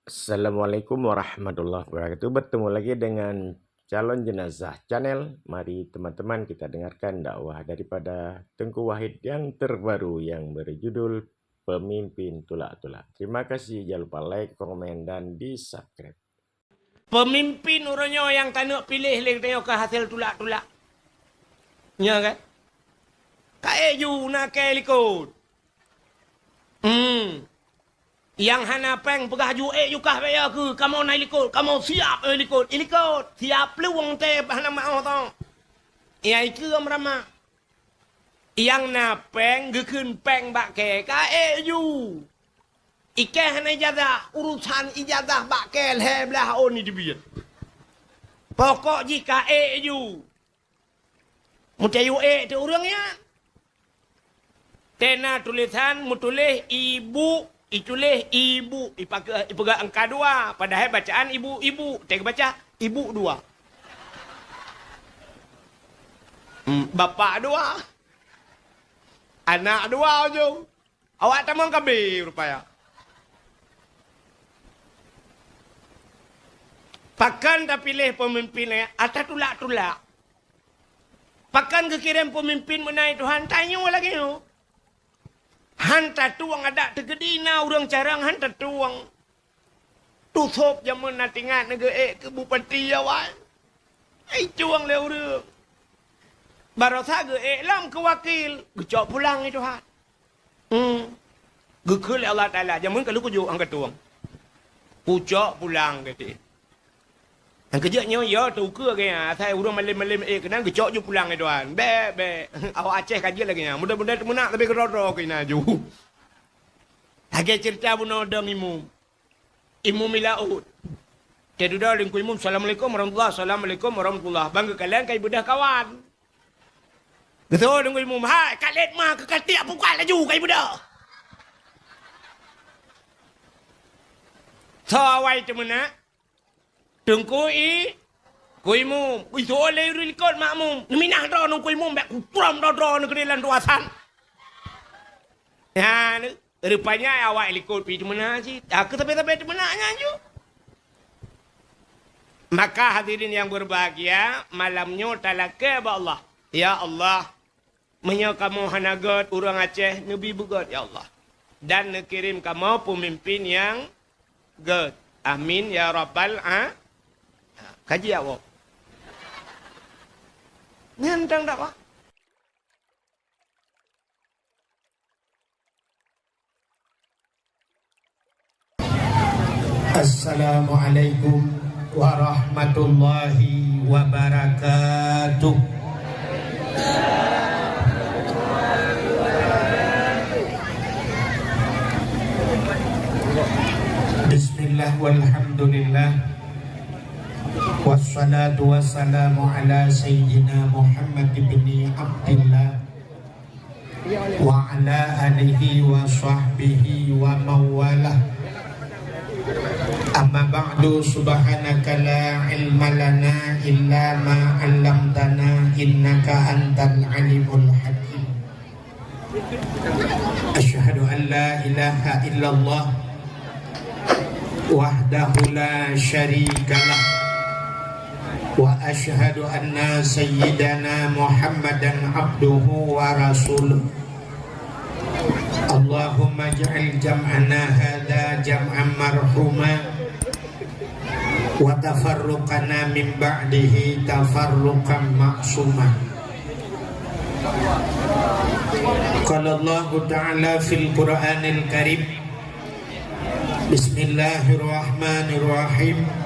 Assalamualaikum warahmatullahi wabarakatuh. Bertemu lagi dengan Calon Jenazah Channel. Mari teman-teman kita dengarkan dakwah daripada Tengku Wahid yang terbaru yang berjudul Pemimpin Tulak-Tulak. Terima kasih, jangan lupa like, komen, dan di subscribe. Pemimpin orangnya yang tak nak pilih lagi tengok ke hasil tulak-tulak. Ya kan? Kak you nak ke likut. Yang hana peng pegah ju yukah bayar ke. Kamu naik likut. Kamu siap likut. Likut. Siap peluang teh hana mau tau. Ya itu ramah. Yang napeng gekun peng bak ke. Kak you. Ike hana ijazah. Urusan ijazah bak ke. Lebelah on ni dibiar. Pokok jika you. Mutayu tu orangnya. Tena tulisan mutulih ibu. Itulah ibu. Ipaga angka dua. Padahal bacaan ibu-ibu. Tengok baca ibu dua. Bapak dua. Anak dua aja. Awak tamang kabir rupanya. Pakan tak pilih pemimpinnya. Atas tulak-tulak. Pakan kekirim pemimpin menai Tuhan. Tanya lagi tu. Hantar tuang ada tegedina orang carang hantar tuang. Tutup zaman natingat negara ke bupati awal. Cuang le orang. Barasa ge lam ke wakil. Gecok pulang itu Tuhan. Gekul Allah Ta'ala. Zaman kalau kujuk angkat tuang. Pucok pulang gitu. Yang kerjanya ya tu ke kaya. Saya orang malam-malam kena gecok je pulang itu Tuhan. Be. Awak Aceh kaji lagi nya. Mudah-mudahan temenak tapi keroro kena ju. Lagi cerita bunuh dong imum. Imum milaut. Dia dah lingku imum. Assalamualaikum warahmatullahi. Assalamualaikum warahmatullahi. Bangga kalian kaya bedah kawan. Betul lingku imum. Hai kalian mah kekatiak pukal laju kaya bedah. Sawai temenak. Tengku kuimu. Itu oleh rilikot makmum. Minah dah nung kuimu. Bek kupram dah nung kedilan ruasan. Ya, rupanya awak likut pergi mana sih. Aku tapi-tapi temenaknya je. Maka hadirin yang berbahagia. Malamnya talaka Allah. Ya Allah. Menya kamu hanagat orang Aceh. Nabi bugat ya Allah. Dan nekirim kamu pemimpin yang good. Amin ya Rabbal kaji awak. Ngentang tak pak? Assalamualaikum warahmatullahi wabarakatuh. Bismillah walhamdulillah. Wassalatu wassalamu ala sayyidina Muhammad ibn Abdillah wa ala alihi wa sahbihi wa mawalah. Amma ba'du, subhanaka la ilma lana illa ma 'allamtana innaka antal alimul hakim. Asyhadu an la ilaha illallah wahdahu la syarikalah wa asyhadu anna sayyidana Muhammadan abduhu wa rasuluh. Allahumma ja'al jam'ana hadha jam'an marhuma wa tafarruqana min ba'dihi tafarruqan ma'suma. Qala Allah Ta'ala fil Qur'anil Karim. Bismillahirrahmanirrahim.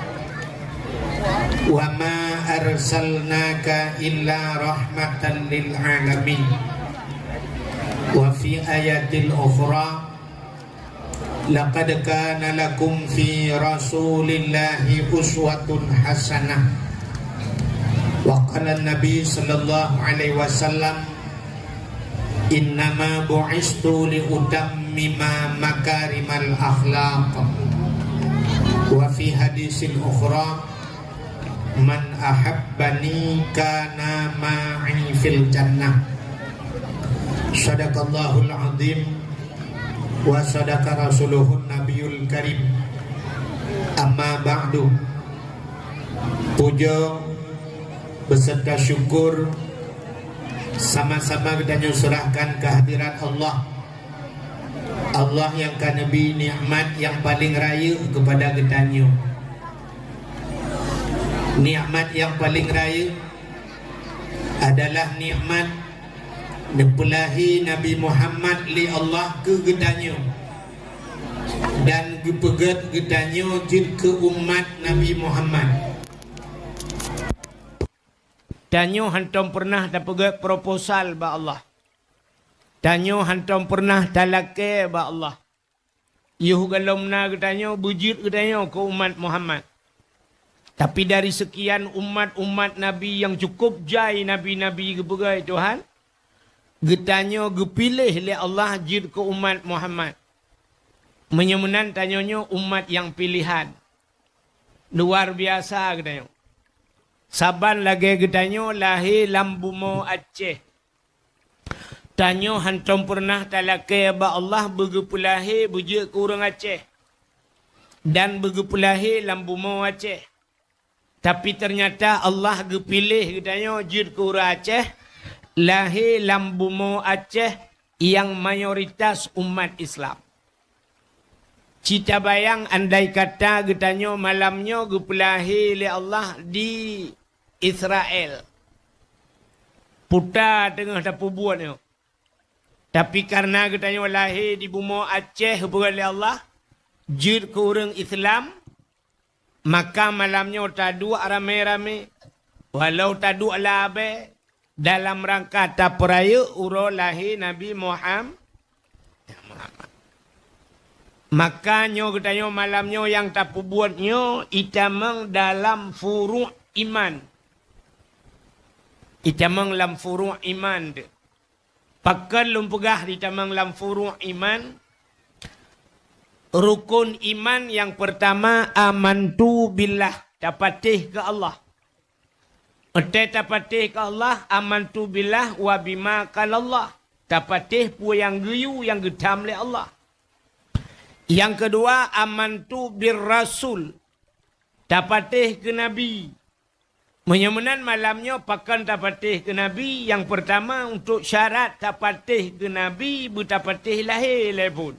Wa ma arsalnaka illa rahmatan lil alamin. Wa fi ayatil ukhra laqad kana lakum fi rasulillahi uswatun hasanah. Wa qala an-nabi sallallahu alaihi wasallam innama bu'istu li utammima makarimal akhlaq. Wa fi hadisil ukhra man ahabbani kana ma'i fil jannah. Sadaqallahul azim wa sadaqa rasuluhun nabiyul karim. Amma ba'du. Puja beserta syukur sama-sama kita serahkan kehadirat Allah. Allah yang kan Nabi nikmat yang paling raya kepada kita. Nikmat yang paling raya adalah nikmat nepelahi Nabi Muhammad li Allah ke gedanya dan gepegat gedanya jid ke umat Nabi Muhammad. Tanyo hantam pernah dapat proposal ba Allah. Tanyo hantam pernah talake ba Allah. Yuh galomna getanyo bujit getanyo ke umat Muhammad. Tapi dari sekian umat-umat Nabi yang cukup jai Nabi-Nabi gepegai Tuhan, getanyo gepilih oleh Allah jid ke umat Muhammad. Menyemenan tanyonyo umat yang pilihan. Luar biasa getanyo. Saban lagi getanyo lahir lambumo Aceh. Tanyo hantam pernah talake ba Allah begepulahi bujik ke orang Aceh. Dan begepulahi lambumo Aceh. Tapi ternyata Allah gepilih getanyo jid ke orang Aceh. Lahir lambumo Aceh yang mayoritas umat Islam. Cita bayang andai kata getanyo malamnya gepulahi oleh Allah di Israel. Putar tengah dapur buatnya. Tapi karena getanyo lahir di bumi Aceh oleh Allah, jid ke orang Islam, maka malamnya tadu rame-rame, walau tadu alabe, dalam rangka taperaya uro lahir Nabi Muhammad. Makanya getanyo malamnya yang tapu buatnya itamang dalam furu' iman. Itamang dalam furu' iman. Pakan lumpegah itamang dalam furu' iman. Rukun iman yang pertama amantu billah. Tapatih ke Allah. Tapatih ke Allah amantu billah wa bima kalallah. Tapatih pu yang geyu yang gedam le Allah. Yang kedua, amantu bir rasul. Tapatih ke Nabi. Menyemenan malamnya pakan tapatih ke Nabi. Yang pertama untuk syarat tapatih ke Nabi, betapatih lahir pun.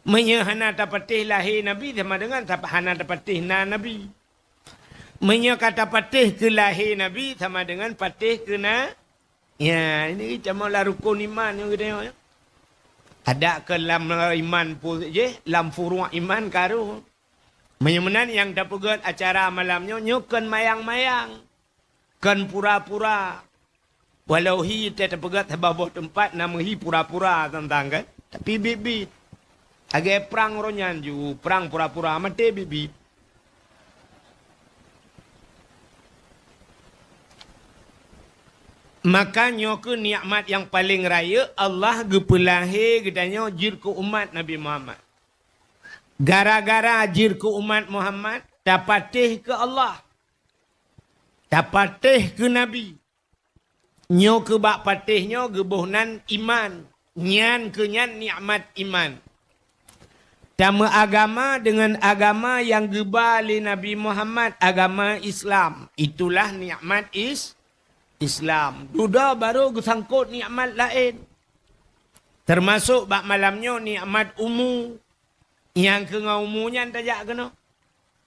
Menyehana tapatih lahir Nabi sama dengan hana tapatih na Nabi. Menyeka tapatih ke lahir Nabi sama dengan patih ke na. Ya, ini cuma lah rukun iman yang kita ya. Ada ke dalam iman pun je, dalam furu' iman karu. Menyemenan yang dapat acara malamnya, nyokan mayang-mayang. Kan pura-pura. Walau hi dapat sebab tempat, nama hi pura-pura tentang kan. Tapi bibit. Agak perang ronyan ju, perang pura-pura mati bibit. Makanya ke nikmat yang paling raya Allah gepelahi gedanya jir ke umat Nabi Muhammad. Gara-gara jir ke umat Muhammad tapatih ke Allah. Tapatih ke Nabi. Nyo ke bak patihnya gebuhnan iman. Nyan ke nyan nikmat iman. Tama agama dengan agama yang gebali Nabi Muhammad, agama Islam. Itulah nikmat Islam. Duda baru sangkut nikmat lain. Termasuk bak malamnya nikmat umu. Yang ke ngau umunya tajak kena.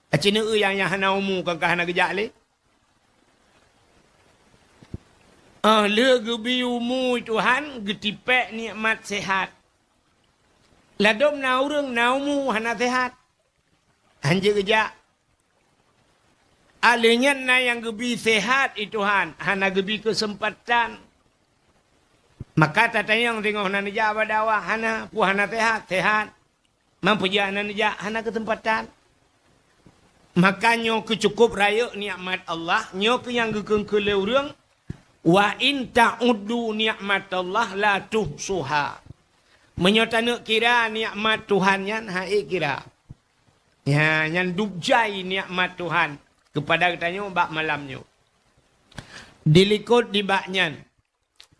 Acina yang hana umu kan hana gejak le. Le gebi umu Tuhan getipek nikmat sehat. Ladom na urang na umu hana sehat. Hanja gejak. Alenya na yang gebi sehat itu han, hana gebi kesempatan. Maka tatanya yang tengok hana nija badawa, hana pu hana sehat. Mampu ja hana nija hana kesempatan. Maka nyo kecukup raya nikmat Allah, nyo ke yang gekeng ke urang wa in ta'uddu nikmat Allah la tuhsuha. Menyotana kira nikmat Tuhan yan hai kira. Ya, yang dubjai nikmat Tuhan. Kepada katanya bak malamnya. Dilikut di baknya.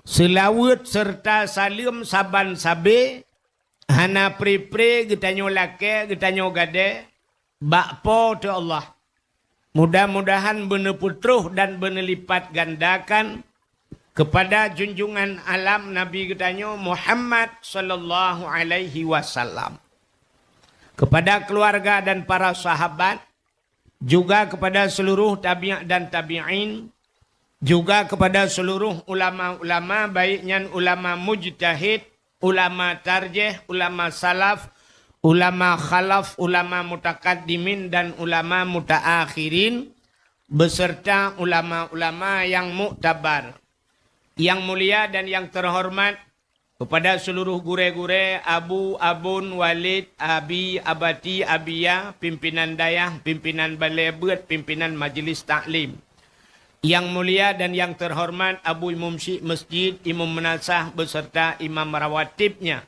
Selawat serta salim saban sabe. Hana pre-pre katanya laki, katanya gade. bakpo tu Allah. Mudah-mudahan benar putruh dan benar lipat gandakan kepada junjungan alam Nabi kita Muhammad sallallahu alaihi wasallam. Kepada keluarga dan para sahabat, juga kepada seluruh tabi'in dan tabi'in, juga kepada seluruh ulama-ulama, baiknya ulama mujtahid, ulama tarjih, ulama salaf, ulama khalaf, ulama mutakaddimin dan ulama mutaakhirin, beserta ulama-ulama yang muktabar. Yang mulia dan yang terhormat kepada seluruh gure-gure, abu, abun, walid, abi, abati, abiyah, pimpinan dayah, pimpinan balai bet, pimpinan majlis taklim. Yang mulia dan yang terhormat Abu Imam Syekh Masjid, Imam Menasah beserta imam rawatibnya.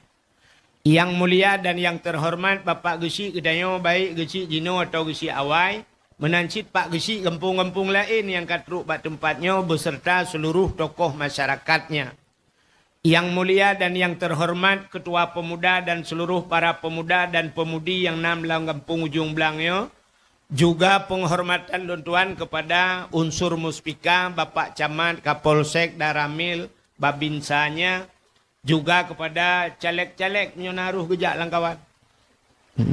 Yang mulia dan yang terhormat Bapak Gesi Kedayo, baik Gesi Jino atau Gesi Awai, menancit Pak Gesi kampung-kampung lain yang katruk bat tempatnya beserta seluruh tokoh masyarakatnya. Yang mulia dan yang terhormat Ketua Pemuda dan seluruh para pemuda dan pemudi yang nam dalam kampung ujung belangnya. Juga penghormatan tuan kepada unsur muspika, Bapak Camat, Kapolsek, Daramil, Babinsanya. Juga kepada caleg-caleg nyonaruh gejak langkawan.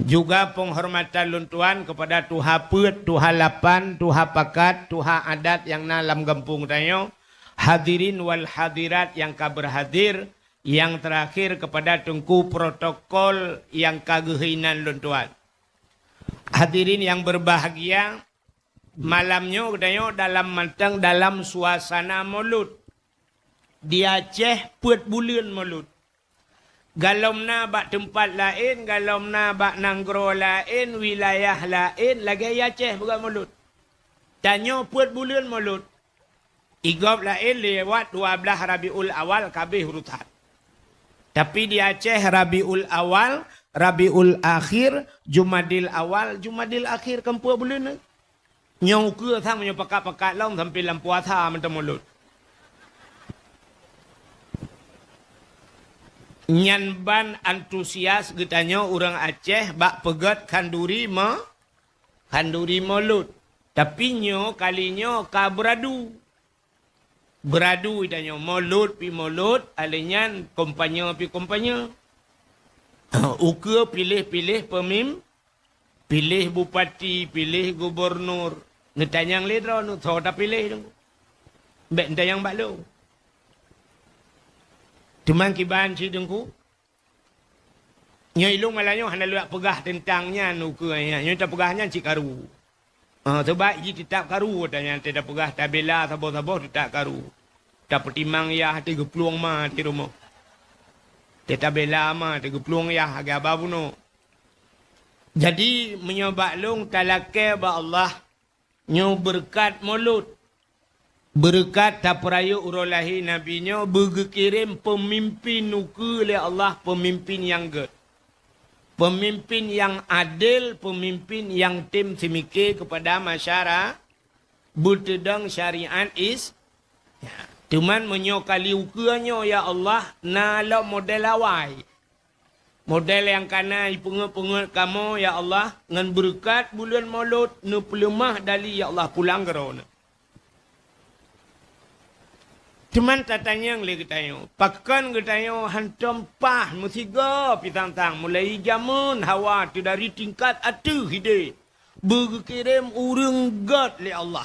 Juga penghormatan tuan kepada Tuha Put, Tuha Lapan, Tuha Pakat, Tuha Adat yang dalam kampung tayo. Hadirin wal hadirat yang kaberhadir. Yang terakhir kepada tengku protokol yang kagehinan tuan. Hadirin yang berbahagia, malamnya katanya dalam matang dalam suasana maulud. Di Aceh puat bulan maulud. Galomna bak tempat lain, galomna bak nanggro lain, wilayah lain, lagi Aceh bukan maulud. Tanya puat bulan maulud. Igop lain lewat 12 Rabiul Awal kabeh urutan. Tapi di Aceh Rabiul Awal, Rabiul Akhir, Jumadil Awal, Jumadil Akhir kempua bulan ni. Nyau ke thang menyo pakat-pakat long sampai lam puasa mentang mulut. Nyanban antusias getanya orang Aceh bak pegat kanduri mulut. Tapi nyo kalinya ka beradu. Beradu itanya mulut pi mulut, alinyan kompanya pi kompanya. Uka pilih-pilih pilih bupati, pilih gubernur. Netanyang ledra nu tho ta pilih tu. Bek netanyang baklo. Tuman kiban si dengku. Nyai long malanyo hana luak pegah tentangnya nu ke nya. Nyai ta pegahnya cik karu. Sebab ji tetap karu tanya tidak pegah tabela sabo-sabo tetap karu. Tak pertimang ya hati gepluang ma di rumah. Tetap bela ma di gepluang ya agak babuno. Jadi menyobak long talake ba Allah nyo berkat mulut. Berkat taprayu urolahi nabinya berkirim pemimpin nuku oleh Allah, pemimpin yang good. Pemimpin yang adil, pemimpin yang tim semikir kepada masyarakat. Bertedang syariat is. Ya. Cuman menyokali ukanya ya Allah, nala model awai. Model yang kana ipunga-punga kamu ya Allah, ngan berkat bulan maulud, nu pelemah dali ya Allah pulang gerona. Cuman tatanya yang lagi tanya, pakan ketanya hantam pah musiga pitang-tang mulai jamun hawa tu dari tingkat atu hide berkirim urang god le Allah.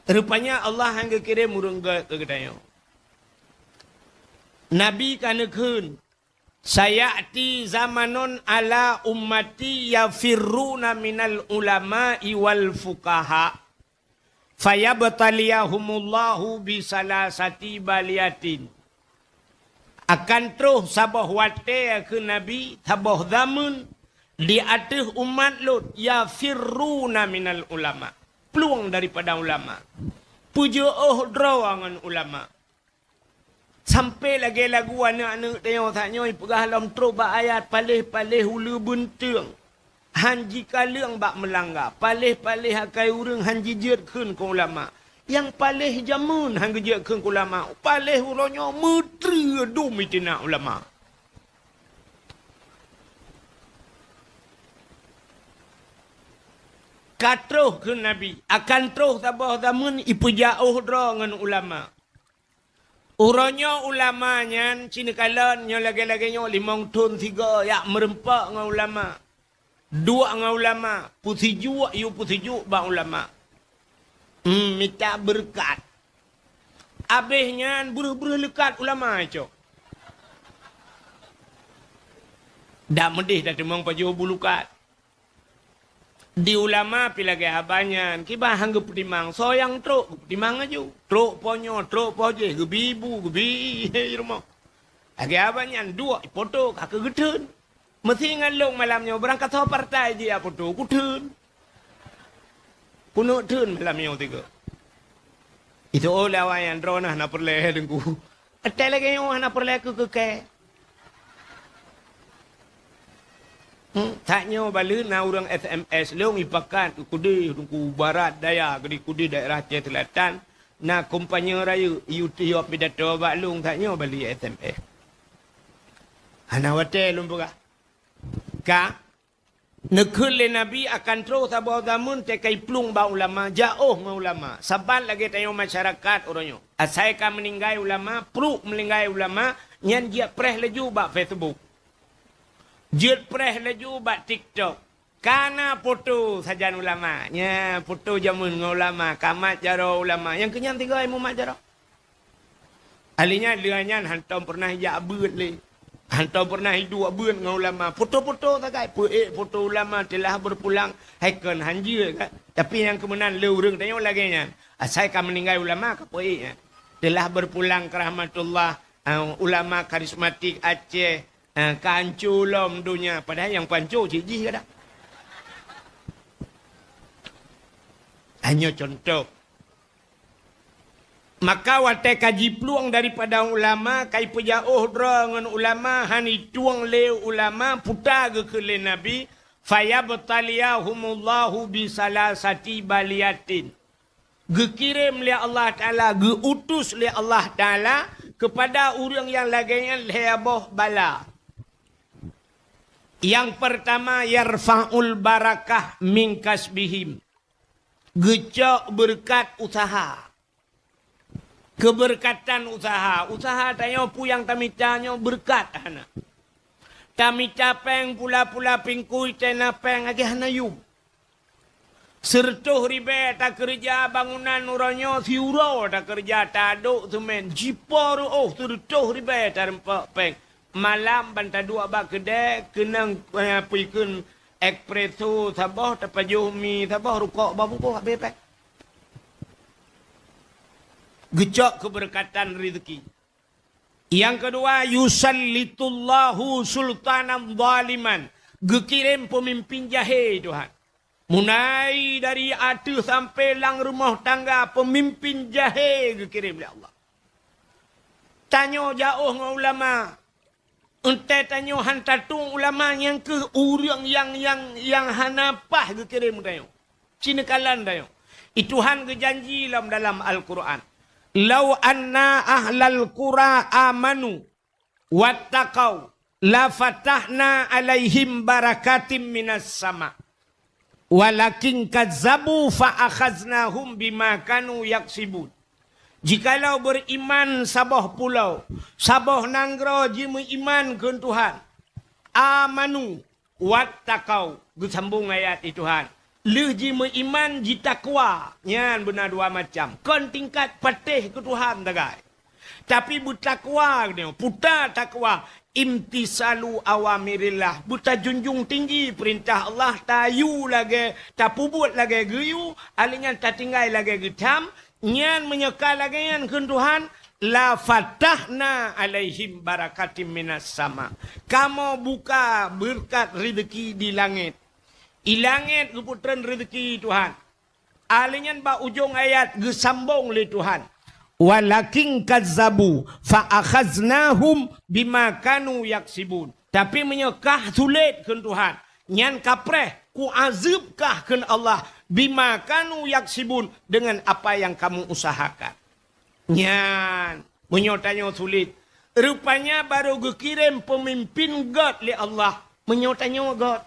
Rupanya Allah hangga kirim urang god ke ketanya. Nabi kana kun sayati zamanun ala ummati yafirruna minal ulama'i wal fuqaha. Fayabtaliyahumullahu bisalasati baliatin. Akan terus sabah wate ke Nabi sabah zaman di atas umat Lut ya firruna minal ulama. Peluang daripada ulama. Puja drawangan ulama. Sampai lagi lagu anak-anak tanya pegah dalam terubah ayat palih-palih hulu buntung. Hanji kaleng bak melanggar. Palih-palih akai urang hanji jert kun ke ulama. Yang palih jamun hanji jert kun ke ulama. Palih urangnya menteri dum itina ulama. Katruh ke Nabi. Akan terus tabah zaman ipu jauh dra dengan ulama. Uranya ulamanya cina kalan nyo lagi-lagi nyo 5 tahun 3 yak merempak dengan ulama. 2 dengan ulama. Pusiju yu pusiju bang ulama. Minta berkat. Habisnya buruh-buruh lekat ulama cok. Dah medih dah temang paju bulukat. Di ulama pilagi habanyan kibah hangga putimang soyang truk putimang aja truk ponyo truk poje gebibu gebi rumah lagi habanyan 2 foto kakak getun mesti ngalung malamnya berangkat sama partai dia foto kutun kuno tun malamnya 3 itu lawayan drona na perle dengku atai lagi yang na perle ke taknya balik na orang SMS leung ipakan ke kudi ku barat daya ke kudi daerah Aceh Selatan na kumpanya raya YouTube pidato bak lung taknya balik SMS hana wate lum buka ka nekul le nabi akan terus sabau zaman tekai plung ba ulama jauh dengan ulama saban lagi tayo masyarakat orangnya asai ka meninggai ulama pruk meninggai ulama nyan dia preh leju ba Facebook Jut preh laju bat TikTok. Karena foto sajan ulama. Ya, foto jamun dengan ulama. Kamat jaro ulama. Yang kenyang 3 ilmu mat jaro. Alinya lianyan hantam pernah jak beut le. Hantam pernah hidup beut dengan ulama. Foto-foto tak kai. Foto ulama telah berpulang. Haikan hanjir kan. Tapi yang kemenan leureng tanya lagi nya. Asai ka meninggal ulama ka poe. Telah berpulang ke rahmatullah. Ulama karismatik Aceh. Kancu lom dunia. Padahal yang pancu ciji ke tak? Hanya contoh. Maka watai kaji peluang daripada ulama. Kai pejauh dra dengan ulama. Hani tuang le ulama. Putar ke le Nabi. Fayabtaliyahumullahu bisalasati baliyatin. Gekirim le Allah Ta'ala. Geutus le Allah Ta'ala. Kepada orang yang laganya lehaboh bala. Yang pertama yarfa'ul barakah min kasbihim. Gecok berkat usaha. Keberkatan usaha. Usaha tanya puyang tamitanya berkat hana. Tamita peng pula-pula pingkui tena peng agi hana yum. Sertuh ribe tak kerja bangunan uranyo siuro tak kerja taduk semen. Jipor sertuh ribe tak rempak peng. Malam banta 2 bak kedai kenang pikun espresso sabah tapajuh mi sabah rukuk babu ko habis pek. Gecok keberkatan rezeki. Yang kedua yusallitullahu sultanan zaliman. Gekirim pemimpin jahe Tuhan. Mulai dari atu sampai lang rumah tangga pemimpin jahe gekirim oleh Allah. Tanya jauh dengan ulama. Entai tanya hantatung ulama yang ke orang yang hanapah ke kirim tayo. Cina kalan tayo. Ituhan ke janji dalam Al-Quran. Lau anna ahlal qura amanu wattaqau la fatahna alaihim barakatim minas sama. Walakin kazzabu fa akhaznahum bima kanu yaksibun. Jikalau beriman sabah pulau, sabah nanggro jimu iman ke Tuhan. Amanu wattaqau. Gesambung ayat itu Tuhan. Leh jimu iman jitakwa. Nyan benar 2 macam. Kon tingkat patih ke Tuhan tagai. Tapi butakwa ni, puta takwa. Imtisalu awamirillah. Buta junjung tinggi perintah Allah. Tayu lagi, tak pubut lagi geyu. Alinya tak tinggal lagi getam. Nyan menyekal lagi yang ke Tuhan. La fatahna alaihim barakatim minas sama. Kamu buka berkat rezeki di langit. Di langit keputeran rezeki Tuhan. Alinyan ba ujung ayat gesambung le Tuhan. Walakin kazzabu fa akhaznahum bima kanu yaksibun. Tapi menyekah sulit ke Tuhan. Nyan kapreh ku azabkah ke Allah bima kanu yaksibun dengan apa yang kamu usahakan. Nyan menyotanya sulit. Rupanya baru gekirim pemimpin God li Allah. Menyotanya God.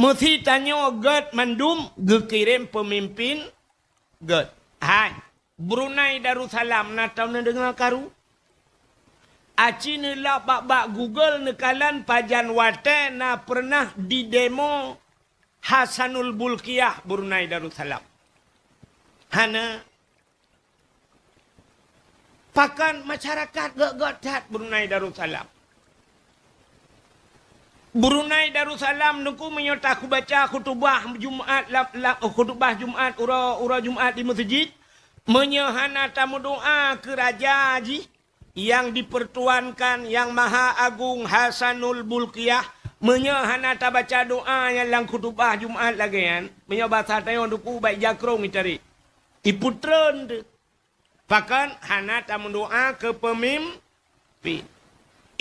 Mesti tanya God mandum kirim pemimpin God. Hai. Brunei Darussalam na tahu na dengar karu. Aci ni lah bak Google nekalan pajan wate na pernah di demo Hasanul Bulkiah Brunei Darussalam. Hana pakan masyarakat gak Brunei Darussalam. Brunei Darussalam nuku menyerta aku baca khutbah Jumaat khutbah Jumaat ura Jumaat di masjid menyehana tamu doa ke Raja Haji yang dipertuankan yang Maha Agung Hasanul Bulkiah menyehana ta baca doa yang lang khutbah Jumaat lagi kan menyebasa tayo nuku baik jakrong cari iputren tu pakan hana tamu doa ke pemimpin.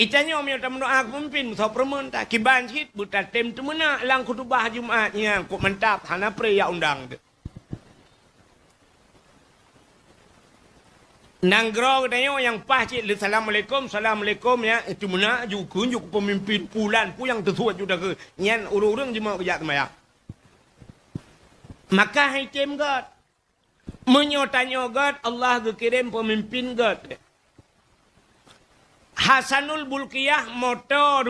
Itanya omnya tamu doa ke pemimpin so permen tak kiban sikit buta tem tu mana lang khutbah Jumaatnya kok mantap hana pre ya undang tu. Nanggro katanya yang pas cik assalamualaikum ya itu mana juga pemimpin pulan pu yang tersuat juga ke nyan urang-urang cuma kerja temayang. Maka hai tem God menyotanya God Allah kirim pemimpin God. Hasanul Bulkiah moto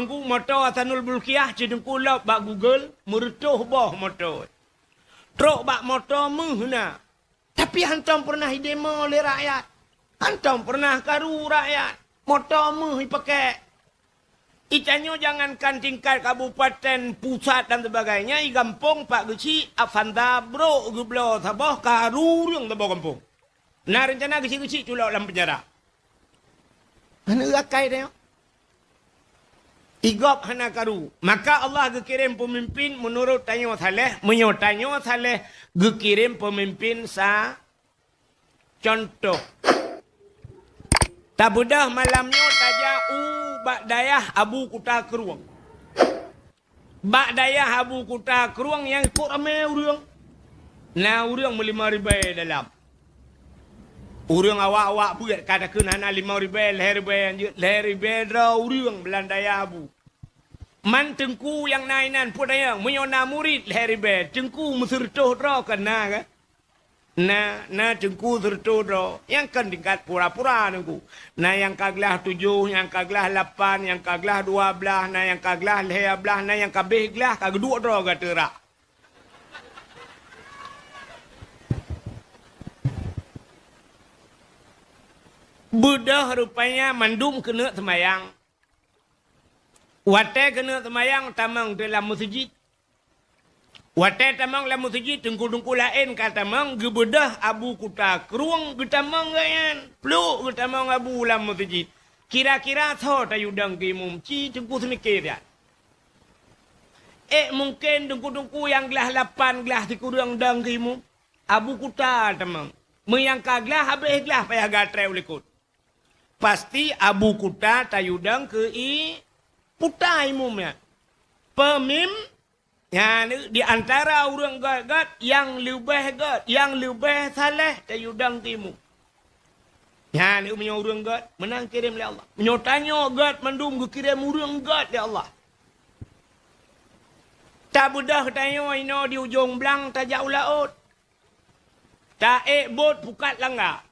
Hasanul Bulkiah cidengku lop bak Google merutuh boh moto. Trok bak moto muhna. Tapi hantam pernah demo oleh rakyat. Hantam pernah karu rakyat. Moto muh dipakai. Icanyo jangankan tingkat kabupaten pusat dan sebagainya. I kampung Pak Geci Afanda bro geblo saboh karu yang saboh kampung. Nah rencana Geci culok dalam penjara. Hana rakai dia. Igop hana karu. Maka Allah kirim pemimpin menurut Tanyo Saleh. Menurut Tanyo Saleh kirim pemimpin sa contoh. Tak budah malamnya tajau bak dayah Abu Kuta Keruang. Bak dayah Abu Kuta Keruang yang ikut ramai urang. Nah urang melima ribai dalam. Urang awak-awak buat katakan hana 5,000 leher ribai dra urang belandaya Abu. Man tengku yang nainan pun daya menyona murid leher ribai. Tengku mesertoh dra kena kan. Nah tengku sertoh dra. Yang kan tingkat pura-pura tengku. Nah yang kaglah 7, yang kaglah 8, yang kaglah 12, nah yang kaglah 11, nah yang kabeh glah kagedua dra kata rak. Budah rupanya mandum kena semayang. Wate kena semayang tamang dalam masjid. Wate tamang dalam masjid tengku-tengku lain kata tamang gebedah Abu Kuta Keruang getamang gayan. Peluk getamang Abu dalam masjid. Kira-kira tho tayudang ke mumci tengku semikir ya. Mungkin tengku-tengku yang gelah 8 gelah tikurang dang ke mum. Abu Kuta tamang. Meyangka gelah habis gelah payah gatre ulikut. Pasti Abu Kuta tayudang ke putai mumnya. Ya, di antara orang gad yang lebih gad, yang lebih saleh tayudang timu. Ya, ni punya orang gad menang kirim oleh Allah. Menyotanya gad mandum kirim orang gad ya Allah. Tak budah tanya ino di ujung belang tak jauh laut. Tak bot pukat langgar.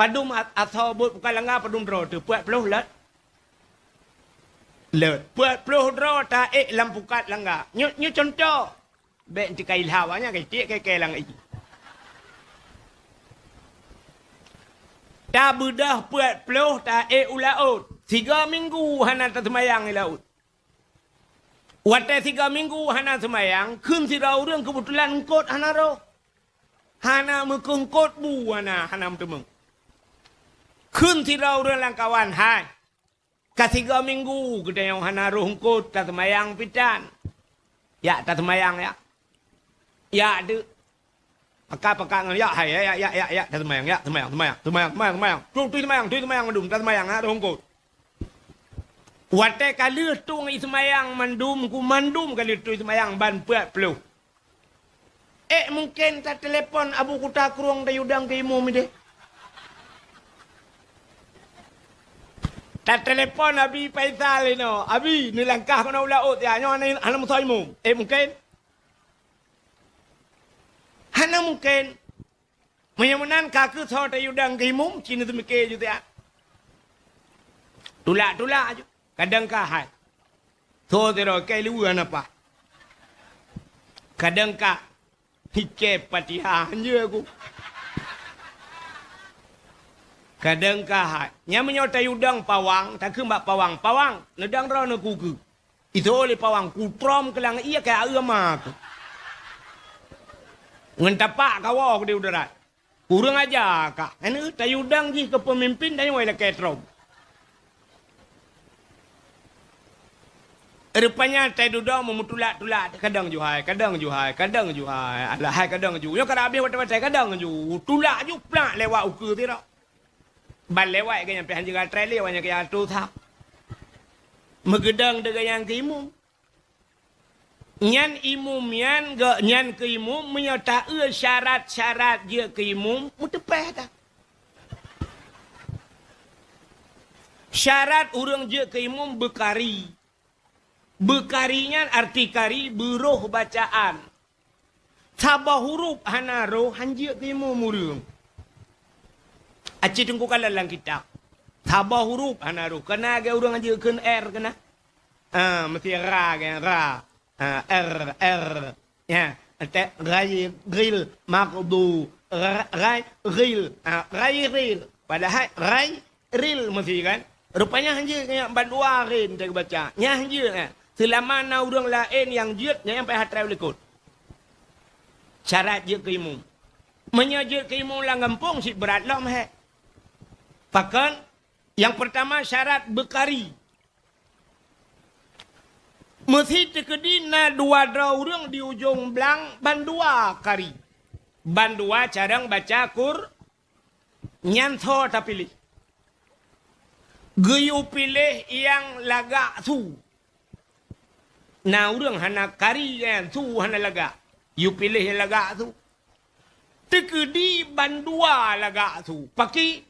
Padum atau bot bukan langgar padum draw tu puat peluh lat. Lat puat peluh draw ta lampukat langgar. Nyu contoh. Bek ti kai lawanya kai tik kai lang iki. Ta budah puat peluh ta ulaut. 3 minggu hana ta semayang di laut. Wate 3 minggu hana semayang, kun si orang kebetulan ngkot hana ro. Hana mekengkot bu hana temeng. Kun si orang langkawan hai. Kasiga minggu kita yang hana rohungkut tak semayang pitan. Ya tak semayang ya. Ya ada. Pakak ya hai ya tak semayang ya semayang. Tu semayang mandum tak semayang ha rohungkut. Wate kali tu ngai semayang mandum ku mandum kali tu semayang ban puat peluh. Mungkin tak telefon Abu Kuta Keruang dayudang ke imum ide. Tak telefon Abi Faisal ni no. Abi ni langkah kena ulaut ya. Nyo ana musaimu. Mungkin. Hana mungkin. Menyamunan kaku so ta yudang kimum cina tu mikir je ya. Tulak aja. Kadang kahai. So tero kai luan apa. Kadang ka hike patihan je aku. Kadang kahai. Nya menyota yudang pawang, tak ke mbak pawang. Pawang nedang rana kuku. Itu oleh pawang kutrom kelang iya kayak agama aku. Ngentapak kawa aku di udara. Kurang aja kak. Ini tayudang je ke pemimpin dan yang ketrom. Rupanya tayudang memutulak-tulak. Kadang juhai. Alah hai kadang ju. Yo kada habis wata-wata kadang ju. Tulak ju plak lewat ukur tu tak. Ban lewat ke yang pihan jaga trailer banyak yang tu tak. Megedang dengan yang kimum. Nyan imum nyan ke imum menyata syarat-syarat dia ke imum mutepeh dah. Syarat orang je ke imum bekari. Bekarinya arti kari beruh bacaan. Sabah huruf hana roh hanje ke imum urang. Aci tunggu dalam kitab. Sabah huruf hana roh. Kena ke orang je ken R kena. Mesti ra kan ra. R ya grill makdu ril padahal ril mesti kan rupanya hanya yang bandua rin tak baca nya hanya selama na urang lain yang jiut nya sampai hatrai lekut syarat je ke imum menyajut ke imum lang kampung si berat lah meh pakan yang pertama syarat bekari. Mesti terkedi na dua orang di ujung belang bandua kari. Bandua carang baca nyanto tak pilih. Geyu pilih yang lagak su. Na orang hana kari yang su hana lagak. You pilih yang lagak su. Terkedi bandua lagak su. Paki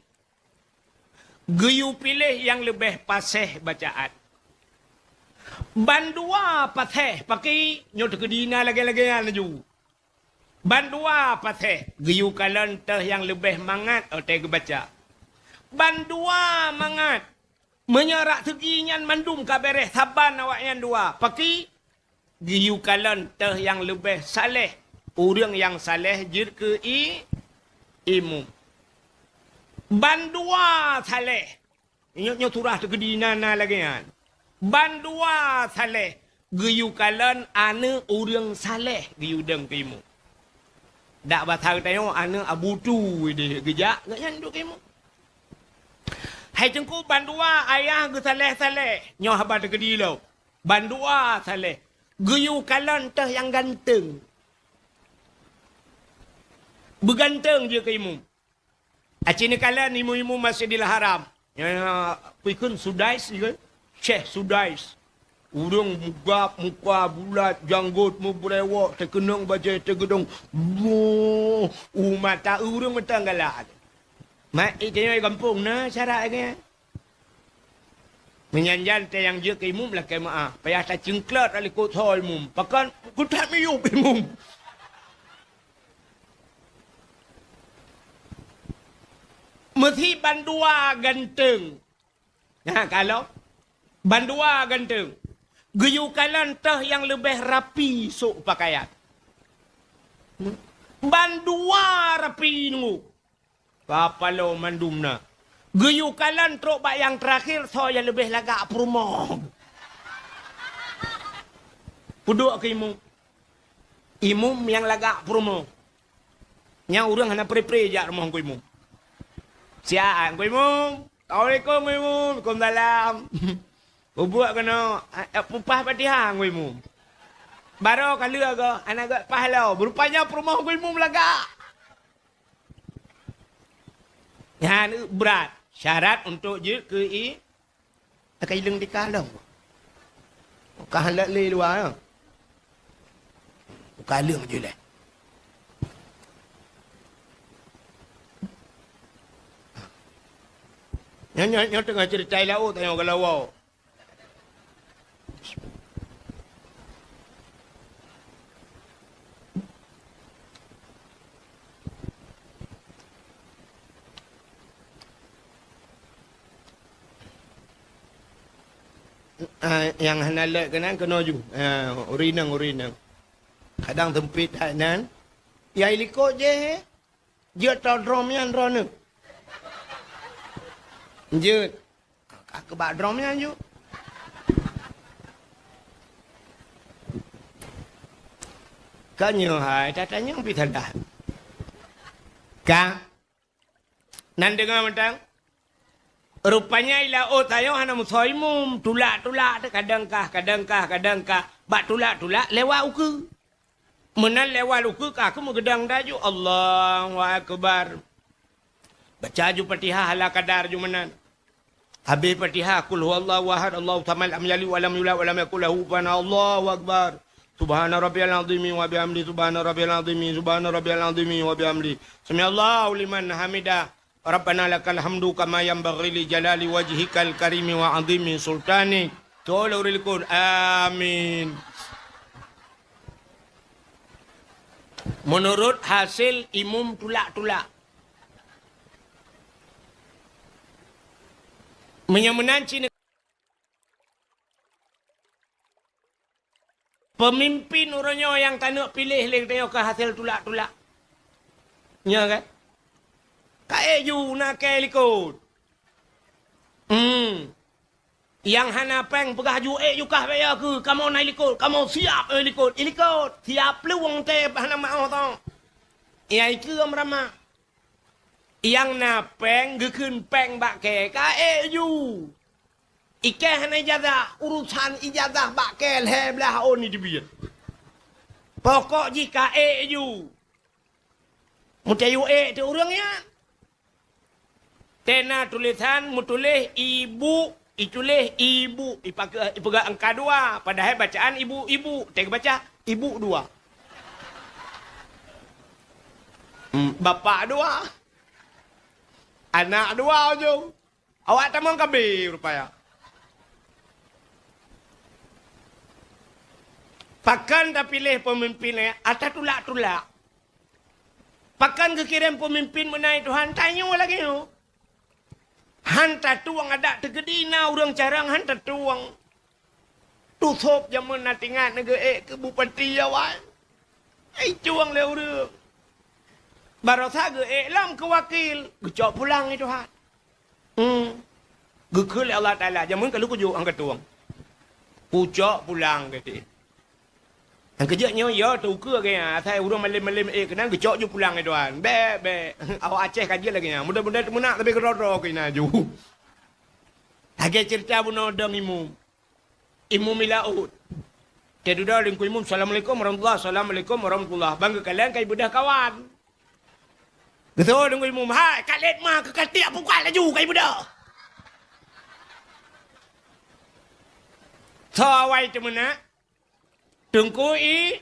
geyu pilih yang lebih pasih bacaan. Bandua pateh pakai nyot kedina lagi-lagi laju. Bandua pateh giyu kalan teh yang lebih mangat otai baca. Bandua mangat menyerak teginyan mandum kabereh saban awaknya dua. Pakai giyu kalan teh yang lebih saleh. Orang yang saleh jir ke imu. Bandua saleh. Nyot surah tegedina na lagi kan. Bandua saleh. Geyu kalan ana orang saleh geyu deng kimu. Dak batang tengok ana abu tu dia gejak ngak duk kimu. Hai cengku bandua ayah ge saleh-saleh. Nyoh haba tegedi lo. Bandua saleh. Geyu kalan teh yang ganteng. Beganteng je kimu. Acini kalan imu-imu Masjidil Haram. Pikun Sudais juga. Syekh Sudais. Urang muka bulat, janggut mu berewak, terkenang baca tergedung. Mata urang mata galak. Mak itanya kampung na syarat ke. Menyanjan te yang je ke imum lah ke maaf. Payah tak cengklat ali kot hol mum. Pakan kutat miyup imum. Mesti bandua ganteng. Nah kalau bandua ganteng. Geyukalan teh yang lebih rapi sok pakaian. Bandua rapi nunggu. Apa lo mandumna. Geyukalan truk bak yang terakhir so yang lebih lagak perumah. Puduk ke imum. Imum yang lagak perumah. Yang orang hanya pre-pre je rumah ku imum. Siap ku imum. Assalamualaikum imum. Waalaikumsalam. Buat kena pupah Fatihah ku imum. Baru kali ke anak gak pahala. Berupanya perumah ku imum lagak. Ya berat. Syarat untuk je ke akan hilang di kalang. Kahalak le luar. Kalang je lah. Nyo tengah cerita laut tengok kalau yang hanalat kena ju. Urinang. Kadang tempit nan. Ya iliko je. Dia tau drum yang drone. Je. Ke bak drum yang ju. Kanyo hai tatanya pi thadah. Ka. Nan dengar mentang. Rupanya ila tayo hana musoimum tulak kadang-kah bak tulak lewat uku menan lewat uku ka aku gedang daju Allahu akbar baca ju Fatihah hala kadar ju menan habis Fatihah qul huwallahu ahad Allahu samad lam yalid wa lam yulad wa lam yakul lahu kufuwan ahad Allahu akbar subhana rabbiyal azim wa bihamdi subhana rabbiyal azim wa bihamdi samiallahu liman hamidah Rabbana lakal hamdu kama yanbaghi li jalali wajhikal karimi wa azimi sultani. Tolong rilkun. Amin. Menurut hasil imum tulak-tulak. Menyemenanci pemimpin orangnya yang tak nak pilih lagi ke hasil tulak-tulak. Ya kan? Kae ju nak ke likut. Yang hana peng pegah ju ju kah baya ke kamu naik likut, kamu siap likut. Likut siap luang te hana mau tong. Ya itu ramah. Yang na peng gekun peng bak ke kae ju. Ike hana ijazah urusan ijazah bak ke le belah on ni dibiar. Pokok jika ju. Mutayu tu orangnya. Tena tulisan mutulih ibu, itulis ibu, ipaga angka 2. Padahal bacaan ibu. Tengok baca ibu 2. Bapak 2. Anak 2 je. Awak tamang kabeh rupanya. Pakan dah pilih pemimpinnya, atas tulak-tulak. Pakan kekirim pemimpin menai Tuhan, tanya lagi tu. Hantar tuang ada tegedina orang carang hantar tuang. Tutup zaman natingan negeri ke bupati awal. Cuang le urang. Barasa ge lam ke wakil, gecok pulang itu hat. Gekul Allah Taala zaman kalau ku jo angkat tuang. Pucok pulang kata. Yang kerjanya ya tu ke kaya saya urang malam-malam kena gecok ju pulang itu kan. Be. Awak Aceh kaji lagi nya. Mudah-mudahan menak tapi keroro kena ju. Lagi cerita bunodong imum. Imum milaut. Kedudah dengan imum assalamualaikum warahmatullahi. Bangga kalian kai budak kawan. Gitu dengan imum. Hai kalian mah ke katiak pukal laju kai budak. Sawai tu menak. Tengkui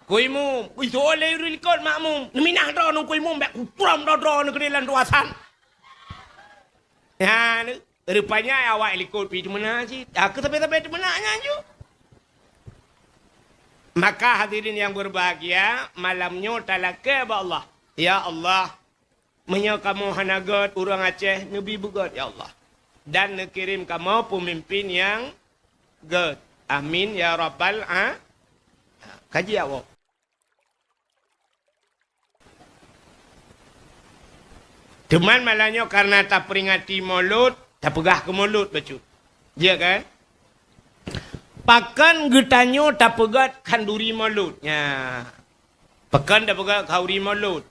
kuimu itu oleh rilikot makmum minah dah nung kuimu bek kuram dah negeri lan ruasan ya rupanya awak likut pi mana sih aku tapi menanya ju maka hadirin yang berbahagia malamnya talaka ba Allah ya Allah menyo kamu hanagot urang Aceh nabi bugot ya Allah dan kirim kamu pemimpin yang good amin ya rabbal kaji awak. Teman malahnya karena tak peringati maulud, tak pegah ke maulud betul. Ya kan? Pakan getanyo tak pegat kanduri maulud. Ya. Pakan tak pegat kanduri maulud.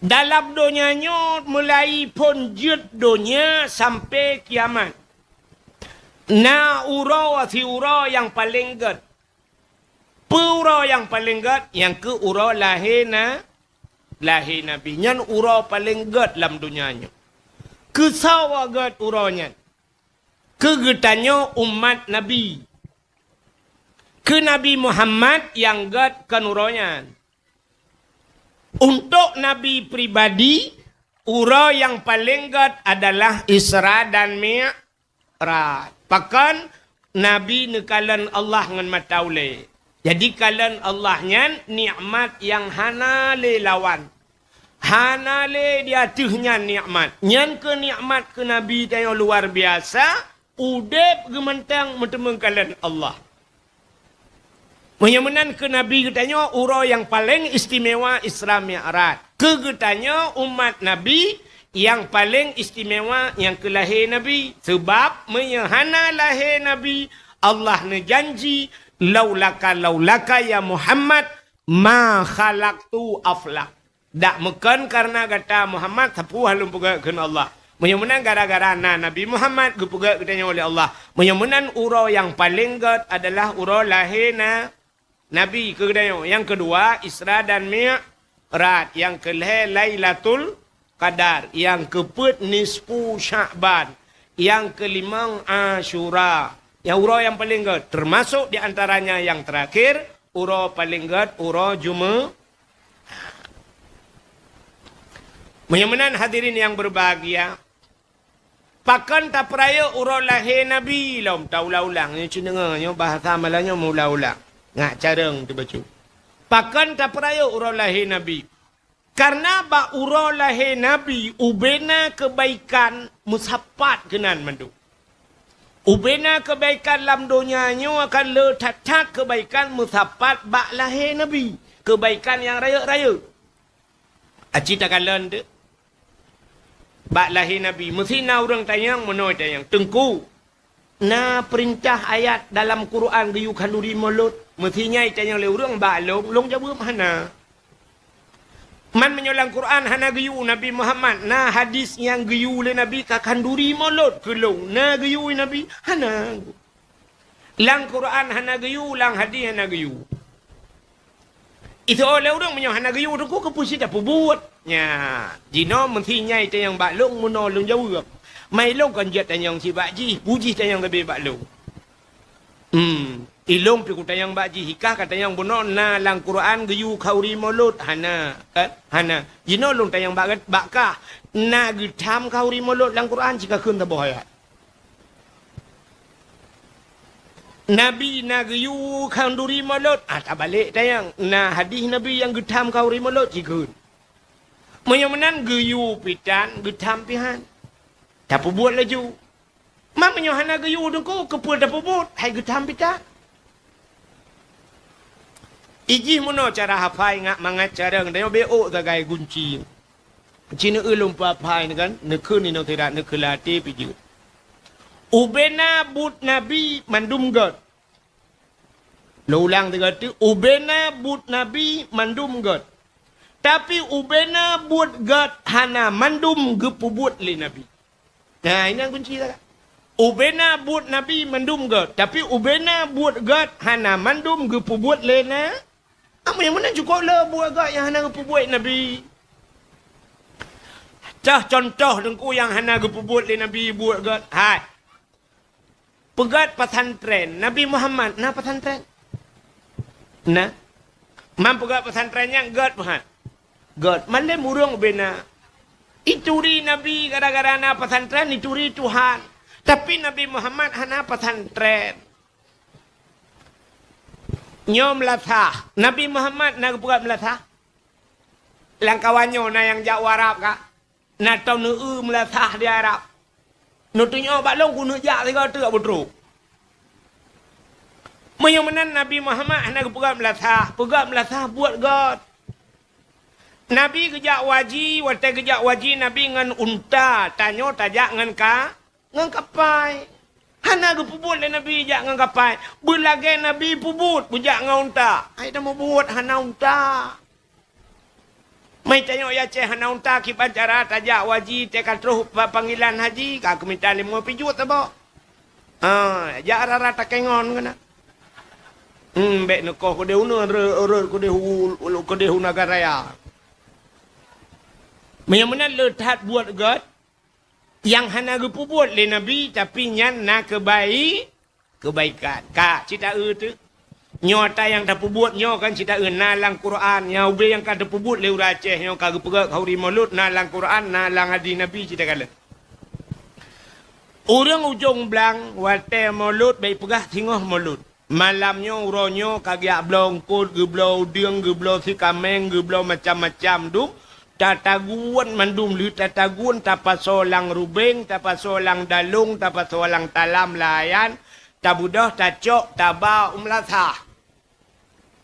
Dalam donyanya mulai ponjut donya sampai kiamat. Na ura si ura yang paling ged. Pura yang paling gad yang ke ura lahir Nabi. Nyan ura paling gad dalam dunianya. Kesawa gad uranya. Kegetannya umat Nabi. Ke Nabi Muhammad yang gad kan uranya. Untuk Nabi pribadi ura yang paling gat adalah Isra dan Mi'raj. Pakan Nabi nekalan Allah ngan mataule. Jadi kalan Allah nyan nikmat yang hana le lawan. Hana le dia tuhnya nikmat. Nyan ke nikmat ke Nabi yang luar biasa. Udep gementang mentemeng kalan Allah. Menyemenan ke Nabi katanya ura yang paling istimewa Isra Mi'raj. Kegetanya umat Nabi yang paling istimewa yang kelahir Nabi. Sebab menyehana lahir Nabi, Allah nejanji, laulaka ya Muhammad, ma khalaqtu aflak. Dak mekan karena kata Muhammad, sapu halum pegak kena Allah. Menyemenan gara-gara Nabi Muhammad, gepegak katanya oleh Allah. Menyemenan ura yang paling gat adalah ura lahir Nabi kegadanya. Yang kedua Isra dan Mi'raj. Yang kelihatan Lailatul Qadar. Yang keempat nisfu Sya'ban. Yang kelima Asyura. Yang ura yang paling gat. Termasuk di antaranya yang terakhir ura paling gat ura Jumaat. Menyemenan hadirin yang berbahagia. Pakan tak peraya ura lahir Nabi. Lam tahu ulang. Ini cenderungnya bahasa malanya mula-ulang. Ngak careng tu baca. Pakan tak peraya ura lahir Nabi. Karena ba ura lahir Nabi ubena kebaikan musapat kenan mandu. Ubena kebaikan lam dunianya akan letak kebaikan musapat ba lahir Nabi. Kebaikan yang raya-raya. Aci takkan lende. Ba lahir Nabi. Mesti na orang tayang menoi tayang. Tengku. Na perintah ayat dalam Quran geyu kanduri mulut. Mestinya itanya oleh orang balong, long jawab hana. Man menyolang Quran hana geyu Nabi Muhammad. Na hadis yang geyu oleh Nabi kakanduri mulut kelong. Na geyu Nabi hana. Lang Quran hana geyu, lang hadis hana geyu. Itu oleh orang menyo hana geyu tu ko kepusi dah buat. Nya, jino mestinya itu yang balong menolong jawab. Mai long kan jet yang si bakji, puji yang lebih balong. Ilong pi kutayang baji hikah katayang bono na lang Quran geyu kauri mulut hana hana jino long tayang bagat bakah na gitam kauri mulut lang Quran jika kun ta bohaya Nabi na geyu kauri mulut tak balik tayang na hadis Nabi yang gitam kauri mulut jikun menyemenan geyu pitan gitam pihan tak buat laju mak menyohana geyu dengko kepul tak buat hai gitam pitan. Iji muno cara hafai ngak mangat cara ngadayo beo tagai gunci. Cina ulum papai kan nekun ni no tidak nekelati piju. Ubena but Nabi mandum god. Lo ulang tiga tu ubena but Nabi mandum god. Tapi ubena but god hana mandum gepubut li Nabi. Nah ini kunci tak? Ubena but Nabi mandum god. Tapi ubena but god hana mandum gepubut li na. Apa yang mana juga lah buat agak yang hana gepubuat Nabi. Cah contoh dengku yang hana gepubuat li Nabi buat agak. Hai. Pegat pesantren. Nabi Muhammad na pesantren. Na. Man pegat pesantrennya gad pahat. Gad. Malam urung bena. Ituri Nabi gara-gara na pesantren ituri Tuhan. Tapi Nabi Muhammad hana pesantren. Nyom latah. Nabi Muhammad nak buat melatah. Langkawannya na yang Jawa Arab kak. Na tau nu melatah di Arab. Nutunya balong kuno jak tiga tu betul. Menyemenan Nabi Muhammad nak buat melatah. Pegat melatah buat God. Nabi kejak waji, waktu kejak waji Nabi ngan unta, tanyo tajak ngan ngan kapai. Hana ke pubut le Nabi jak ngan kapai. Berlagai Nabi pubut bujak ngan unta. Ai dah mau buat hana unta. Mai tanyo ya ceh hana unta ki bancara tajak waji tekan terus panggilan haji ka minta 5 pijut tabo. Jak rara takengon kana. Bek neko ko de una ko de negara ya. Menyamana letat buat God yang hana gepubut le Nabi tapi nyan na kebaikan. Kak cerita tu. Nyo ta yang tak buat nyo kan cita nalang Quran. Yang ube yang kada buat leu Aceh nyo kagak pegang kau mulut nalang Quran, nalang hadis Nabi cita kala. Orang ujung belang wate mulut baik pegah tinggal mulut. Malamnya uronyo kagak blong kod geblau dieng geblau si kameng geblau macam-macam tu. Tataguan mandum lu tataguan tapa solang rubeng tapa solang dalung tapa solang talam layan tabudah tacok taba umlasah.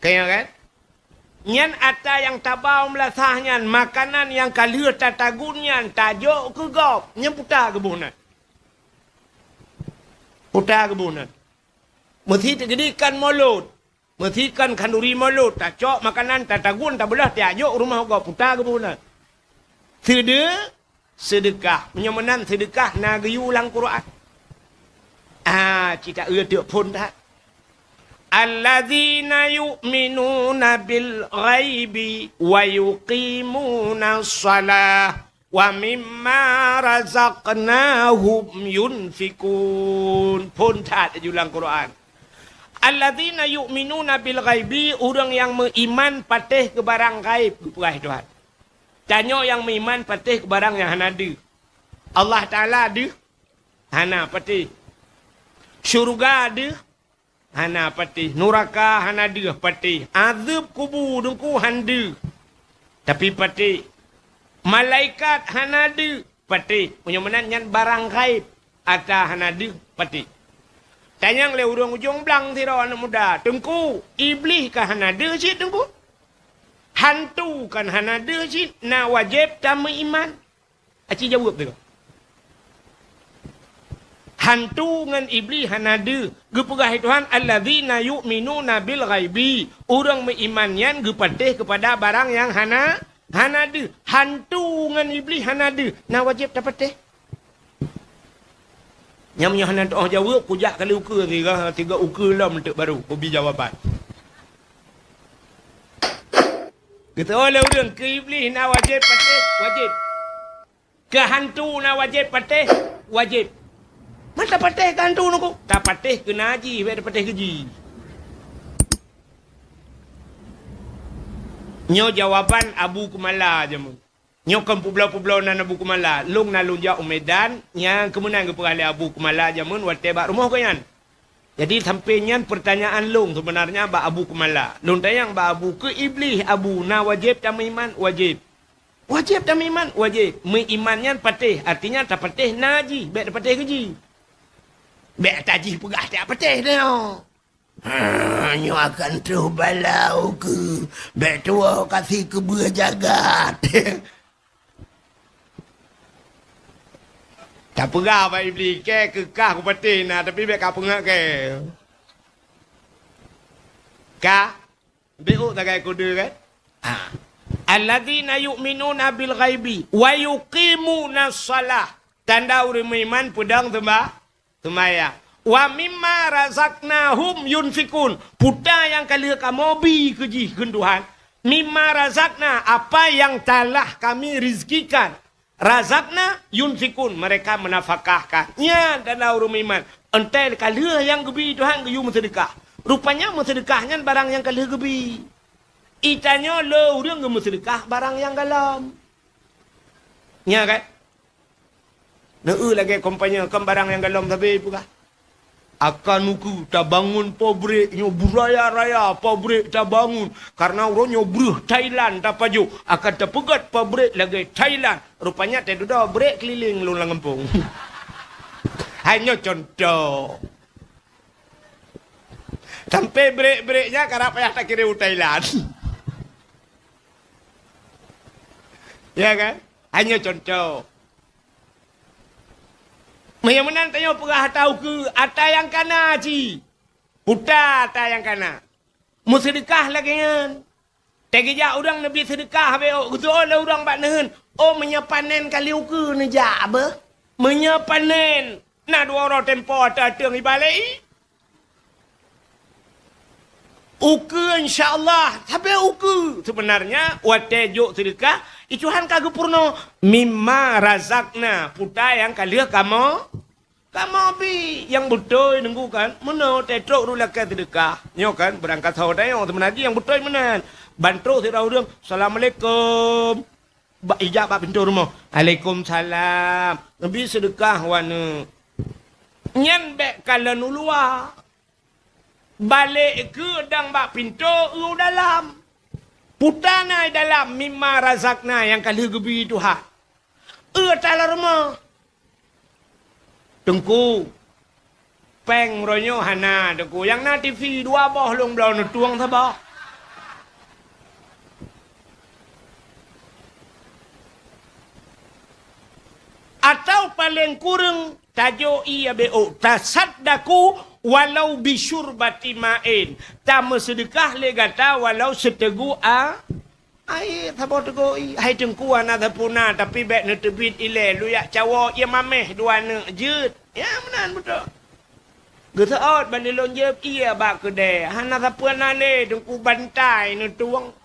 Kaya kan? Nyan ata yang taba umlasah nyan makanan yang kalir tatagun nyan tajok ke gop nyan putar kebunan. Putar kebunan. Mesti terjadikan mulut. Mesti kan kanduri mulut. Tak cok makanan, tak tagun, tak belah, tak ajok rumah kau putar kebunan. Sedekah. Menyamanan sedekah nagayu ulang Quran. Cita tiap pun tak. Alladzina yu'minuna bil ghaibi wa yuqimuna shalah. Wa mimma razaqnahum yunfikun. Pun tak ulang Quran. Alladzina yu'minuna bil ghaibi, orang yang beriman patih ke barang gaib kepada Tuhan. Tanya yang beriman patih ke barang yang hana ada. Allah Ta'ala ada, hana patih. Syurga ada, hana patih. Neraka hana ada, patih. Azab kubur dengku handa, tapi patih. Malaikat hana ada, patih. Punya yang barang gaib atau hana ada, patih. Tanya le urang ujung belang tira anak muda. Tengku, iblis kan hanada cik tengku? Hantu kan hanada cik? Na wajib tamu iman? Acik jawab tu. Hantu dengan iblis hanada. Gepegah Tuhan, alladzina yu'minuna bil ghaibi. Orang berimannya gepatih kepada barang yang hanada. Hantu dengan iblis hanada. Na wajib tak patih? Yang menyohanan doa jawab, kujak kali ukur tiga ukur lah untuk baru. Hobi jawapan. Kita oleh orang ke iblis nak wajib patih, wajib. Ke hantu nak wajib patih, wajib. Mana patih ke hantu nak? Tak patih kena haji, biar patih keji. Nyo jawaban Abu Kumala je mu. Nyokam pulau-pulau nan Abu Kumala. Long na lunja Medan. Yang kemudian ke perali Abu Kumala jamun. Watebak rumah kayan. Jadi sampainya pertanyaan long sebenarnya Ba Abu Kumala. Long tayang Ba Abu ke iblis Abu. Na wajib tak iman? Wajib. Wajib tak iman? Wajib. Mengimannya patih. Artinya tak patih naji. Baik tak patih keji. Baik tak ji pegah tak patih dia. Nyo akan terus balau ke. Baik tua kasih ke berjagat. Tak perah apa iblis ke kekah ku patin nah tapi bek ka pengak ke. Ka beuk tak kai kudu kan? Alladzina yu'minuna bil ghaibi wa yuqimuna shalah. Tanda orang beriman pedang sembahyang. Wa mimma razaqnahum yunfikun. Puta yang kali kamu bi keji Tuhan. Mimma razaqna, apa yang telah kami rizkikan. Razakna yunfikun, mereka menafkahkan. Ya, dan orang iman. Entai kala yang gebi Tuhan geyu sedekah. Rupanya sedekahnya barang yang kala gebi. Itanya lo orang ge sedekah barang yang galam. Ya kan? Neu lagi kompanya kan barang yang galam tapi bukan. Akan nuku tak bangun pabrik nyo buraya-raya pabrik tak bangun karena orang nyo bruh Thailand tak paju akan terpegat pabrik lagi Thailand rupanya tak ada break keliling lu lang kampung. Hanya contoh sampai break-breaknya karena payah tak kira Thailand. Ya kan? Hanya contoh. Menyamanan tanya perah tahu ke ata yang kana ci. Puta ata yang kana. Mu sedekah lagi kan. Tegija orang Nabi sedekah be betul orang bak nehen. Oh menyapanen kali uku ne ja apa? Menyapanen. Nah dua orang tempo ata teng ibalik. Uku insyaAllah. Sampai uku. Sebenarnya watejuk sedekah. Icuhan kagak purno. Mimma razakna. Puta yang kalian kamu. Kamu bi yang betul nunggu kan. Mana tetrok dulu lakukan sedekah. Nyo kan berangkat sahur tayang teman haji yang betul mana. Bantu si orang. Assalamualaikum. Bak ijab bak pintu rumah. Waalaikumsalam. Nabi sedekah wana. Nyan bek kala nulua. Balik ke dang bak pintu u dalam. Putana dalam mimma razakna yang kali gebi Tuhan. Tala rumah. Tengku peng ronyo hana tengku yang na TV dua boh long blau nu tuang sabah atau paling kurang tajo iya beo tasaddaku walau bisyurbati ma'in tamu sedekah legata walau setegu ai thabo tego hai tengku ana thapuna tapi bek ne tebit ile lu ya cawo ia mameh dua ne jeut ya menan betul gesaot bandilon je ia bak kede hana thapuna le tengku bantai ne tuang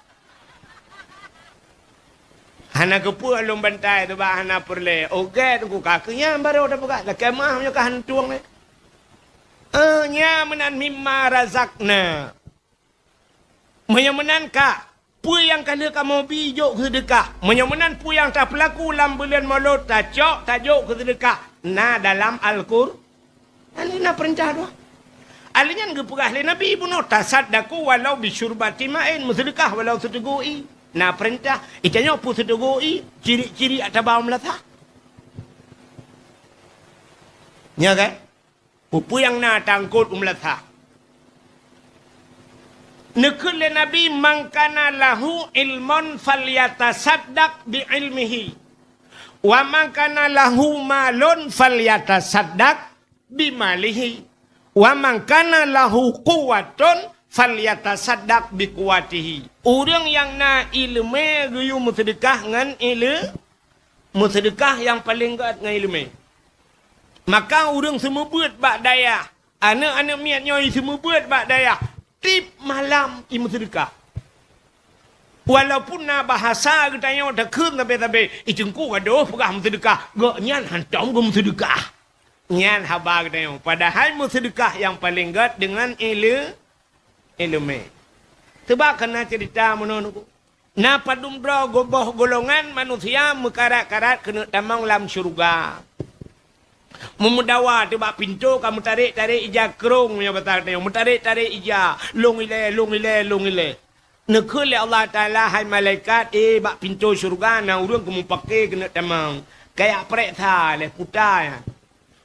hana kepu alum bantai tu ba hana perle oge tengku kakinya baru dah buka la kemah nya kan tuang le nya menan mimma razakna menan ka pu yang kena kamu bijok sedekah. Menyemenan pu yang tak pelaku dalam bulan Maulud tajuk sedekah. Na dalam Al-Qur'an. Ini na perintah doa. Alinya ngepegah le Nabi bunuh tasaddaku walau bisyurbati ma'in sedekah walau setegui. Na perintah itanya pu setegui ciri-ciri atabau melatah. Ya kan? Pu yang na tangkut melatah. Nekul Nabi mangkana lahu ilmun falyatasaddaq bi ilmihi wa mangkana lahu malun falyatasaddaq bi malihi wa mangkana lahu quwwatun falyatasaddaq bi quwwatihi. Orang yang na ilmu guyu sedekah ngan ilmu sedekah yang paling kuat ngan ilmu. Maka orang semua buat bak daya. Anak-anak miatnya semua buat bak daya. Tip malam imu sedekah. Walaupun na bahasa katanya dah kun tapi itungku gaduh pegah sedekah. Gak nyan hantam gum sedekah. Nyan haba katanya. Padahal mu sedekah yang paling gat dengan ilmu. Sebab kena cerita menurutku. Na padum bro goboh golongan manusia mekarat-karat kena tamang lam syurga. Memudawa tiba pintu kamu tarik ija kerung punya batang tayong tarik ija long ile nekul Allah Taala hai malaikat bak pintu syurga na urang kamu pakai kena tamang kayak prek tha le putai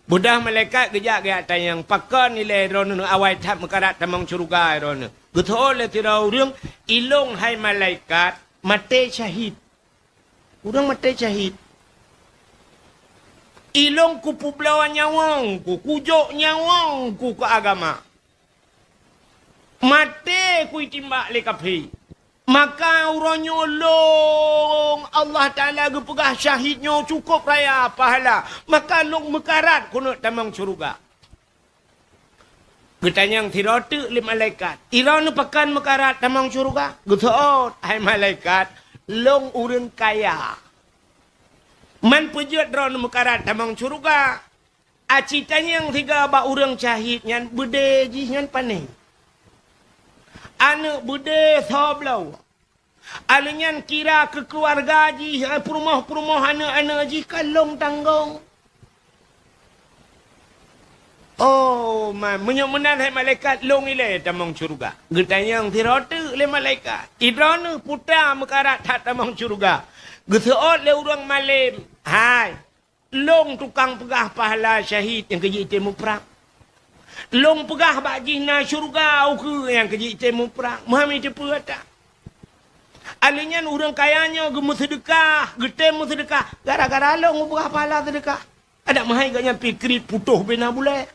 budah malaikat gejak tayang pakan ile ron awai tap mekarat tamang syurga ron betul le tira urang ilong hai malaikat mate syahid urang mate syahid ilong ku publawan nyawang ku kujok nyawang ku ke agama mate ku itimbak le kafi maka uronyo long Allah Taala gepegah syahidnya cukup raya pahala maka long mekarat kuno tamang syurga getanyang tiratu le malaikat iranu pakan mekarat tamang syurga getot hai malaikat long urang kaya man pejut ron mekarat tamang syurga. Acitanya yang tiga ba urang syahid nyan bude ji nyan panai. Anak bude soblau. Alunyan kira ke keluarga ji perumah anak-anak ji kalong tanggung. Oh, menyemenan hai malaikat long ile tamang syurga. Getanya yang tiratu le malaikat. Idranu putra mekarat tak tamang syurga. Geseot le urang malim. Hai. Long tukang pegah pahala syahid yang keji temu perang. Long pegah bak jihna syurga ke yang keji temu perang. Muhammad itu tak. Alinyan urang kayanya gemu sedekah, getemu sedekah. Gara-gara long pegah pahala sedekah. Ada mahai gaknya pikir putuh bina bule.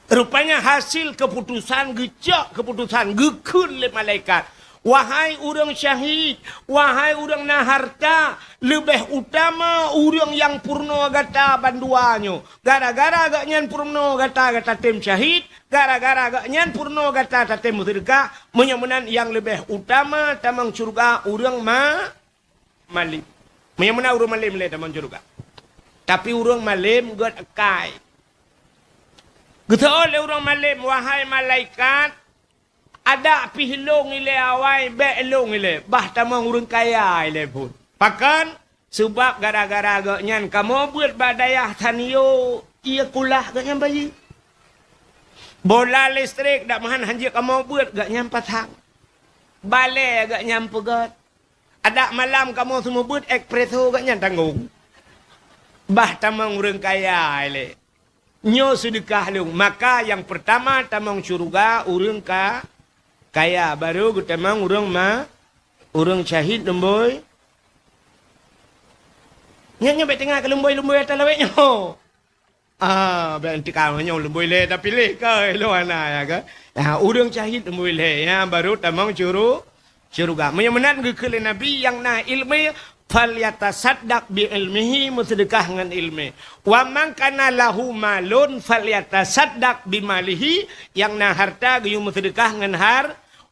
Rupanya hasil keputusan gejak keputusan gekun le malaikat. Wahai urang syahid, wahai urang na harta, lebih utama urang yang purno gata banduanyo. Gara-gara agaknya purno gata tem syahid, gara-gara agaknya purno gata tem sedekah, menyemenan yang lebih utama tamang surga urang malim. Menyemenan urang malim le tamang surga. Tapi urang malim god akai. Gitu oleh urang malim, wahai malaikat, ada pihlong ile awai, belong ile. Bah tamang urang kaya ile pun. Pakan, sebab gara-gara agaknya, kamu buat badayah tanio, ia kulah agaknya bayi. Bola listrik, dak mahan hanjir kamu buat, agaknya patang. Balai agaknya pegat. Ada malam kamu semua buat, espresso agaknya tanggung. Bah tamang urang kaya ile. Nyo sedekah lu. Maka yang pertama tamang syurga, urang kaya. Baru tamang urang syahid lemboi. Nya bet tengah ke lemboi-lemboi atas lawek nyo. Berarti kau nyo lemboi le tapi le ke lo ana ya ke. Urang syahid lemboi le ya baru tamang syurga. Menyemenan ke Nabi yang na ilmi falyatasaddaq bi ilmihi bersedekah dengan ilmu. Wa man kana lahu malun falyatasaddaq bi malihi yang na harta gayu bersedekah dengan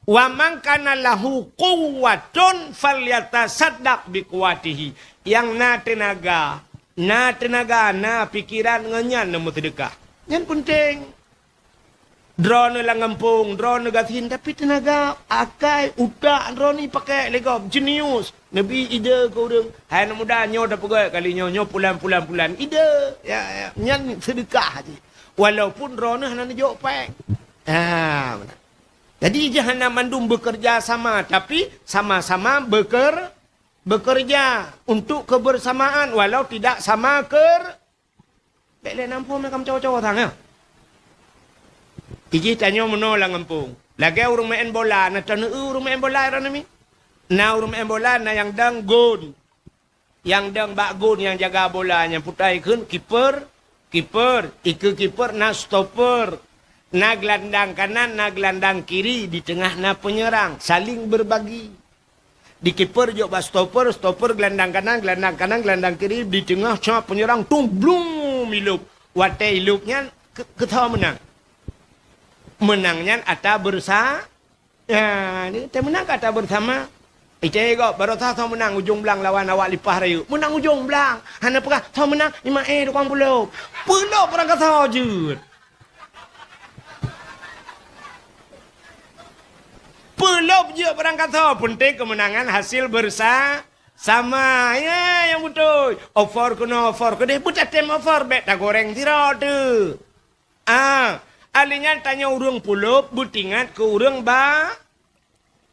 wa man kana lahu quwwatun falyatasaddaq bi quwwatihi yang na tenaga na pikiran ngenyan na bersedekah. Yang penting drone lang ngampung, drone gatin tapi tenaga akai utak drone ni pakai legop jenius. Nabi ide ke urang. Hai anak muda nyo dah pegai kali nyo pulan ide. Ya nyan sedekah je. Walaupun drone hana jok pak. Jadi jangan mandum bekerja sama tapi sama-sama bekerja untuk kebersamaan walau tidak sama Bele nampung nak cowok-cowok tang ya. Iji tanya menolak ngampung. Lagi urung main bola, na tanu urung main bola ran mi. Na urung main bola na yang dang gun. Yang dang bak gun yang jaga bolanya putai keun kiper, iku kiper na stopper. Na gelandang kanan, na gelandang kiri di tengah na penyerang, saling berbagi. Di kiper jok bak stopper gelandang kanan, gelandang kiri di tengah cuma penyerang tung blum ilup. Watai ilupnya ketawa menang. Menangnya ata bersama. Ya, ni kita menang kata bersama. Ite kok baru tahu menang ujung belang lawan awak lipah rayu. Menang ujung belang. Hana pekah tahu menang 5 tukang pulau. Pulau perang kata jut. Pulau je perang kata penting kemenangan hasil bersama. Ya yang betul. Offer kedeh buta tem offer bet tak goreng tira tu. Alinya tanya urang pulup, butingat ke urang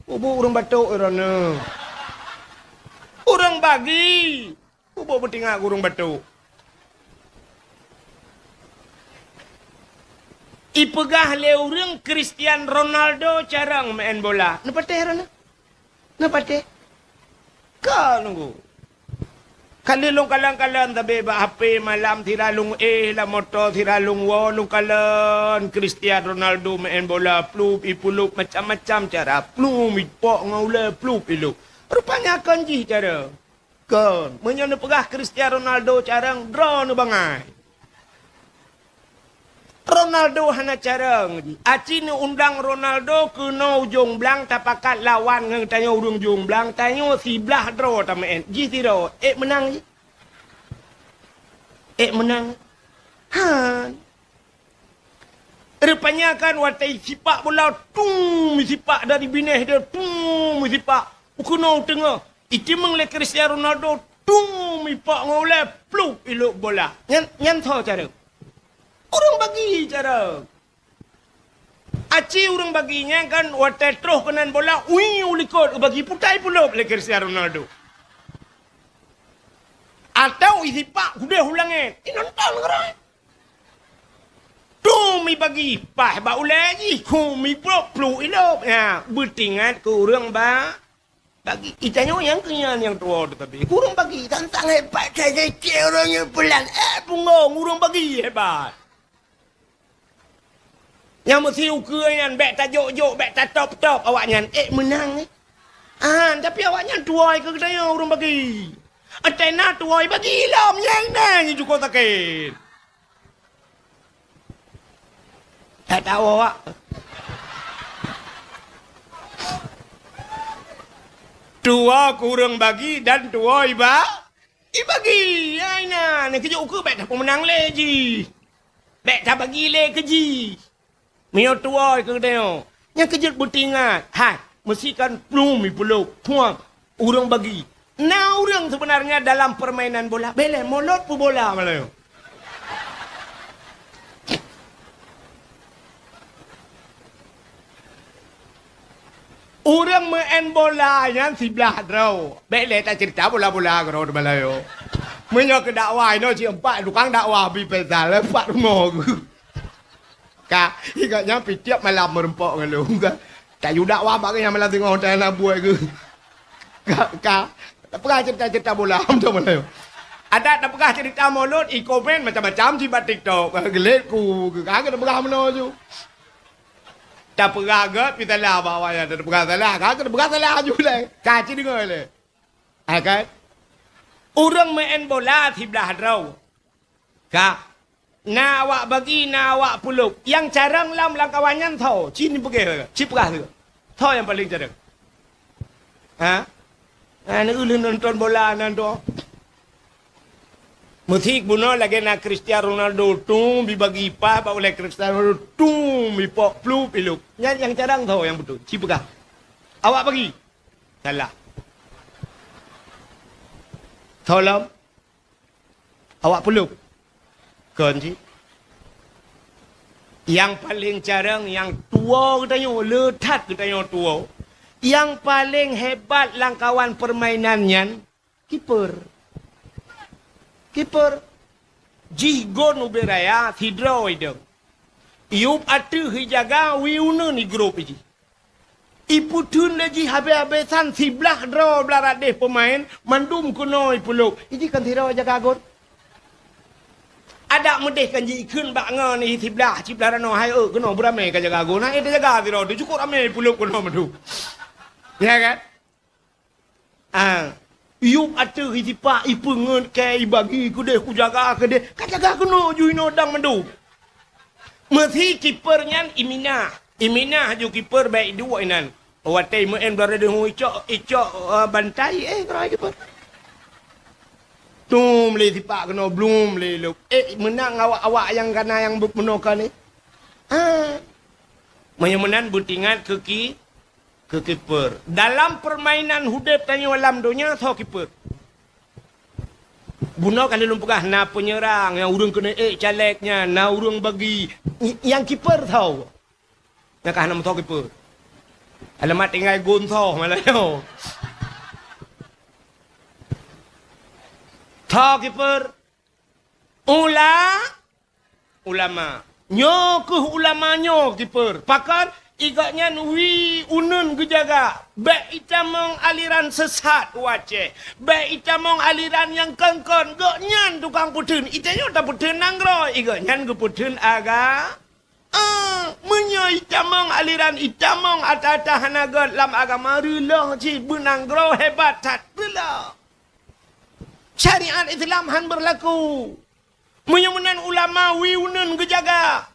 urang batuk orangnya. Urang bagi. Butingat ke urang batuk. Ipegah le urang Cristiano Ronaldo carang main bola. Nepate rana? Nepate? Ka nunggu. Kalilong kalang tabi ba HP malam tiralong la motor tiralong walong kalan Cristiano Ronaldo main bola plup ipulup macam-macam cara plup ipok ngaule plup ilup rupanya kan ji cara kan menyono pegah Cristiano Ronaldo carang drone bangai Ronaldo hana carang aci ni undang Ronaldo ke no ujung belang tapakat lawan ngang tanya urung ujung belang tanya sebelah draw tamaen ji tiro menang ji menang rupanya kan watai sipak bola sipak dari bineh dia sipak ukuno tengah itu mengle Cristiano Ronaldo ipak ngole pluk iluk bola nyan tahu cara orang bagi cara. Aci orang baginya kan watai terus kenan bola, ulikot bagi putai pulup le Cristiano Ronaldo. Atau isipak sudah ulangin, nonton ngerai. Mi bagi pah ba ulagi, mi pluk ilop. Ya, bertingat ke orang bagi itanya yang kenyan yang tua tapi kurang bagi tantang hebat saja orangnya pelan. Bungong orang bagi hebat. Yang mesti ukuran bek tak jok-jok, bek tak top-top awaknya menang tapi awaknya tuai ke kedaya orang bagi. Atena tuai bagi lam yang nang juga takit. Tak tahu awak. Tua kurang bagi dan tuai Bagi. Ai na, ni kerja ukur baik tak pemenang le ji. Baik tak bagi le ke ji. Mio tua ke tengok. Yang kerja bertingat. Hai, mesti kan plum peluk. Puang. Orang bagi. Nah orang sebenarnya dalam permainan bola. Bele, molot pun bola malah. Orang main bola yang sebelah draw. Bele tak cerita bola-bola kau malah yo. Menyo ke dakwah no si empat tukang dakwah bi pesal empat rumah aku. Ka, ikatnya pi tiap malam merempok ngelu. Tak yu dakwah bagainya malam tengok hotel nak buat ke. Ka, tak pernah cerita-cerita bola macam malah yo. Ada tak pernah cerita mulut, komen macam-macam si bat TikTok. Gelet ku, kagak tak pernah mana tu. Tak pernah agak, kita lah bawa ya. Tak pernah salah, kagak tak pernah salah juga. Kaci dengar le. Kan? Orang main bola sebelah draw. Kak, nak awak bagi, nak awak peluk. Yang jarang lam langkawannya tahu. Cini pergi, cip pernah tu. Tahu yang paling jarang. Ha? Nak ulun nonton bola nanti. Musik bunuh lagi nak Cristiano Ronaldo tung dibagi pa oleh Cristiano Ronaldo tung dipok flu peluk. Yang jarang tahu yang betul. Cip pernah. Awak bagi. Salah. Tolong. Awak peluk. Kunci. Yang paling jarang, yang tua katanya, letat katanya tua. Yang paling hebat langkawan permainannya, kiper. Kiper. Jihgon uberaya, hidro itu. Iup atu hijaga, wiuna ni grup ini. Iputun lagi habis-habisan sebelah draw belah radih pemain mandum kuno ipuluk. Ini kan tidak jaga gol. Ada mudih kan jikun bangga ni sebelah rano hai kuno beramai kan jaga gol. Nah itu jaga tidak tu cukup ramai puluk kuno mandu. Ya kan? Yup atu hitipa ipungun ke ibagi ku deh ku jaga ke deh. Kan jaga kuno juino dang mandu. Mesti kipernya Imina haju kiper baik dua inan. Watai main berada di icok bantai kerai kiper. Tum le tipak kena belum le lu. Menang awak yang kena yang menokan ni. Menang butingan ke kiper. Dalam permainan hudep tanya alam dunia tho kiper. Bunuh kalau lumpukah na penyerang yang urang kena calegnya, na urang bagi yang kiper tahu. Nak nama tahu kiper. Alamat tinggal gontoh malah yo. Tahu kiper. Ulama. Nyo ke ulamanya kiper. Pakar igaknya wi unun gejaga. Baik itamong aliran sesat wace. Baik itamong aliran yang kengkon. Gaknya tukang putun. Itanya tak putun nanggro. Igaknya ke putun aga. Menyai itamong aliran itamong atata hanagat lam agama rilang ci benang gro hebat tat bela. Syariat Islam han berlaku. Menyemunan ulama wiunan gejaga.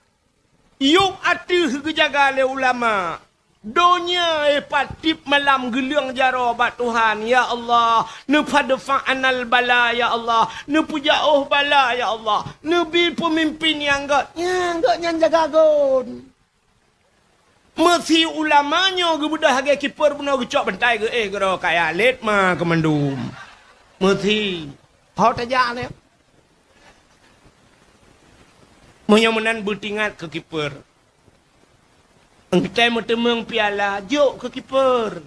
Yuk atuh gejaga le ulama. Donya patip malam gelang jaro bat Tuhan ya Allah, ne padfa'anal bala ya Allah, ne pujauh bala ya Allah, nabi pemimpin yang enggaknya jaga gon. Mesti ulamanya gebudah hage kiper puno gecok bentai ke gero kaya let ma kemandum. Mesti hau tajak ne. Menyamunan bertingat ke kiper. Engkai metemeng piala, jok ke kiper.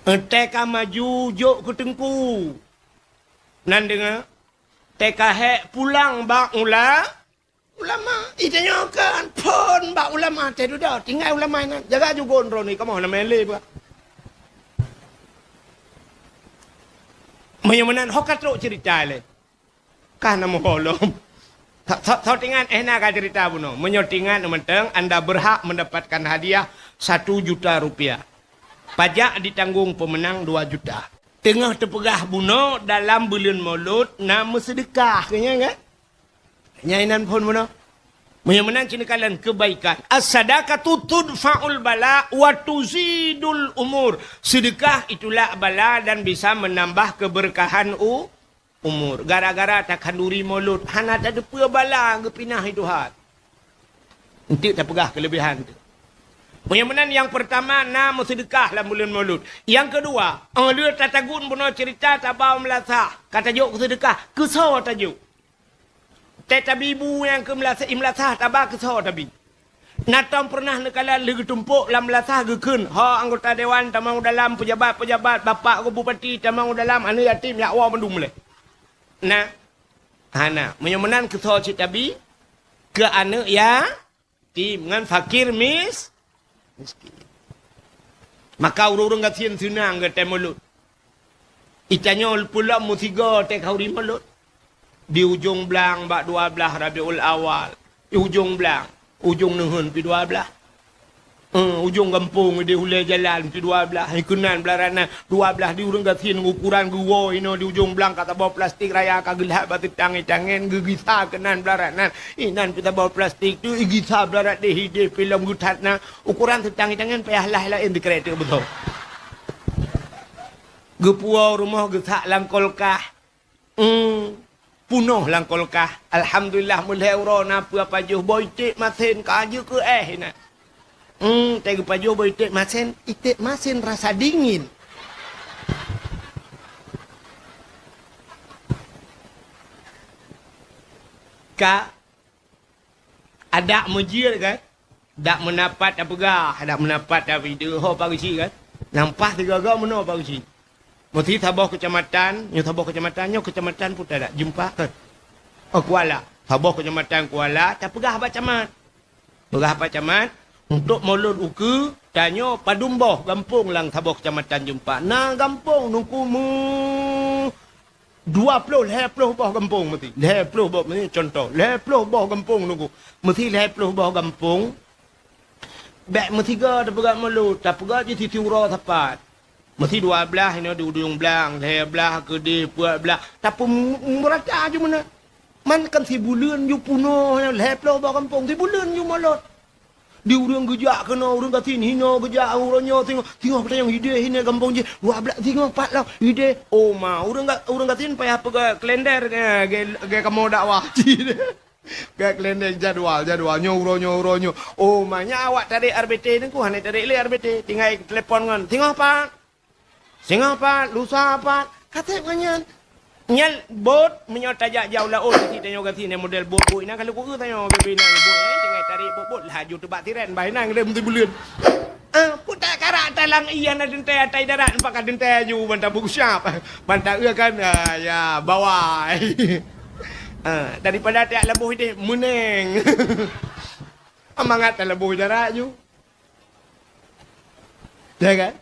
Engkai ka maju, jok ke tengku. Nan dengar? Teka hek pulang bak ulama. Itanya kan pon bak ulama. Tedu dah, tinggal ulama ini. Jaga juga ondro ni, kamu nak mele ba? Menyamanan hokatrok cerita le. Kana moholom. Sotingan nak cerita buno. Menyotingan menteng anda berhak mendapatkan hadiah 1 juta rupiah. Pajak ditanggung pemenang 2 juta. Tengah terpegah buno dalam bulan Maulud nama sedekah kayaknya kan? Nyainan pun buno. Menyamanan cinakan kebaikan. As-sadaqatu tudfa'ul bala wa tuzidul umur. Sedekah itulah bala dan bisa menambah keberkahan umur. Gara-gara tak kanduri mulut. Hana tak ada pua bala ke pinah itu hat. Nanti tak pegah kelebihan tu. Menyamanan yang pertama, nama sedekah dalam bulan mulut. Yang kedua, dia tak tagun bunuh cerita tak bawa melasah. Kata juk sedekah, kesal tak juk. Tetapi ibu yang ke melasah tabah kesal tapi. Natam pernah nekala lagi tumpuk lam melasah gekun. Ha anggota dewan tamang dalam pejabat-pejabat bapak ke bupati tamang dalam anu yatim ya awak mendum le. Nah. Hana menyamanan kesal cik tabi ke anak ya tim dengan fakir miskin. Maka urung kasihan senang ke mulut. Itanya pula musiga tek hauri mulut. Di ujung belang bak 12 Rabiul Awal. Di ujung belang, ujung nehun pi 12. Ujung kampung di hulai jalan pi 12. Ikunan belarana 12 di urang gasin ukuran gua ino di ujung belang kata bawa plastik raya kagelah batu tangan gegisa kenan belaranan. Inan kita bawa plastik tu igisa belarat deh hide film gutatna ukuran tangan payah lah di kereta betul. Gepuau rumah gesak lang kolkah. Punuh lang kolkah. Alhamdulillah mulai urona apa juh boitik masin kaju ke na. Tega pajuh boitik masin, itik masin rasa dingin. Ka ada mujir kan? Tak mendapat apa gah, tak mendapat tapi dia ho pagi kan. Nampak tiga-tiga mana pagi. Mesti Sabah kecamatan, kecamatan pun tak ada jumpa ke. Oh Kuala, Sabah kecamatan Kuala, tak pegah apa camat. Pegah apa camat untuk mulut uku tanya padumbah gampung lang Sabah kecamatan jumpa. Nah gampung nungku 20 bah gampung mesti. 20 bah ni contoh. 20 bah gampung nungku. Mesti 20 bah gampung. Bek mesti ga tak pegah mulut, tak pegah je titi ura tepat. Mesti 12 ini di ujung belang, belah ke di puak belah. Tapi merata je mana. Man kan si bulan you punuh, leplo ba kampung, si bulan you malot. Di urang gejak kena, urang katin hina gejak, urangnya tengok kita yang hide hina kampung je. 12 tengok 4 lah, hide. Oh ma, urang katin payah apa kalender ke kamu dakwah. Gak kalender jadualnya urangnya. Oh ma, nya awak tarik RBT ni ku, hanya tarik le RBT, tinggal telepon kan. Tengok pak. Singah apa, lusa apa, kata kanyan. Nyal bot menyotajak jauh lah. Oh, kita tanya kasi model bot ini kalau kau tanya kasi bot tinggal tarik bot laju tebak tiran bahinang dia mesti bulan. Putak karak talang iya na dentai atai darat empat dentai ju bantah buku siap. Bantah kan ya bawah. Daripada tiak lebuh ini meneng. Amangat lebuh darat ju. Ya kan?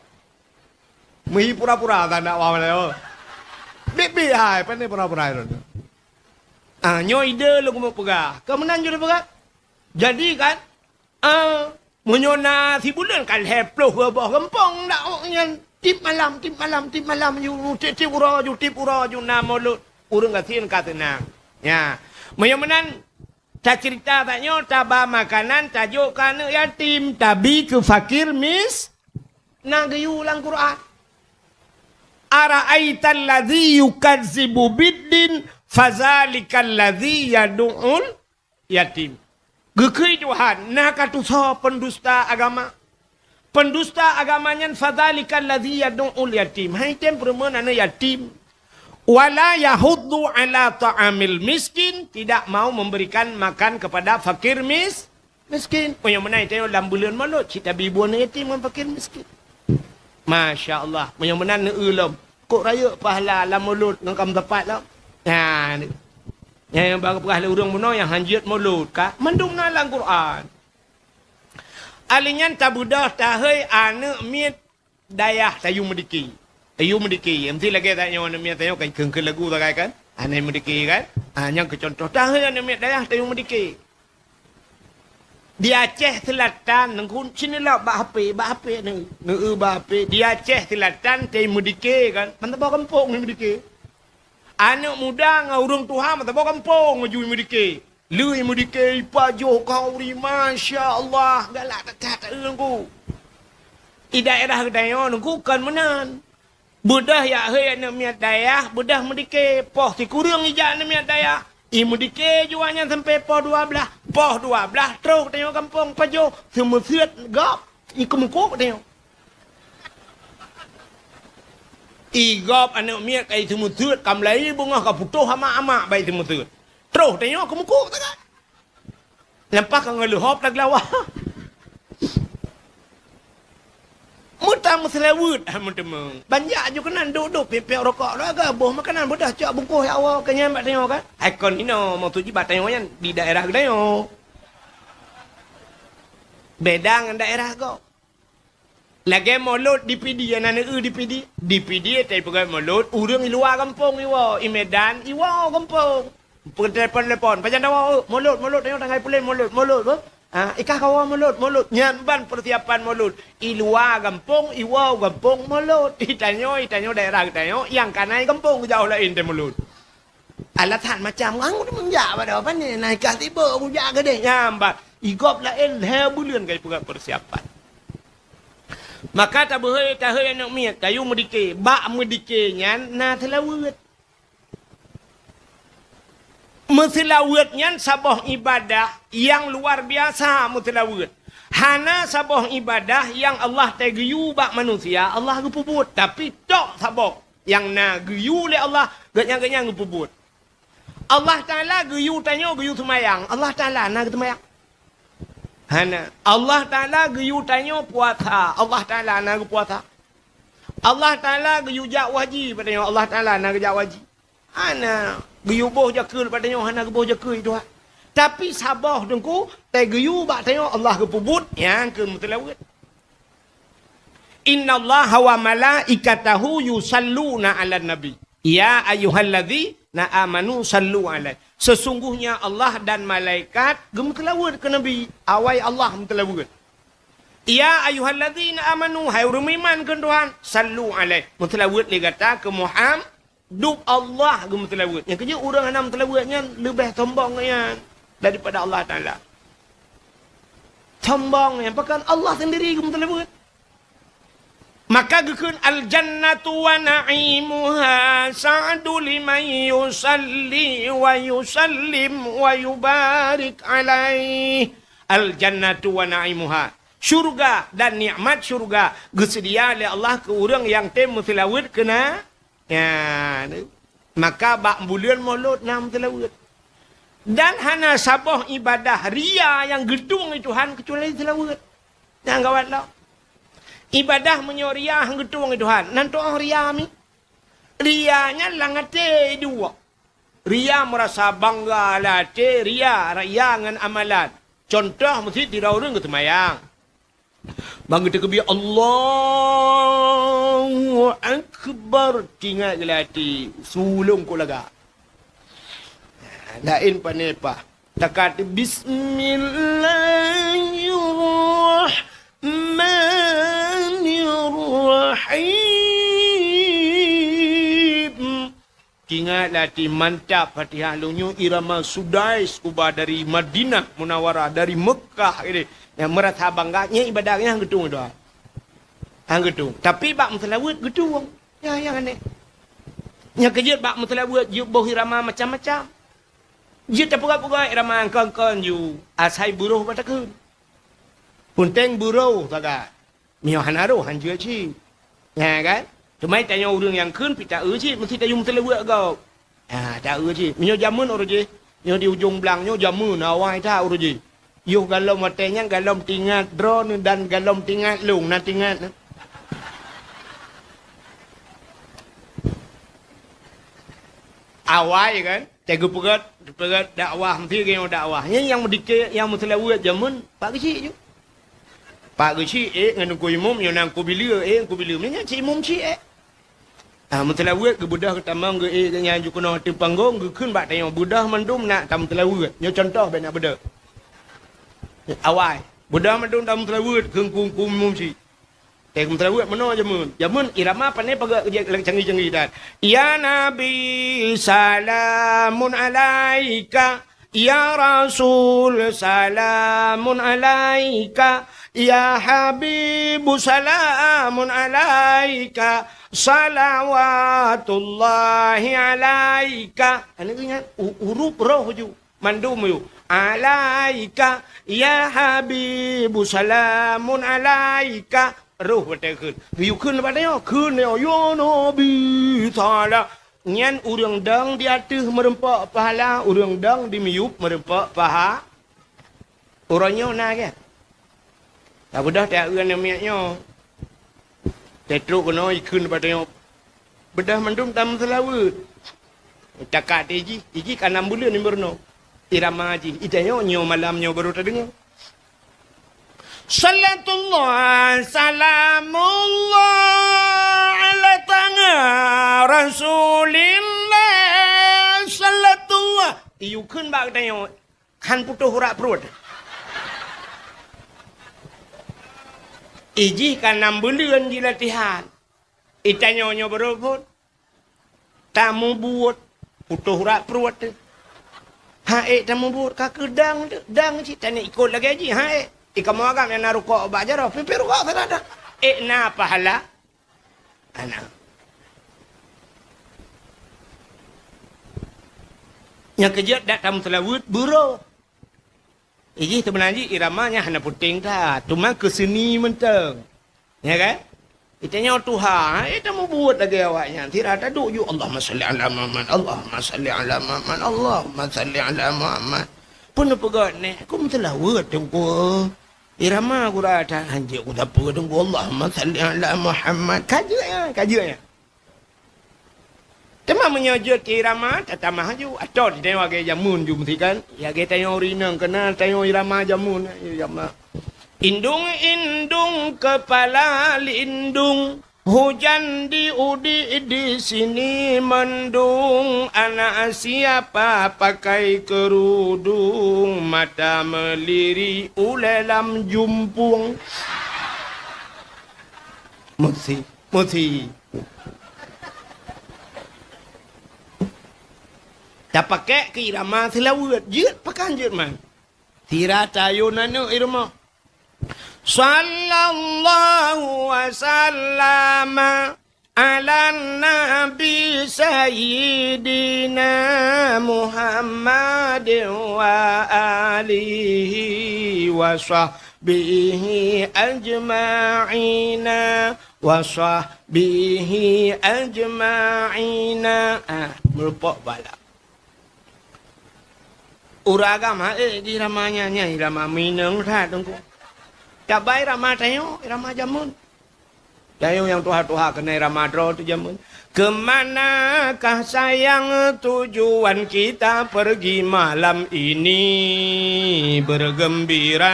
Mesti pura-pura tak nak wawan leo. Bibi hai, pandai pura-pura itu. Nyo ide lu mau pegah. Kemenan juga pegah. Jadi kan, menyona si bulan kan heploh bawah kampung nak nyan tip malam you tip ura ju na mulut urang kasin katenang. Ya. Menyamanan tak cerita taknya tabah makanan tajuk kana yatim tabi ke fakir nak gayu lang Quran. Ara'aital ladzi yukadzibu biddin fazalikal ladzi yad'ul yatim. Gekei Tuhan, nah katusa pendusta agama. Pendusta agamanya fazalikal ladzi yad'ul yatim. Hai tem perempuan ana yatim. Wala yahuddu ala ta'amil miskin, tidak mau memberikan makan kepada fakir miskin. Oh yang mana itu dalam bulan malut cita bibuan yatim dengan fakir miskin. Masya Allah. Yang mana ni ulam. Kok raya pahala dalam mulut dengan kamu tepat lah. Yang baru pahala urang bunuh yang hanjit mulut kah? Mendung dalam Quran. Alinyan tabudah tahai anak miet dayah tayu mediki. Tayu mediki. Mesti lagi tanya anak miet tayu kan kengke lagu tak kan? Anak mediki kan? Yang kecontoh tahai anak miet dayah tayu mediki. Di Aceh Selatan, nengkun sini lah bah HP ni, bah HP. Di Aceh Selatan, teh mudike kan, mantap bawa kampung ni mudike. Anak muda ngau urang Tuhan, mantap bawa kampung ngaju mudike. Lui mudike pajo kau ri masya-Allah galak tak ku. I daerah dayo nungku kan menan. Budah ya he ana miat daya, budah mudike poh ti kurang ija ana miat daya. I mudike juanya sampai poh 12. Poh 12 truk dayo kampung pajo semua siat gap. I kemukuk dayo. I gap ana miat kai semua siat kamlai bunga ka putuh ama-ama bai semua siat. Terus tengok aku mukuk tak kan. Lempas kan ngeluhop tak lawa. Muta muslawut teman-teman. Banyak je kena duduk pepek rokok dah ke boh makanan bodah cak bungkus awak kenyang bak tengok kan. Ikon ini mau tuju bat tengok kan di daerah tengok. Beda dengan daerah kau. Lagi mulut DPD yang nak DPD. DPD tapi pegang mulut urang di luar kampung iwa, i Medan iwa kampung. Telepon pajan dawa mulut tengok tangai pulen mulut ikah kawa mulut nyamban persiapan mulut i luar kampung i wow kampung mulut itanyo daerah tanyo yang kanai kampung jauh lain te mulut alatan macam ang menjak pada apa ni naik tiba aku jak gede nyamban igop lain he bulan kai persiapan maka tak boleh anak miat kayu medike bak medike nyan na telawut Mutilawatnya sabah ibadah yang luar biasa mutilawat. Hana sabah ibadah yang Allah tegiyu bak manusia, Allah gepubut. Tapi tok sabah yang na giyu le Allah, ganyang-ganyang gepubut. Allah Ta'ala giyu tanyo giyu semayang. Allah Ta'ala na semayang. Hana. Allah Ta'ala giyu tanyo puasa. Allah Ta'ala na puasa. Allah Ta'ala giyu jak wajib. Allah Ta'ala na jak wajib. Hana. Giyu boh jakul pada nyo hana boh jakul itu. Tapi sabah dengku te giyu bak tengok Allah kepubut yang ke mutilawat. Inna Allah wa malaikatahu yusalluna 'alan nabi. Ya ayyuhalladzina amanu sallu 'alaihi. Sesungguhnya Allah dan malaikat gemutilawat ke nabi. Awai Allah mutilawat. Ya ayyuhalladzina amanu hai orang iman ke Tuhan sallu 'alaihi. Mutilawat li kata ke Muhammad duk Allah gum telawut. Yang kerja orang enam telawutnya lebih sombongnya daripada Allah Ta'ala. Sombong yang pakan Allah sendiri gum telawut. Maka gekun al-jannatu wa na'imuha sa'adu liman yusalli wa yusallim wa yubarik alaih. Al-jannatu wa na'imuha. Syurga dan nikmat syurga gesedia oleh Allah ke orang yang temu telawut kena ya, maka bak bulan mulut nam telawut. Dan hana sabah ibadah ria yang gedung itu Tuhan kecuali telawut. Yang gawat lah. Ibadah menyoria yang gedung itu Tuhan. Nanti orang ria mi. Rianya langate dua. Ria merasa bangga late ria dengan amalan. Contoh mesti tidak orang ketemayang. Bangga terkebiar Allahu Akbar. Tinggal gelati. Sulung ko laga. Lain panepa. Takat Bismillahirrahmanirrahim. Tinggal lati mantap Fatihah lunyu irama sudais ubah dari Madinah Munawarah dari Mekah ini. Yang merasa bangganya ibadahnya yang gedung itu. Yang gedung. Tapi bak mutilawat gedung. Ya yang aneh. Yang kerja bak mutilawat juk boh irama macam-macam. Juk tak pura-pura irama angkon-angkon juk asai buruh batakun. Punteng buruh tak. Mio hanaro hanjua ci. Ya kan? Cuma tanya orang yang kun pita ci mesti tak mutilawat kau. Ya tak ci. Mio jamun orang ci. Mio di ujung belangnya jamun awai tak orang ci. Yuh galom matanya galom tingkat drone dan galom tingkat lung na tingkat. Awai kan? Tegu pegat dakwah mesti kena dakwah. Yang mendikir yang mutilawat jamun pak kecil je. Pak kecil dengan ku imam yang nang ku bila ku bila ni cik imam cik mutilawat ke budah ketamang ke yang ju kena hati panggung ke kun bak tanya budah mandum nak tam mutilawat. Nyo contoh banyak budak. Awai, budak mandung tam telawut kengkung kumum si. Tek telawut mana jamun irama pandai paga canggih-canggih dan. Ya Nabi salamun alaika Ya Rasul salamun alaika, Ya Habibu salamun alaika, salawatullahi alaika. Ini ingat huruf roh ju, mandum ju. Alaika, Ya Habibu salamun alaika. Roh betul kun. View kun lepas ni, kun ni, Ya Nabi Ta'ala. Nyan urang dang di atas merempak pahala, urang dang di miup merempak paha. Orangnya nak ke? Tak bedah tak uran namanya. Tetruk kena ikun pada bedah mendum tam selawut. Cakap iji kan 6 bulan ni berno. Irama haji. Itanya nyo malamnya baru terdengar. Salatullah salamullah ala tanga Rasulillah salatullah. Iu kun bak tanya kan putuh hurak perut. Iji kan 6 bulan di latihan. Itanya nyo berapa? Tamu buat putuh hurak perut. Hae tamu buat kakudang dang si tanya ikut lagi haji hae. Ikamu agam yang naruh kau baca roh, pipi rukuk tak ada. Na pahala, anak. Yang kerja datang selawut buru. Iji sebenarnya iramanya hanya puting dah, cuma keseni menteng, ya kan? Itanya Tuhan, itu mau buat lagi awaknya. Tidak ada doa. Allahumma salli ala Muhammad, Allahumma salli ala Muhammad, Allahumma salli ala Muhammad. Pun apa ni? Aku mesti lawat tunggu. Irama aku rata anjir aku tak apa tunggu Allahumma salli ala Muhammad. Kajian. Tema menyajut ke irama tatama haju. Atau di tengok ke jamun ju mesti kan. Ya ke tengok rinang kenal tengok irama jamun. Irama. Indung kepala lindung. Hujan di sini mendung, anak siapa pakai kerudung, mata meliri ulelam jumpung. Mesti. Tak pakai ke irama selawat, jut pakai jut man. Tira tayunan irama. Sallallahu wa sallama ala nabi sayyidina Muhammad wa alihi wa sahbihi ajma'ina wa sahbihi ajma'ina. Melupak bala. Uragama di ramanya irama minang tha tunggu. Cabai ramah tayo, ramah jamun. Tayo yang tuha-tuha kena ramah draw tu jamun. Kemanakah sayang tujuan kita pergi malam ini bergembira.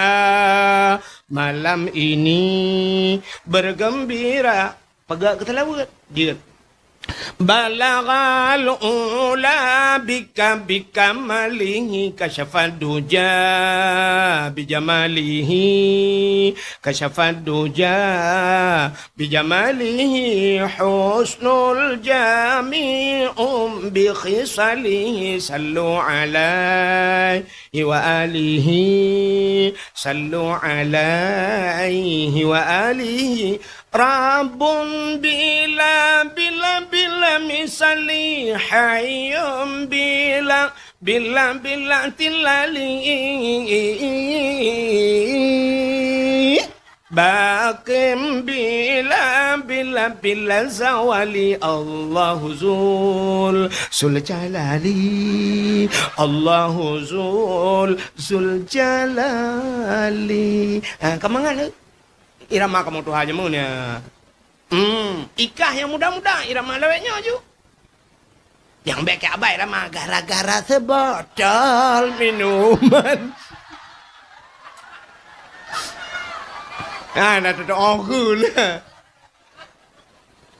Malam ini bergembira. Pegak ke telawat. Dia. Balagal ula bika malihi kasyafad duja bijamalihi kasyafad duja bijamalihi husnul jami'um bi khisalihi sallu alaihi wa alihi sallu alaihi wa alihi Rabbun bila misali hayyum bila tilali Bakim bila zawali Allahu zul jalali Allahu zul jalali. Kemana? Irama kamu tuh aja munya. Ikah yang muda-muda irama lewetnya aja. Yang baik abai irama gara-gara sebotol minuman. Nak tu ogul.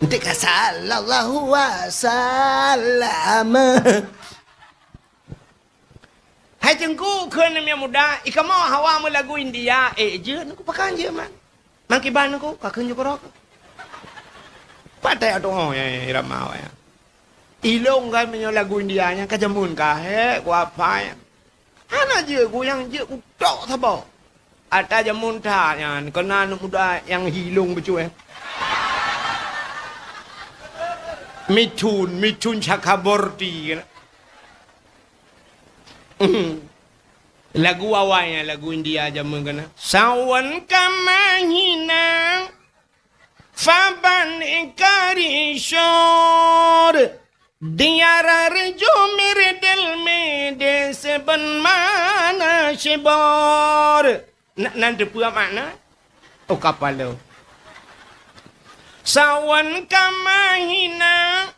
Nanti sallallahu wasallam. Hai jengku keun yang muda, ikamu hawa mu lagu India, je aku pakai je man. Mangkiban aku kakeun je korok. Patai atau ya irama ya. Ilong kan menyo lagu Indianya kajamun kah ku apa ya. Anak je ku yang je ku tok sabar. Atas jamun tahnya kena anak muda yang hilung betul Mitun Chakraborty kan. Lagu awalnya lagu India zaman kana. Sawan kamahina faban ikari shor diyara rejo mere dil me de seben mana shibor. Nanti pula makna? Oh kapal tu. Sawan kamahina.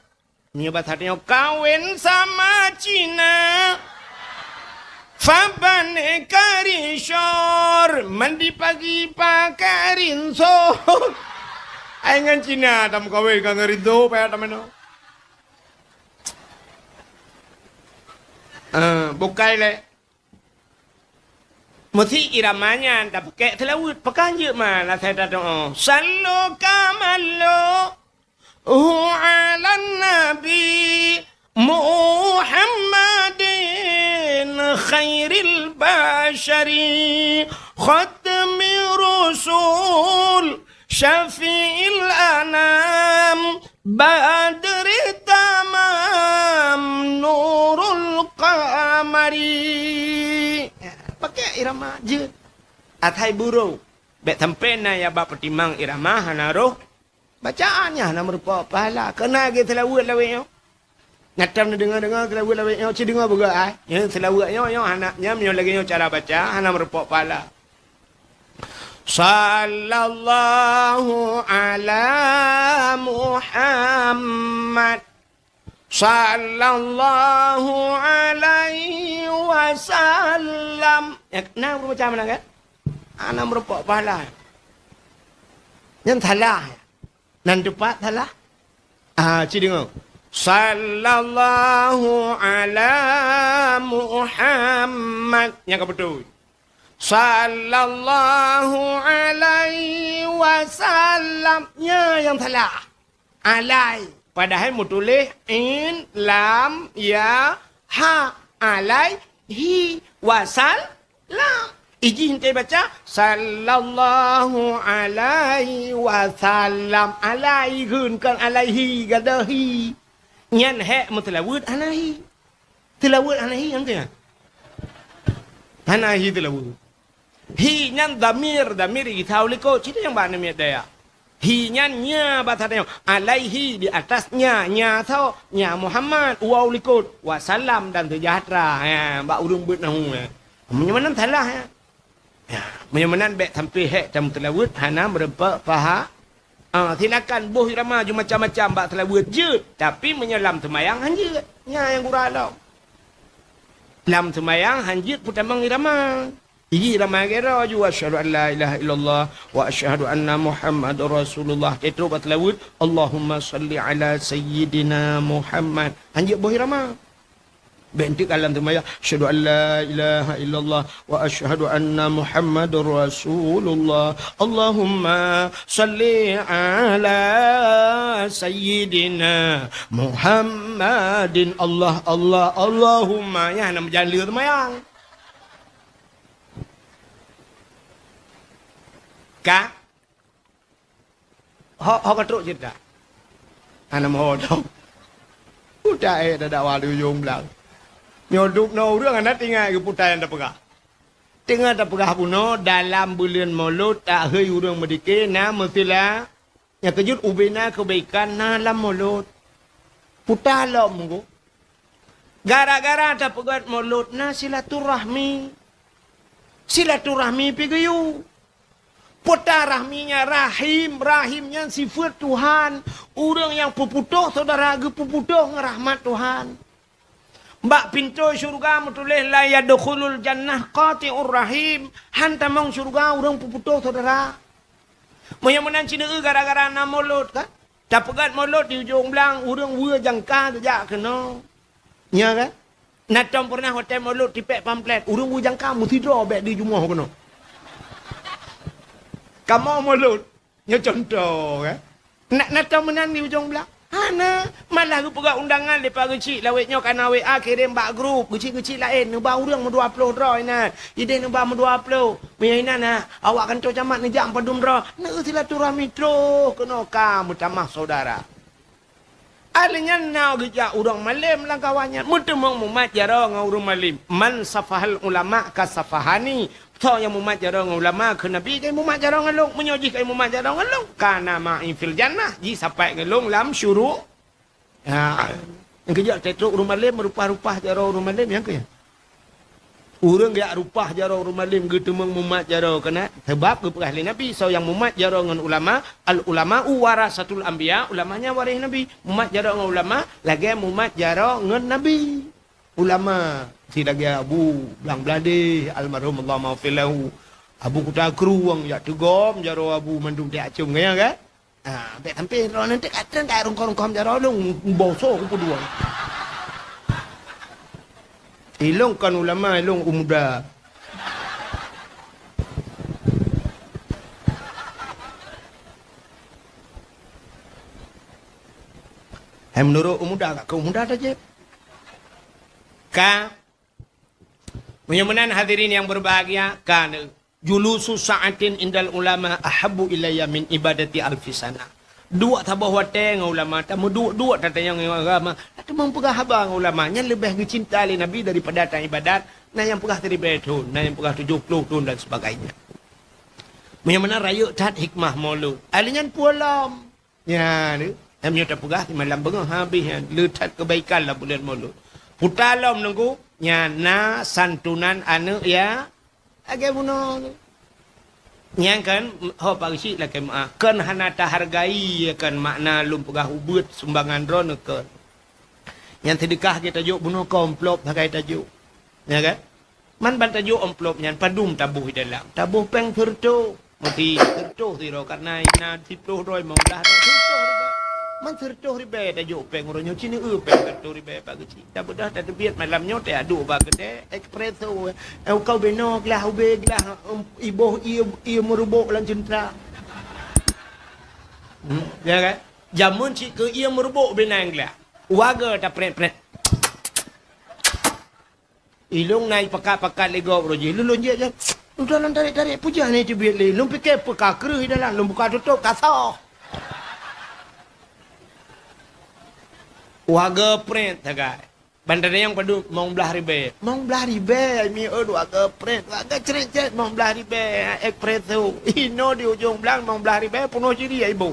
Ni bahasanya kawin sama Cina. Faban karishor. Mandi pagi pakai rinso. Aingan Cina tam kawin kang rinso payah tamen. Bukai le. Mesti iramanya tak pakai telawut pakai je mana saya doa. Sallu kamallu ala nabi Muhammadin khairil bashari khatmi rusul syafi'il anam badri tamam nurul qamari. Pakai irama je. Athai buru. Bek sampai na ya bab pertimang irama hanaruh. Bacaannya hana merupa pahala. Kena ke selawat lawaknya. Ngatam na dengar selawat lawaknya. Cik dengar juga ai. Ya selawatnya yo anaknya menyo lagi cara baca hana merupa pahala. Sallallahu ala Muhammad. Sallallahu alaihi wasallam. Ya, kenapa macam mana kan? Anak merupakan pahala. Yang salah. Nan tepat salah. Cik dengar. Sallallahu ala Muhammad. Yang betul. Sallallahu alaihi wasallam. Yang salah. Alai. Padahal mu tulis in, lam, ya, ha, alaihi, wasal, lam. Iji hintai baca, sallallahu alaihi wasallam. Alaihi kan alaihi gadahi. Nyan hek mu telawud alaihi. Telawud alaihi yang kaya. Alaihi telawud. Hi nyan damir itau liko. Cita yang mana miat daya. Hi-nya bahasanya alaihi di atasnya nya tau nya Muhammad wow likut wasallam dan sejahtera mbak urung bet nahu menyemenan salah menyemenan bek sampai hek tam telawut hana berapa paha silakan boh irama macam-macam mbak telawut je tapi menyelam semayang hanjit nya yang kurang lam semayang hanjit putamang irama. Iji irama kira ju asyhadu an la ilaha illallah wa asyhadu anna Muhammadar Rasulullah. Itu batlawud Allahumma salli ala sayyidina Muhammad. Hanjit boh irama. Bentik alam temaya asyhadu an la ilaha illallah wa asyhadu anna Muhammadar Rasulullah. Allahumma salli ala sayyidina Muhammadin. Allahumma ya nama jalan temayang. Ka ho katruk je tak ana mo dong putai dah dakwah di ujung belang nyoduk no urang anak tinggal ke putai anda pegah tinggal dah pegah puno dalam bulan Maulud tak heu urang medike na mestilah yang kejut ubena kebaikan dalam Maulud putai lo munggu gara-gara dah pegat Maulud na silaturahmi pigayu. Putar rahminya rahimnya sifat Tuhan. Orang yang peputuh saudara ge peputuh ngerahmat Tuhan. Mbak pintu syurga mutulis la yadkhulul jannah qati'ur rahim. Hantamang syurga orang peputuh saudara. Menyamunan cina gara-gara na Maulud kan. Dapegat Maulud di ujung belang orang wua jangka sejak kena. Nya kan? Natom pernah hotel Maulud tipek pamflet. Orang wua jangka mesti draw back di jumuh kena. Kamu Maulud, nya contoh kan. Nak tahu menang di ujung belah. Hana, malah lu pegang undangan lepas kecil lawetnya kana WA kirim bak grup kecil-kecil lain nu bau urang 20 dra ina. Ide nu bau 20. Meina na awak kan tu camat ni jam padum dra. Ne silaturahmi tro kena kamu tamah saudara. Alnya nau gejak urang malim lang kawannya. Mutemong mumat jaro ngau urang malim. Man safahal ulama ka safahani. So yang mumat jarang ulama ke nabi kai mumat jarang ngalung menyoji kai mumat jarang ngalung kana ma'i fil jannah ji sampai ngalung lam syuru ha yang kerja tetruk rumah lim rupa-rupa jarang rumah lim yang ke urang gak rupa jarang rumah lim gitu meng mumat jarang kena sebab ke ahli nabi so yang mumat jarang ngan ulama al ulama warasatul anbiya ulamanya waris nabi mumat jarang ngan ulama lagi mumat jarang ngan nabi ulama si lagi Abu Belang Belade almarhum Allah maghfirlahu Abu Kuta Keruang ya tegom jaro Abu Mandung Tek Acung ya kan bet sampai ro nanti katan tak rongkong jaro long boso ku dua ilong kan ulama ilong umuda menurut umuda kau umuda aja ka menyamanan hadirin yang berbahagia kana julusu sa'atin indal ulama ahabbu ilayya min ibadati alfisana dua tabah wate dengan ulama tamu dua tatanya dengan agama tak mempegah habang ulamanya lebih cinta ali nabi daripada datang ibadat nah yang pegah 3 tahun nah yang pegah 70 tahun dan sebagainya menyamanan raya tat hikmah maulud alinya pulam ya ni amnya tak pegah malam bengah habis letat kebaikan lah bulan maulud putalom nunggu nyana santunan anu ya agak bunuh yang kan ho pagsi lah kan hanata hargai kan makna lum pegah ubut sumbangan drone kan yang sedekah kita juk bunuh komplop pakai tajuk ya kan man ban tajuk amplop nyan padum tabuh dalam tabuh peng serto mati serto siro karena ina 10 roi mau dah serto man serto ribe tajuk peng ronyo cini peng serto ribe pagsi tak bedah tak tebiat malamnya tak adu ba gede espresso kau benok lah ube lah iboh ia merubuk lan centra ya kan jamun cik ke ia merubuk benang lah waga tak pret ilung naik pakat lego roji lulun je udah lan tarik puja ni tebiat le lum pikir peka kerih dalam lum buka tutup kasar waga print tagai bandar yang padu mong belah ribe mi waga print waga ceret mong belah ribe espresso ino di ujung belang mong belah ribe penuh ciri ibu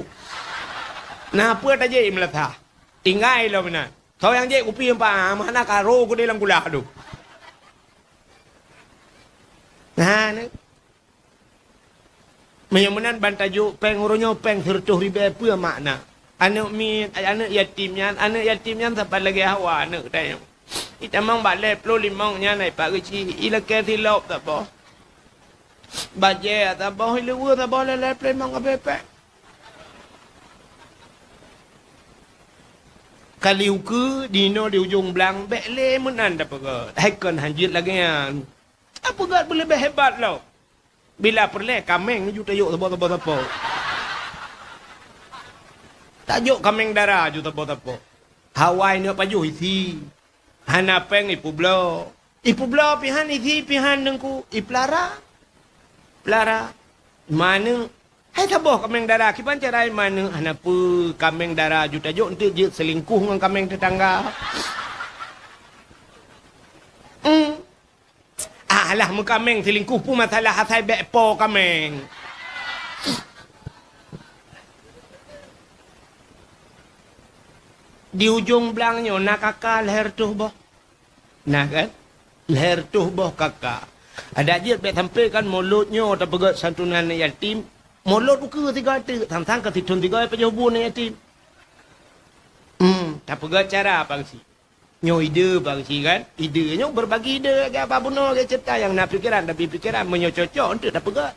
nah apa taje melatah tinggal lo benar kau yang je upi apa mana karo ku dalam gula tu nah ni menyamanan bantaju peng uronyo peng sertuh ribe apa makna anak yatimnya sampai lagi hawa anak tanya kita mang balik 25 nya naik pak kecil ila ke tilop tak apa baje tak apa hilu tak boleh le play mang ape kali uku dino di ujung belang bekle menan tak apa haikon hanjit lagi yang apa gak boleh hebat lo bila perle kameng ju tayuk apa tajuk kameng darah ju tapo Hawaii ni paju isi hana peng ipu blo pihan isi pihan nengku iplara mana hai taboh kameng darah kipan carai mana hana pu kameng darah ju tajuk untuk je selingkuh dengan kameng tetangga alah mu kameng selingkuh pu masalah hasai bekpo kameng di ujung belangnya nak kakak leher tuh boh nah kan leher tuh boh kakak ada je bet sampai kan mulutnya tak pegat santunan yatim mulut buka 3 tu tang ke titun 3 penyubun yatim tak pegat cara apa sih nyo ide bang sih kan idenya berbagi ide agak apa bunuh agak cerita yang nak pikiran tapi pikiran menyococok untuk tak pegat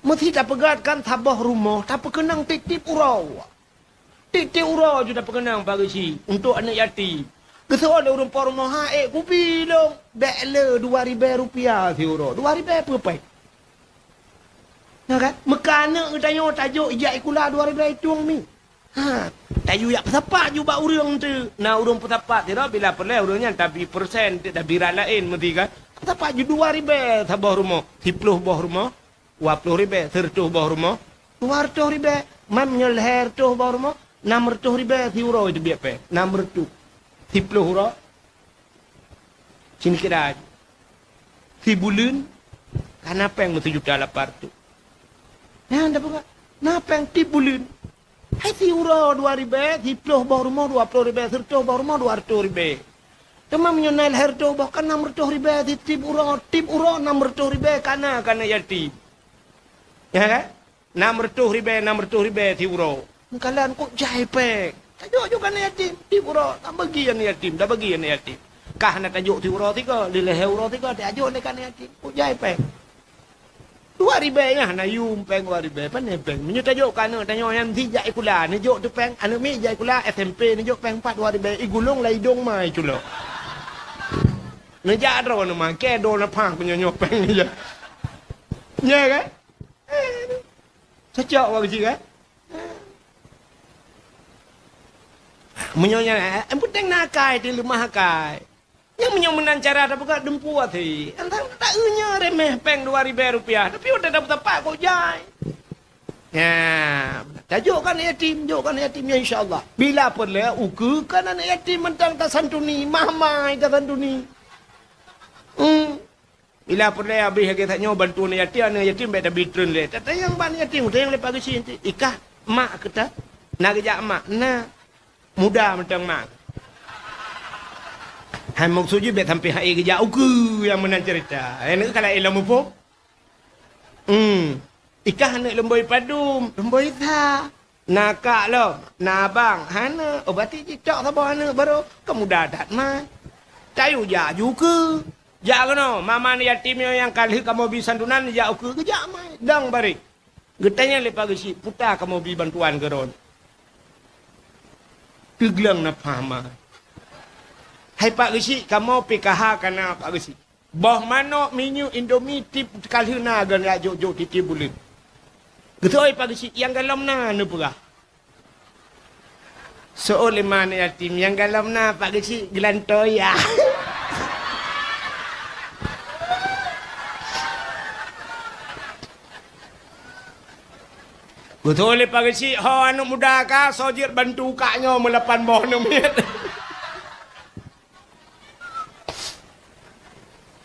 mesti tak pegat kan tabah rumah tak kenang titip urau titik urau sudah pengenang pagi si untuk anak yatim. Kesoal orang rumah kupi dong. Bekle 2,000 rupiah si urau. 2,000 apa? Ya kan? Mekana tanya tajuk ijak ikula 2,000 itu mi. Tayu yak petapak juga urang tu. Nah urang petapak tu bila perle urangnya tapi persen tak bira lain mesti kan. Petapak ju 2 ribu tabah rumah. 10 bawah rumah. 20 ribu 30 bawah rumah. 200 ribu. Mam nyelher tu bawah rumah. 600 ribu euro itu biar pe. 600. 10 euro. Sini kira. Si bulan. Kenapa yang mesti juta 800? Nah, anda buka. Kenapa yang ti bulan? Hai si euro 2 ribu, 10 bawah rumah 20 ribu, 30 bawah rumah 200 ribu. Cuma menyonal herdo bahkan 600 ribu, tip euro 600 ribu karena yatim. Ya kan? 600 ribu ti euro. Kalian kok jahit pek. Tajuk juga kan yatim, tip euro, tak bagi yang yatim, dah bagi yang yatim. Kah nak tajuk ti euro 3, lilih euro 3, tajuk ni kan yatim. Kok jahit pek. 2 ribu ya, na yum peng 2 ribu. Pandai peng. Menyu tajuk kan tanya yang si jai kula, ni jok tu peng, anu mi jai kula SMP ni jok peng 4 2 ribu. Igulung lai dong mai culo. Ni ja ro no ma, ke do na phang punya nyok peng ni ja. Nya kan? Cocok wa biji kan? Menyonya, emputeng nakai di rumah kai. Yang menyomenan cara ada buka dempu hati. Entah tak enya remeh peng 2 ribu rupiah. Tapi udah dapat apa kok jai. Ya, tajuk kan yatim ya insyaAllah. Bila perlu uku kan anak yatim mentang tak santuni. Mahmai tak santuni. Bila perlu habis kita tanya bantu anak yatim baik dah bitren le. Tata yang ban yatim, yang lepas ke sini. Ikah mak kita. Nak kejak mak. Nah, muda mentang mak. Hai maksudnya bet sampai hai kerja uku yang menang cerita. Ini kalau ilmu pun. Ikah anak lemboi padum, lemboi tha. Nakak lo, nabang, hana, obati cicak sabah hana baru kamu dadat mai. Cayu ja juga. Ja kono, mama ni yatimnya yang kali kamu bisa santunan ja uku kerja mai. Dang bari. Getanya lepas gesi, putar kamu bi bantuan geron. Teglang na pama. Hai Pak Gesi, kamu PKH kana Pak Gesi. Boh mano minyu Indomie tip kali na gan ya jok titip bulan. Gitu oi Pak Gesi, yang galam na nu pura. Soal mana yatim yang galam na Pak Gesi gelantoy ya. Gitu oi Pak Gesi, ho anu muda ka sojir bantu kaknya melapan boh nu miet.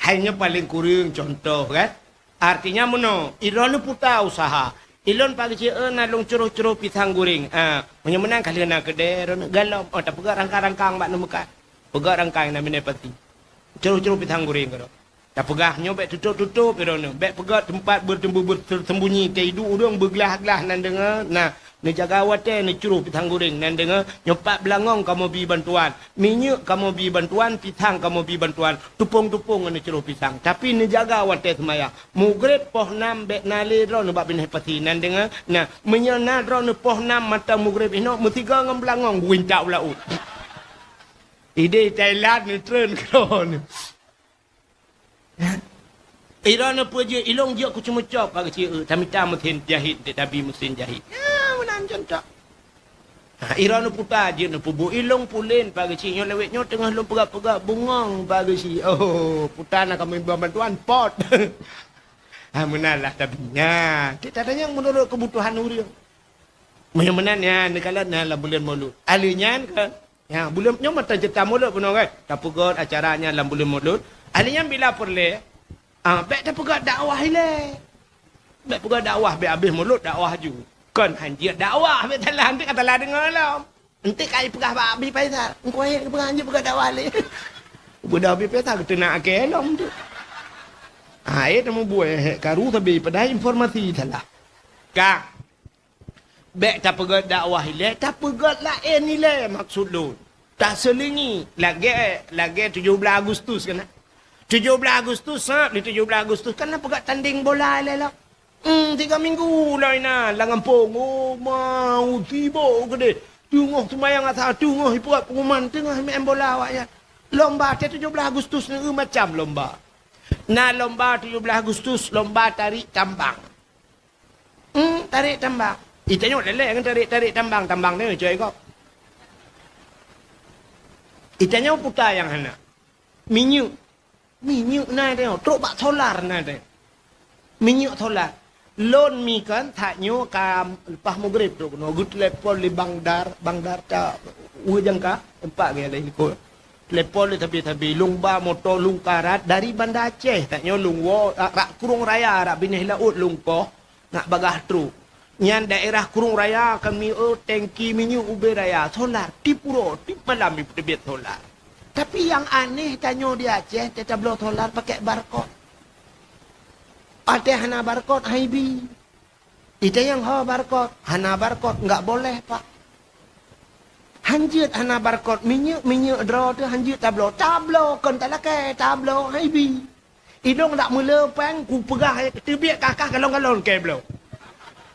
Hanya paling kurang contoh kan. Artinya mana? Ilon putar usaha. Ilon pagi cie nalung curuh-curuh pisang goreng. Menang kali nak kedai galau. Oh tak pegang rangkang-rangkang mak nemekat. Pegang rangkang namanya pati. Curuh-curuh pisang goreng kalau. Tak pegang nyobek tutup-tutup ilon. Bek pegang tempat bersembunyi tidu urang bergelah-gelah nan dengar. Nah, ni jaga awate ni curuh pisang goreng nan dengar. Nyopat belangong kamu bi bantuan. Minyak kamu bi bantuan, pisang kamu bi bantuan. Tupung-tupung ni curuh pisang. Tapi ni jaga awate semaya. Mugrib poh 6 bek nali ro ni bab binah pati nan dengar. Nah, menyana ro ni poh 6 mata mugrib ino mutiga ngam belangong wincak ulau. Ide Thailand ni tren kron. Irana puja ilong dia ku cuma cop bagi cie tamita mesin jahit tapi mesin jahit. Ya menan contoh. Irana puta je na pubu ilong pulen bagi cie lewet nyo tengah lom pegak-pegak bungong bagi cie. Oh, puta nak kami bantuan pot. Menalah tapi nya. Kita tanya menurut kebutuhan urang. Menan ya negala na la bulan Maulud. Alinya ke ya bulan nyo mata cerita Maulud pun kan. Tapugot acaranya dalam bulan Maulud. Alinya bila perle bek dah pegang dakwah ile. Bek pegang dakwah bek habis mulut dakwah ju. Kan hanjir dakwah bek talah nanti kata lah dengar lah. Nanti kai pegang babi paisal. Engko ai pegang hanjir pegang dakwah le. Budak habis paisal kita nak kelom tu. Ai temu buat karu tapi pada informasi salah. Kak. Bek tak pegang dakwah ile, tak pegang lain ile maksud lu. Tak selingi lagi 17 Agustus kan. 17 Agustus, di 17 Agustus kan nak pegang tanding bola lah. 3 minggu lah ina, langampung. Oh, mau tiba ke dia. Tunggu semayang atas, tunggu hibuat pengumuman, tengah main bola awak ya. Lomba 17 Agustus ni macam lomba. Nah lomba 17 Agustus, lomba tarik tambang. Tarik tambang. Itanya lelek kan tarik tambang ni cuy kau. Itanya putar yang hana. Minyak na tengok. Truk bak solar na tengok. Minyak solar. Lon mi kan taknyo ka lepas maghrib tu no gut lepol di bangdar ta ujangka tempat ke ada ikut. Lepol di tabi lungba motor lung karat dari Banda Aceh taknyo lungwo rak kurung raya rak binih laut lungkoh nak bagah truk. Nyan daerah kurung raya kami tangki minyak ube raya solar tipuro tip malam dibit solar. Tapi yang aneh tanyo di Aceh tetap blow solar pakai barcode. Ada hana barcode haibi. Ita yang ha barcode, hana barcode enggak boleh, Pak. Hanjut hana barcode minyak draw tu hanjut tablo kan tak lakai tablo haibi. Idong tak mula pang ku pegah tebiak kakak galon-galon ke blo.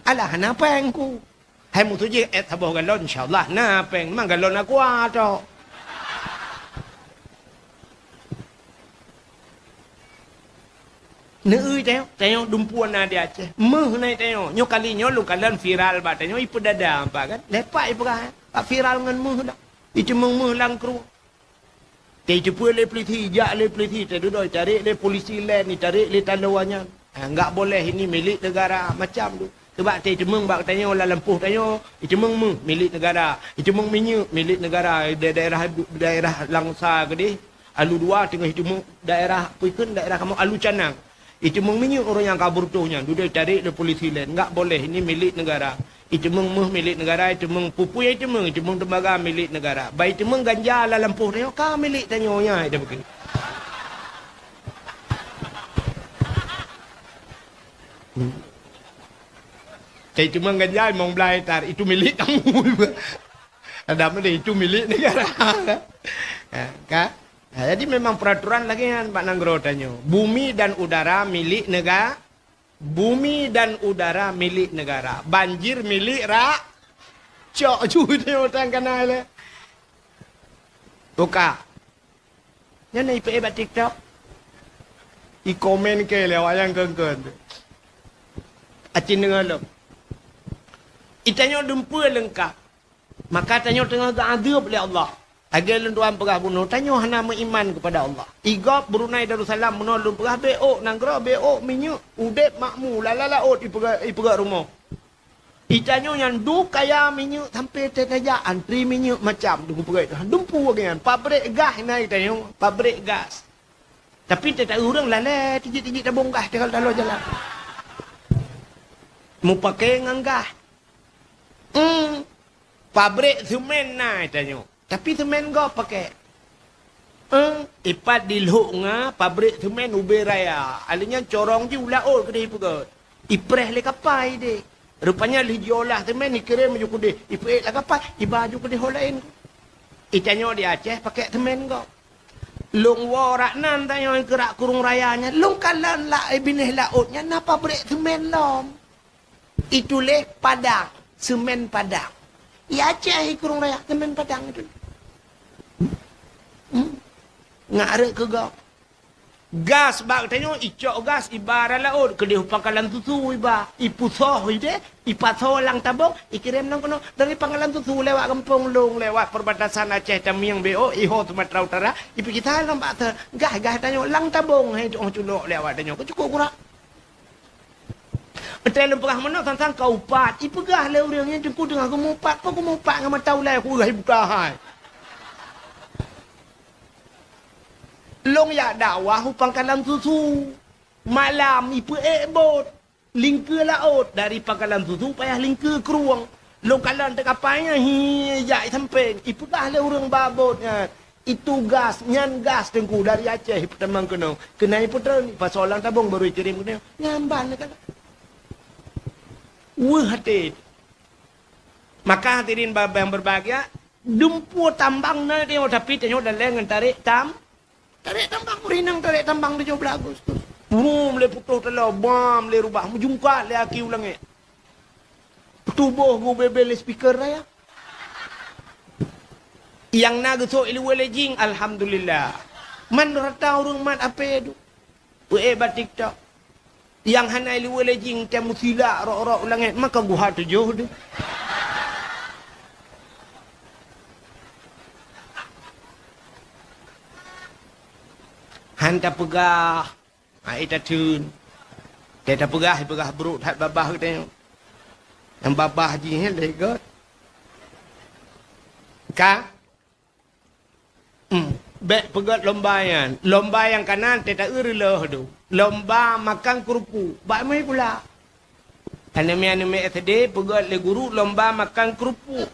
Alah hana pang ku. Hai mu tu je tabah galon insyaallah na pang mang galon aku ato. Neui tengok dumpuan na dia Aceh. Meh naik tengok. Nyo kali nyo lu kalan viral ba tengok ipu dada apa kan. Lepak ipu kan. Pak viral ngan meh dah. Itu meh lang kru. Te cepu le polisi, jak le polisi te dudoi tarik le polisi lain ni tarik le tandawanya. Enggak boleh ini milik negara macam tu. Sebab te cemeng bak tengok la lempuh tengok. Itu meh milik negara. Itu minyak milik negara daerah Langsa gede. Alu 2 tengah itu daerah Puikun daerah kamu Alu Canang. Itu minyak orang yang kabur tuhnya. Duduk tarik le polisi lain. Enggak boleh. Ini milik negara. Itu milik negara. Itu pupui itu tembaga milik negara. Baik itu ganja la lampuh. Tengok kah milik tanyonya. Itu begini. Itu ganja mong belai tar. Itu milik kamu. Ada apa itu milik negara. Kah? Nah, jadi memang peraturan lagi kan Pak Nanggro tanya. Bumi dan udara milik negara. Bumi dan udara milik negara. Banjir milik cok juga orang kenal le. Buka. Yang ni ipe TikTok. I komen ke le wayang kengken. Acin dengar lo. Itanya dumpa lengkap. Maka tanya tengah adab oleh Allah. Agar lenduan perah bunuh. Tanya hana beriman kepada Allah. Igop Brunei Darussalam menolong perah beok. Nanggera beok minyak. Udep makmu. Lala-laut iperah rumah. Itanya yang du kaya minyak. Sampai tertajak. Antri minyak macam. Tunggu perah itu. Dumpu kan. Pabrik gas ni tanya. Pabrik gas. Tapi tak orang lalai. Tijik-tijik tabung gas. Kalau jalan. Mau pakai dengan gas. Pabrik semen ni tanya. Tapi semen kau pakai. Ipat di luk nga pabrik semen ube raya. Alinya corong je ulaut ke dia pukul. Ipreh le kapai dek. Rupanya li diolah semen dikirim je ke dia. Ipreh le kapai. Ibaju ke dia lain. Itanya di Aceh pakai semen kau. Long warak nan tanya yang gerak kurung rayanya. Long kalan lah binih lautnya. Na pabrik semen lom. Itu le Padang. Semen Padang. Ya Aceh kurung raya. Semen Padang itu. Ngarik ke gak gas bak tanya icok gas ibarat laut ke dia pangkalan susu iba ipusoh ide ipasoh lang tabong ikirim nang kono dari pangkalan susu lewat kampung long lewat perbatasan Aceh Tamiang BO Iho Sumatera Utara ipi kita nampak ter gas tanya lang tabong hai orang culok lewat tanya kau cukup kurang betul lempah mana tentang kau pat ipegah le orangnya jemput dengan kemupat kau kemupat ngam tahu lah aku gai buka Long ya dakwah pangkalan susu. Malam ipu bot. Lingke laut. Dari pangkalan susu payah lingke keruang. Long kalan tekapanya jai samping. Ipu dah le orang babotnya. Itu gas. Nyan gas tengku dari Aceh. Ipu temang kena. Kena ipu terang. Pas orang tabung baru kirim kena. Nyamban kan. Hati. Maka hadirin yang berbahagia. Dumpu tambang na dia. Tapi tengok dah lengan tarik tarik tambang rinang tarik tambang di 17 Agustus. Le putus telah bam le rubah mujungka le aki ulang tubuh go bebel speaker raya. Yang naga so ilu lejing alhamdulillah. Man rata urang mat apa tu. Batik tak. Yang hanai liwa lejing temu sila rok-rok langit maka guha tujuh dia. Hanta pegah. Ita tun. Kita pegah beruk tak babah kita. Yang babah je legot. Ka? Bek pegat lomba yang. Lomba yang kanan kita urilah tu. Lomba makan kerupuk. Bak mai pula. Anime tadi pegat le guru lomba makan kerupuk.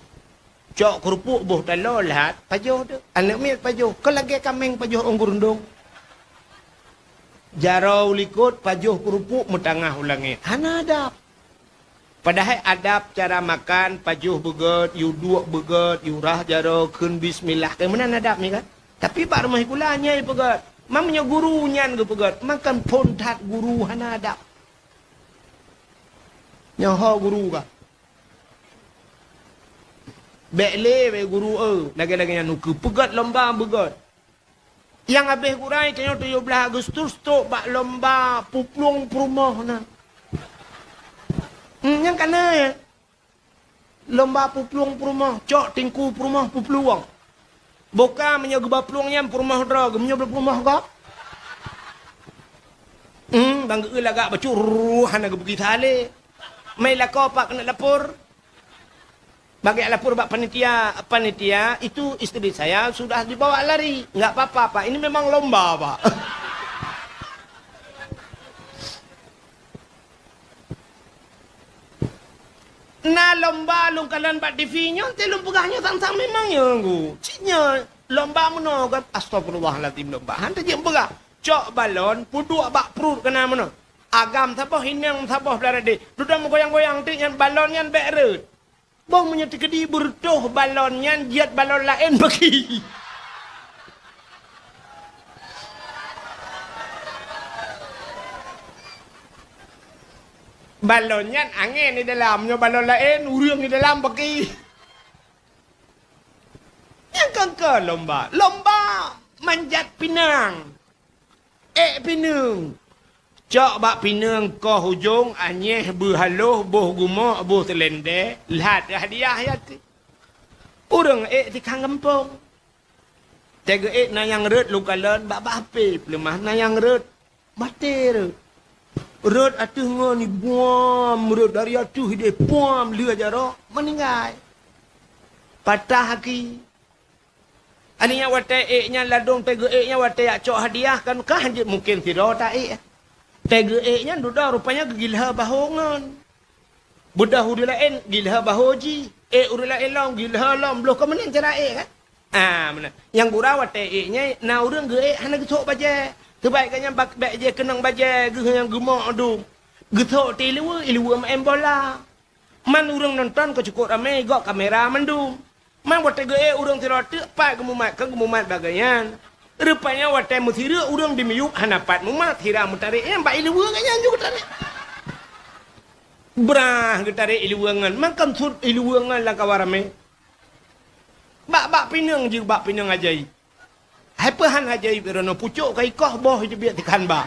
Cok kerupuk boh talol hat pajoh tu. Anime pajoh. Kau lagi kameng pajoh onggurundung. Jarau likut pajoh kerupuk mutangah ulangi. Hana adab. Padahal adab cara makan pajuh beget, you dua beget, you rah jaro kun bismillah. Kemudian adab ni kan? Tapi pak rumah kulanya pegat. Mamanya gurunya ke pegat. Makan pontat guru hana adab. Nyaho guru ka. Bekle be guru lagi-lagi yang nuku pegat lomba begat. Yang habis kurai tanya 17 Agustus tu bak lomba puplung perumah na. Yang kana ya. Lomba puplung perumah, cok tingku perumah pupluang. Boka menyegeba pelungnya perumah drag, menyegeba perumah kak. Bangga lagak bacur hana gebuki tale. Mai lako pak kena lapor. Bagi lapor bak panitia itu istri saya sudah dibawa lari. Enggak apa-apa pak, ini memang lomba pak. Na lomba lung kalan bat TV-nya te lung pegahnya tang-tang memangnya nggu. Cinya lomba meno kan astagfirullahalazim lomba. Hanta je pegah. Cok balon puduk bak perut kena meno. Agam tapah hinang tapah belarade. Dudam goyang-goyang tu yang balonnya berut. Boh menyeti kedi bertuh balonnya jiat balon lain bagi. Balonnya angin di dalamnya, balon lain urang di dalam bagi. Yang ke lomba. Lomba manjat pinang. Pinang. Cok bak pinang ke hujung, anyeh berhaluh, boh gumah, boh telende. Lihat hadiah ya tu. Urang di kang kampung. Tega na yang red lukalan, bak api. Lemah na yang red. Mati red. Rod atuh ngoni buam rod dari atuh dia buam lua jaro meninggal patah haki aninya wate nya ladong tege nya wate cok hadiah kan kah mungkin tidak tak tege nya duda rupanya gilha bahongan budah uri lain gilha bahoji uri lain long gilha long bloh kemenin cara kan mana yang gura wate nya na urang ge hana getok baje kebaiknya bak je kenang baje ge yang gemok adu. Getok ti liwa main bola. Man urang nonton ko cukup ramai gok kamera mendum. Man wate ge urang tirot pak gemumat bagayan. Rupanya wate muthira urang dimiyuk hanapat mumat hira mutari mbak liwa kanya juga tari. Brah getari liwangan makam sud liwangan la kawarame. Bak pinang je bak pinang ajaib. Hai pehan ajaib rono pucuk kai koh boh je biak tekan ba.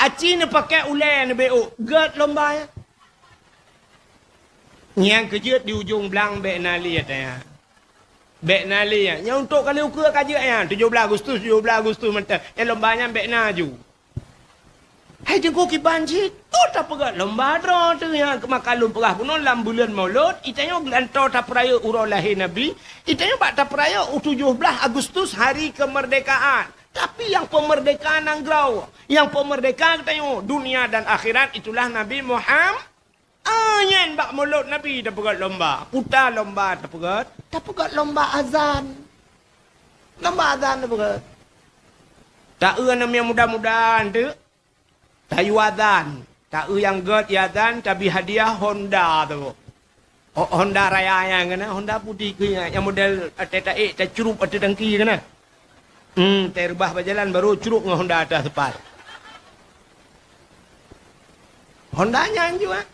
Aci ne pakai ulen beo gat lomba ya. Yang kejut di ujung belang bek nali ya. Bek nali ya. Yang untuk kali ukur kaje ya 17 Agustus mentah. Yang lombanya bek naju. Hai jengko ki banjit. Oh tak pegat lomba dro tu yang kemakalun perah punon dalam bulan Maulud. Itanya gelantor tak peraya urang lahir Nabi. Itanya bak tak peraya 17 Agustus hari kemerdekaan. Tapi yang pemerdekaan anggrau. Yang pemerdekaan katanya dunia dan akhirat itulah Nabi Muhammad. Nyen bak Maulud Nabi tak pegat lomba. Putar lomba tak pegat. Tak pegat lomba azan. Lomba azan tak pegat. Tak namanya mudah-mudahan tu. Tayu adan, tak yang god adan, tapi hadiah Honda tu. Honda Raya yang kena, Honda putih ke yang model tak curup ada tangki kena. Terbah berjalan baru curup dengan Honda atas tepat. Hondanya juga.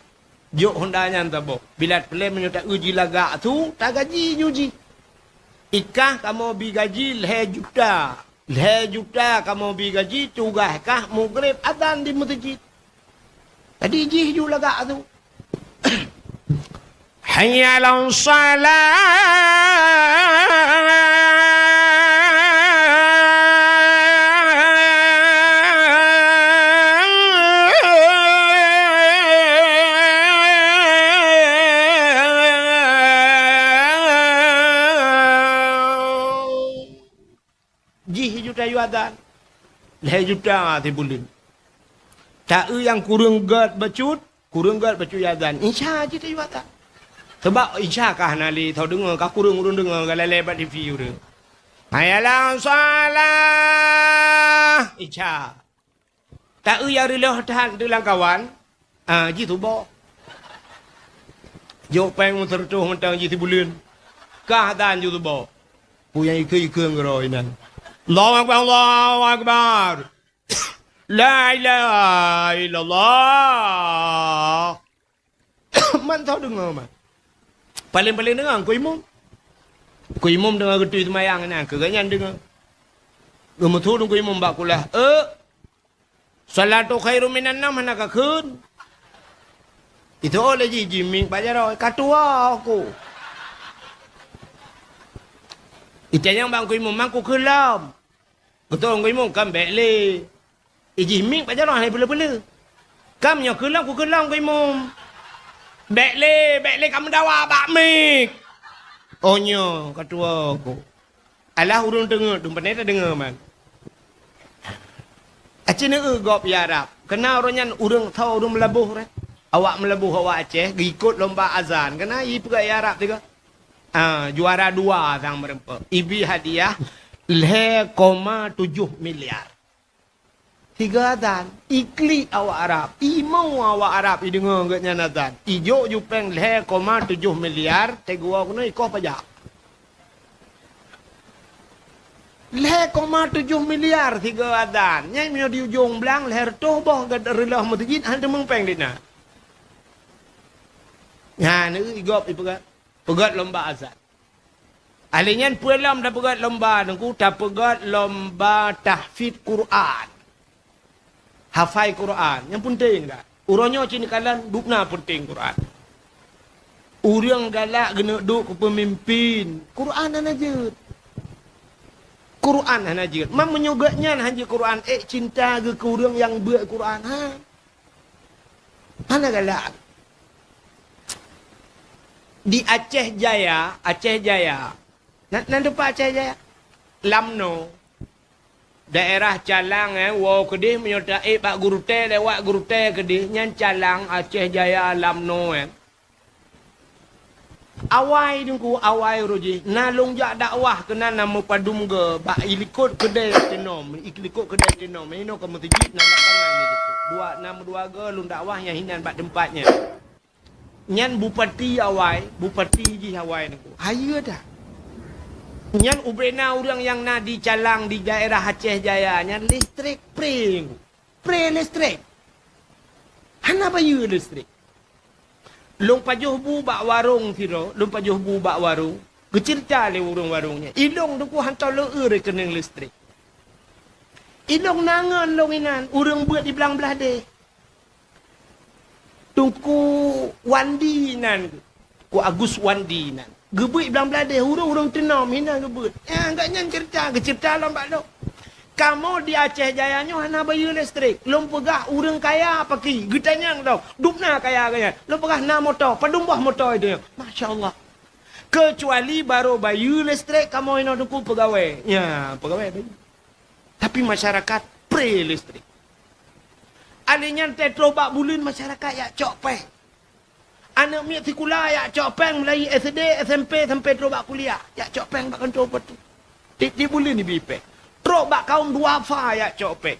Jok Hondanya entah bila pelem menyutak uji lagak tu, tak gaji uji. Ikah kamu bi gaji 1 juta. juta kamu bi gaji tugas kah maghrib adzan di masjid. Tadi jih ju lagak tu. Hayya 'alas adzan. 2 juta thì bulan. Tak yang kurang gad bacut adzan. Insya je tayu adzan. Sebab insya kah nali thau dengar kah kurang dengar galai bat TV udah. Hayalah salah. Insya. Tak yang relah tahan dengan kawan. Ji tu bo. Jok peng tertuh mentang ji bulan. Kah adzan ju tu bo. Punya ikut ngeroi nan. Allahu Akbar, Allahu Akbar. La ilaha illallah. Man tahu dengar man. Paling-paling dengar ku imam. Ku imam dengar getui semayang ni, keganyan dengar. Gemutu ku imam bak kulah. Salatu khairu minan nam nak keun. Itu oleh jiming pajaroi katua aku. Itanya bang ku imam mang ku kelam. Betul ku imam kam bekle. Jiming pajaroi hai bela-bela. Kam nya kelam ku imam. Bekle kamu dawa bak mik. Oh nya katua aku. Alah urang dengar, dumpaneta dengar man. Aceh ni gop ya Arab. Kena orangnya urang tahu urang melabuh re. Awak melabuh awak Aceh ikut lomba azan. Kena i pegak ya Arab tiga. Juara 2 sang merempa. Ibi hadiah 0,7 miliar. 3 azan. Ikli awak Arab. Imau awak Arab i dengar gatnya azan. Ijo jupeng 0,7 miliar. Tegua kena ikoh pajak. 0,7 miliar 3 azan. Nyai mio di ujung belang leher toh boh gad relah masjid hang temeng peng dina. Ya ni igop pegat lomba azan. Alinyan puelam dah pegat lomba nengku dah pegat lomba tahfidz Quran. Hafai Quran. Yang penting dah. Urangnya cini kalan dukna penting Quran. Urang galak kena duk ke pemimpin. Quran aja. Quran aja. Mam menyogaknya hanya Quran. Cinta ke urang yang buat Quran. Mana galak? Di Aceh Jaya. Nanti Pak Aceh Jaya. Lamno. Daerah Calang wow kedih menyota pak guru teh lewat guru teh kedih nyan Calang Aceh Jaya Lamno awai dengku awai roji nalung jak dakwah kena nama padum ge bak ilikut kedai tenom ino ke masjid nak tangan ni dua ge lung dakwah yang hinan bak tempatnya nyan bupati ji awai dengku hayu dah. Nyan ubena orang yang na di Calang di daerah Aceh Jaya nyan listrik pre listrik. Hana bayu listrik. Long pajuh bu bak warung tiro, long pajuh bu bak warung. Kecerita le warung-warungnya. Ilong tu ku hantar le rekening listrik. Ilong nangan long inan urang buat di belang-belah deh. Tungku Wandi nan. Ku Agus Wandi nan. Gebut belang belade hurung tenam hina gebut. Agaknya cerita lambat lo. Kamu di Aceh Jaya nyo hana bayu listrik. Lom pegah urang kaya paki. Getanyang tau. Dupna kaya. Lom pegah na motor, padumbah motor itu. Masya-Allah. Kecuali baru bayu listrik kamu ino duku pegawai. Ya, pegawai bayu. Tapi masyarakat pre listrik. Alinya tetrobak bulan masyarakat ya cok peh. Anak miak sekolah ya copeng mulai SD, SMP sampai terobak kuliah. Ya copeng bak kontrol betul. Di bulan ni bipek. Terobak kaum duafa ya copeng.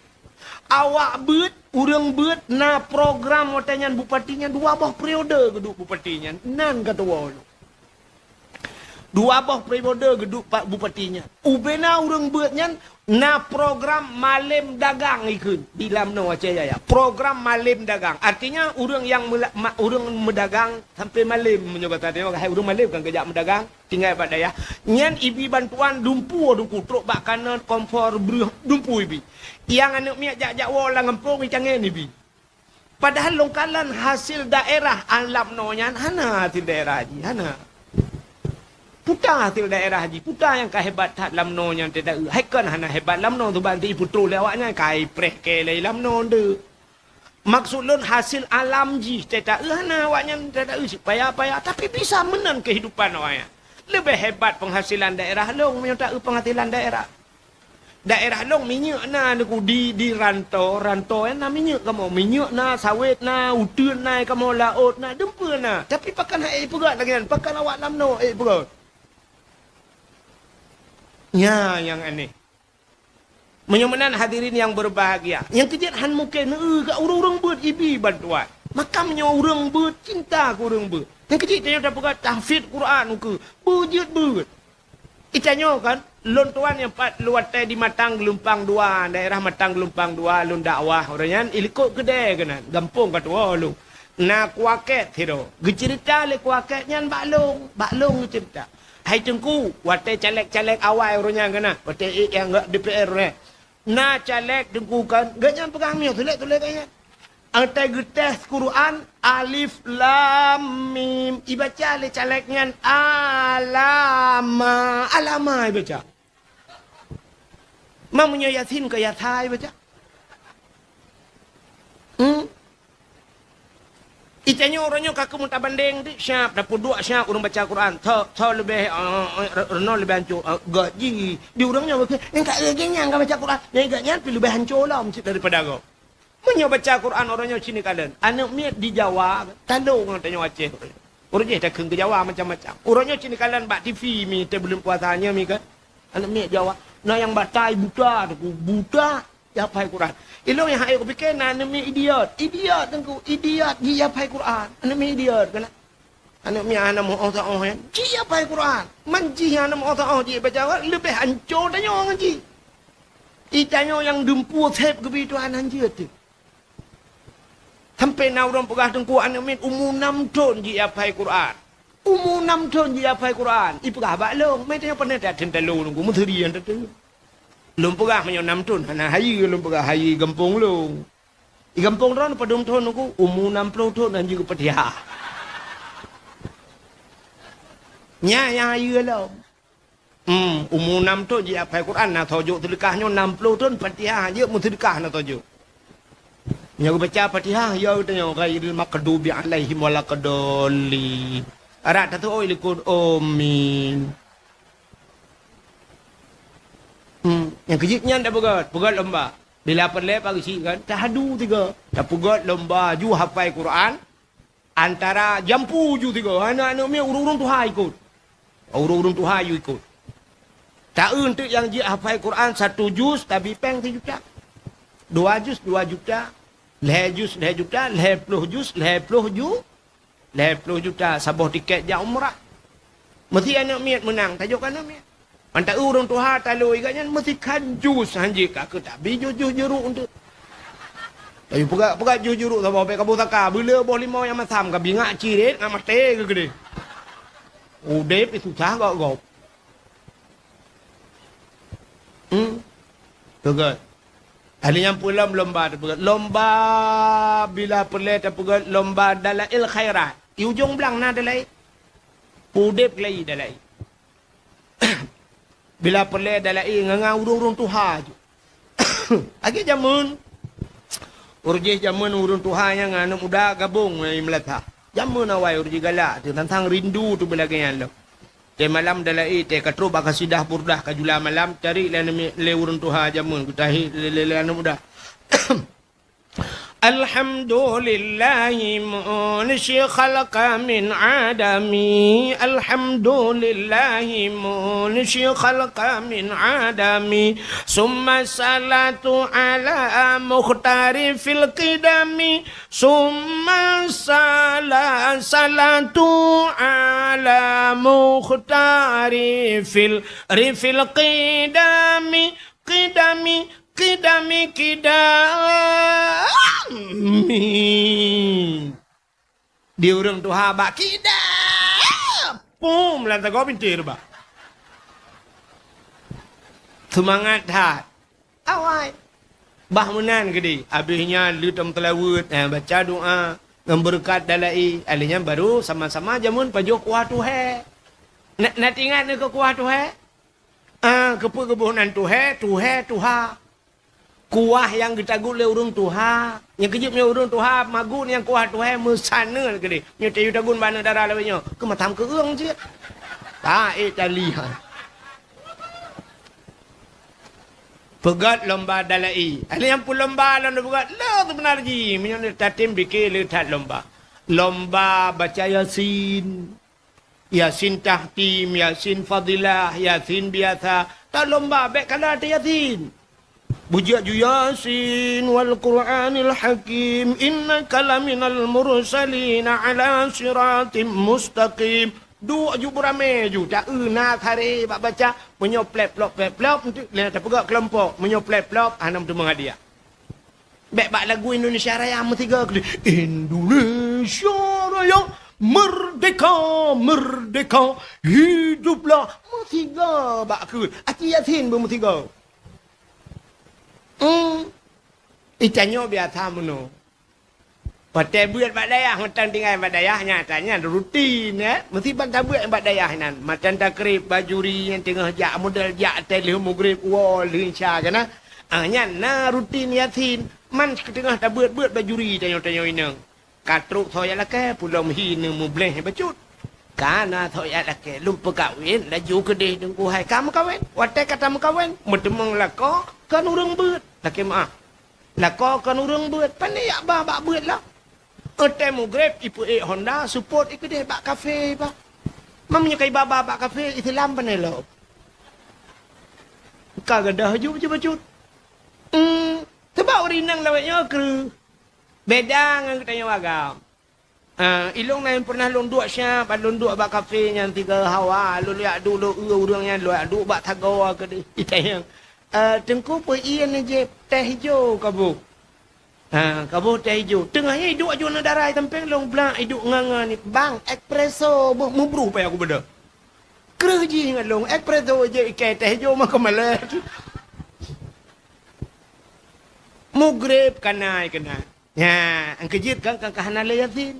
Awak urang na program watanyan bupatinya 2 boh periode geduk bupatinya. Nan kata wau. 2 boh periode geduk pak bupatinya. Ubena urang nyan na program malim dagang ikun di Lamno Aceh Jaya. Program malim dagang. Artinya urang yang urang mendagang sampai malim menyobat tadi. Hai urang malim kan kerja mendagang tinggal pada ya. Nyan ibi bantuan dumpu truk bak kanan kompor beruh dumpu ibi. Yang anak miak jak walang ngempong cangen ibi. Padahal longkalan hasil daerah alam nonyan hana hasil daerah haji hana. Putar hasil daerah haji putar yang kehebat hat lamno yang tidak haikan hana hebat lamno tu banti putru lewatnya kai preh ke lai lamno de. Maksud lun hasil alam ji tidak hana awaknya tidak supaya tapi bisa menan kehidupan awaknya. Lebih hebat penghasilan daerah long yang tak penghasilan daerah. Daerah long minyak na aku di rantau na minyak kamu minyak na sawit na utun na kamu laut na dempa na tapi pakan pegat lagi kan pakan awak lamno pegat. Ya, yang aneh. Menyemenan hadirin yang berbahagia. Yang kejadian mungkin kat orang-orang buat ibi bantuan. Makamnya orang buat cinta ke orang buat. Yang kejadian dah pegat tahfidz Quran ke. Bujut. Itanya kan, lon tuan yang pat luar teh di Matang Gelumpang 2, daerah Matang Gelumpang 2 lon dakwah orangnya ilikut kedai kena. Gampung kat tua lu. Na kuaket hero. Gecerita le kuaket nyan baklong cerita. Hai tengku, wate caleg-caleg awal orangnya kena. Wate yang enggak DPR ni. Na caleg tengku kan, ganyan pegang miyo tulis kayaknya. Antai getes Quran alif lam mim. Ibaca le calegnya alama ibaca. Mamunya Yasin ke Yathai baca. Itanya orangnya kakak muntah banding tu syap dapur dua syap orang baca Quran tau lebih renal lebih hancur gaji di orangnya enggak gajinya enggak baca Quran yang gaknya lebih hancur lah mesti daripada kau punya baca Quran orangnya sini kalian anak miat di Jawa tandung orang tanya Aceh orangnya dah ke Jawa macam-macam orangnya sini kalian bak TV mi belum puasanya mi kan anak miat Jawa nah yang batai buta Yapai Quran. Ilong yang aku fikir anak mi idiot tengku idiot dia yapai Quran. Anak mi idiot kan. Anak mi anak mau Allah kan. Dia yapai Quran. Manji anak mau Allah dia baca lebih hancur tanya orang ji. Itanya yang dempu sep kebiduan anjir tu. Sampai na orang pegah tengku anak mi umur 6 tahun dia yapai Quran. Umur 6 tahun dia yapai Quran. Ipegah baklong, mai tanya pernah tak tentalu nunggu menteri tu. Lum pegah menyo 6 tahun. Hana hayi lum pegah hayi gampung lu. I gampung ron padum tahun aku umur 60 tahun dan juga petiha. Nya yang hayi lo. Umur 6 tahun dia hafal Quran nak tajuk sedekahnya 60 tahun petiha je mu sedekah nak tajuk. Nya baca petiha ya tanya ghairil maghdubi alaihim walaqadalli. Arak tu oi likun amin. Yang kejitnya dah pegat lomba. Bila perlep pagi si kan, tahadu 3. Dah pegat lomba ju hafal Quran antara jampu ju 3. Anak-anak mi urung-urung Tuhan ikut. Urung-urung Tuhan ikut. Tak untuk yang dia hafal Quran 1 juz tapi peng 3 juta. 2 juz 2 juta. 10 juz 10 juta, 10 juz 10 juta sabah tiket jah umrah. Mesti anak miat menang, tajuk anak miat. Antara orang Tuhan talui katnya mesti kan jus hanji kak tak biju jeruk untuk. Tapi pegat jus jeruk sama pe kabu taka bila boh limau yang masam ka bingak ciret ngam mate ke gede. Udep itu susah gok. Pegat. Ada yang pulang lomba pegat. Lomba bila perle pegat lomba dalail khairat. Di ujung belang na dalai. Udep lagi dalai. Bila perle dalai nganga urung-urung Tuhan. Agi jamun. Urjih jamun urung Tuhan yang anak muda gabung melata. Jamun awai urjih galak tentang rindu tu belakang lo. Te malam dalai te katro bakasidah burdah kajula malam cari le urung Tuhan jamun kutahi le anak muda. Alhamdulillahi munshi khalqa min adami. Alhamdulillahi munshi khalqa min adami. Summa salatu ala mukhtari fil qidami. Summa salatu ala mukhtari fil qidami. Kidami di urang Tuhan bak kidam pum lantai kau pintir ba. Semangat hat. Awai. Bah menan gede. Habisnya lutam telawut, baca doa, ngemberkat dalai. Alihnya baru sama-sama jamun pajo kuah Tuhan. Nak ingat ni ke kuah Tuhan? Kepunan Tuhan, Tuhan. Kuah yang kita gule urung Tuhan. Yang kejipnya urung Tuhan, magun yang kuah Tuhan mesana gede. Nya tayu tagun bana darah lawanya. Ke matam ke eung je. Tak lihat. Pegat lomba dalai. Ada yang pun lomba lomba pegat. Lah tu benar ji. Minyak tatim bikin letak lomba. Lomba baca Yasin. Yasin tahtim, Yasin fadilah, Yasin biasa. Tak lomba baik kalau ada Yasin. Bujak ju Yasin wal Qur'anil Hakim. Innaka laminal mursalin ala siratim mustaqim. Dua ju beramai ju. Tak nak hari baca. Menyoplep plop plop. Lihat tak pegak kelompok. Menyoplep plop. Anam tu menghadiah. Baik lagu Indonesia Raya. Tiga kali. Indonesia Raya. Merdeka, merdeka. Hiduplah. Tiga. Bak ke. Ati Yasin bertiga. Itanya biasa menu. Pakai buat bak dayah, macam tinggal bak dayahnya, tanya rutin mesti bantai buat bak dayah nan. Macam takrib bajuri yang tengah jak model jak telih mugrib wall lincah kana. Nyan na rutin Yasin. Man tengah tak buat bajuri tanya ini. Katruk thoya lake pulau hina mubleh bacut. Kana thoya lake lupa kawin laju kedeh dengku hai kamu kawin. Watai kata mu kawin, medemeng lako kan urang beut. Lake maaf. Lako kan urang beut. Pandai yak bak beut lah. Otai mugrib ipu Honda support ikut deh bak kafe ba. Mamnya kai baba bak kafe Islam pandai lo. Kagak dah ju bacut. Sebab urinang lawaknya ke. Beda dengan kita yang agam. Ilong lain pernah long dua siap, long dua bak kafe yang tiga hawa, lu lihat dulu urangnya lu lihat dulu bak tagawa ke dia. Kita yang tengku pe ian je teh hijau kabu. Kabu teh hijau. Tengahnya hidup aja nak darah tempeng long blak hidup nganga ni. Bang, espresso mubru pa aku beda. Kerji dengan long espresso je ikai teh hijau mah kemalat. Mugrib kanai. Ya, ang kejit kan kahana le Yasin.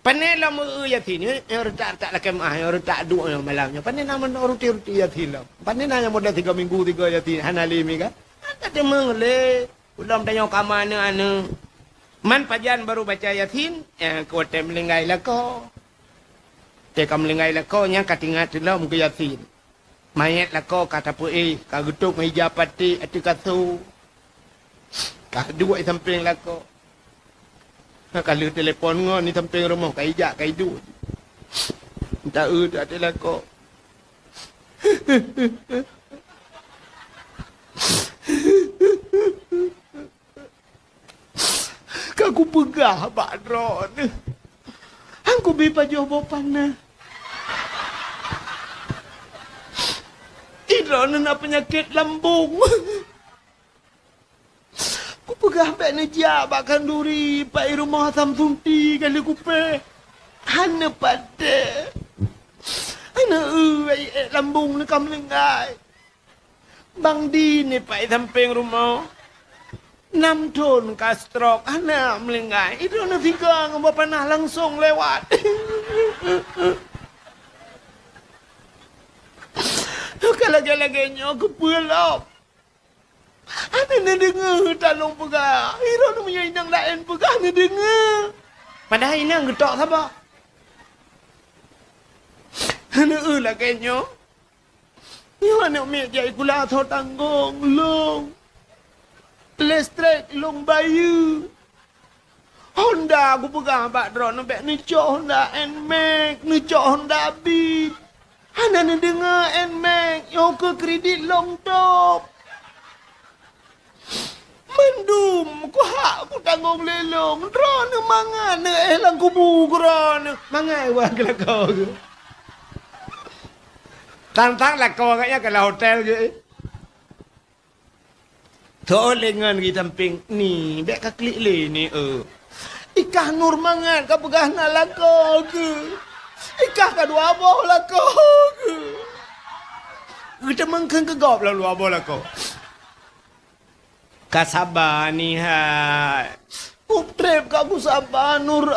Panai lah mu Yasin ni, retak tak lakem retak dua yang malamnya. Panai nama ruti Yasin lah. Panai nanya modal 3 minggu 3 Yasin hana le mi kan. Tak demeng le. Ulam tanya ka mana anu. Man pajan baru baca Yasin, ko tem lengai lah ko. Te kam lengai lah ko nya katingat lah mu Yasin. Mayat lah ko kata pu ka gutuk meja pati ati katu. Ka dua samping lah ko. Kalau telefon ngau ni samping rumah kai jak kai du. Tak ada lah kok. Aku pegah bakron. Aku bi pajoh bopan. Idron nak penyakit lambung. Ku pegah bak nejak bak kanduri pai rumah Samsung T kali ku pe. Hana pada. Hana lambung ni kam lengai. Bang di ni pai samping rumah. 6 ton ka stroke hana melengai. Itu na tiga ngapa panah langsung lewat. Kalau lagi-laginya aku pelop. Ada nak dengar talong pegah. Hira tu punya inang lain pegah nak dengar. Padahal inang getok siapa? Hana lah kayaknya. Ya nak mek jai kula thot tanggung long. Listrik long bayu. Honda aku pegang bak drone nampak ni cok Honda Nmax, ni cok Honda Beat. Hana nak dengar Nmax, yo ke kredit long top. Mendum, ku hak ku tanggung lelong. Drone mangan lang kubu drone. Mangai wah kelakau ke. Tang-tang lakau kayaknya ke hotel je. Tol lengan di samping ni, bek ka klik le ni Ikah nur mangan ka pegah nak lakau ke. Ikah ka dua bola ko. Kita mengkeng ke gop lalu bola ko. Kasabar ni hai. Kuptrep ka ku sabar nur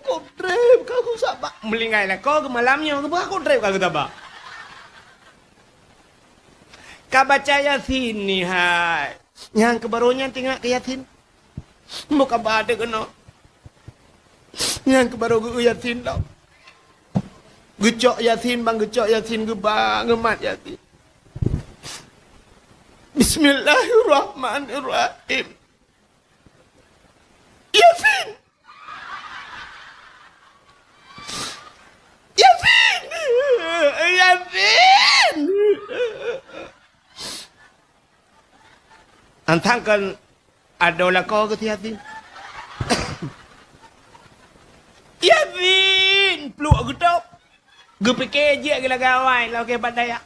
kuptrep ka ku sabar. Melingai lah ko ke malamnya ke ba kuptrep ka ku sabar. Ka baca Yasin ni hai. Yang kebarunya tinggal ke Yasin. Muka bade kena. Yang kebaru ke Yasin tau. Gecok Yasin bang gecok Yasin ke bang ngemat Yasin. Bismillahirrahmanirrahim. Yasin. Yasin. Yasin. Antangkan adalah kau ke Yasin. Yasin. Peluk aku tau. Gue fikir je ke lagawai. Lau ke badaya.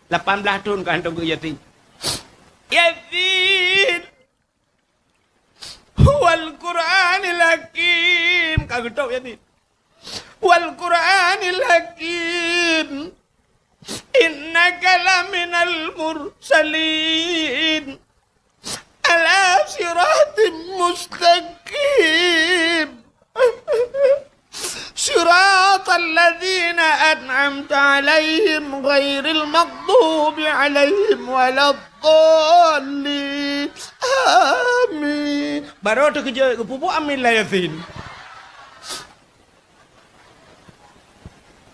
18 tahun kan tunggu Yasin. Yasin. Wal Qur'anil Hakim. Kau tahu Yasin. Wal Qur'anil Hakim. Innaka laminal mursalin. Ala siratim mustaqim. صراط الذين أنعمت عليهم غير المغضوب عليهم ولا الضالين آمين. Baru tu kerja pupuk amin lah Yasin.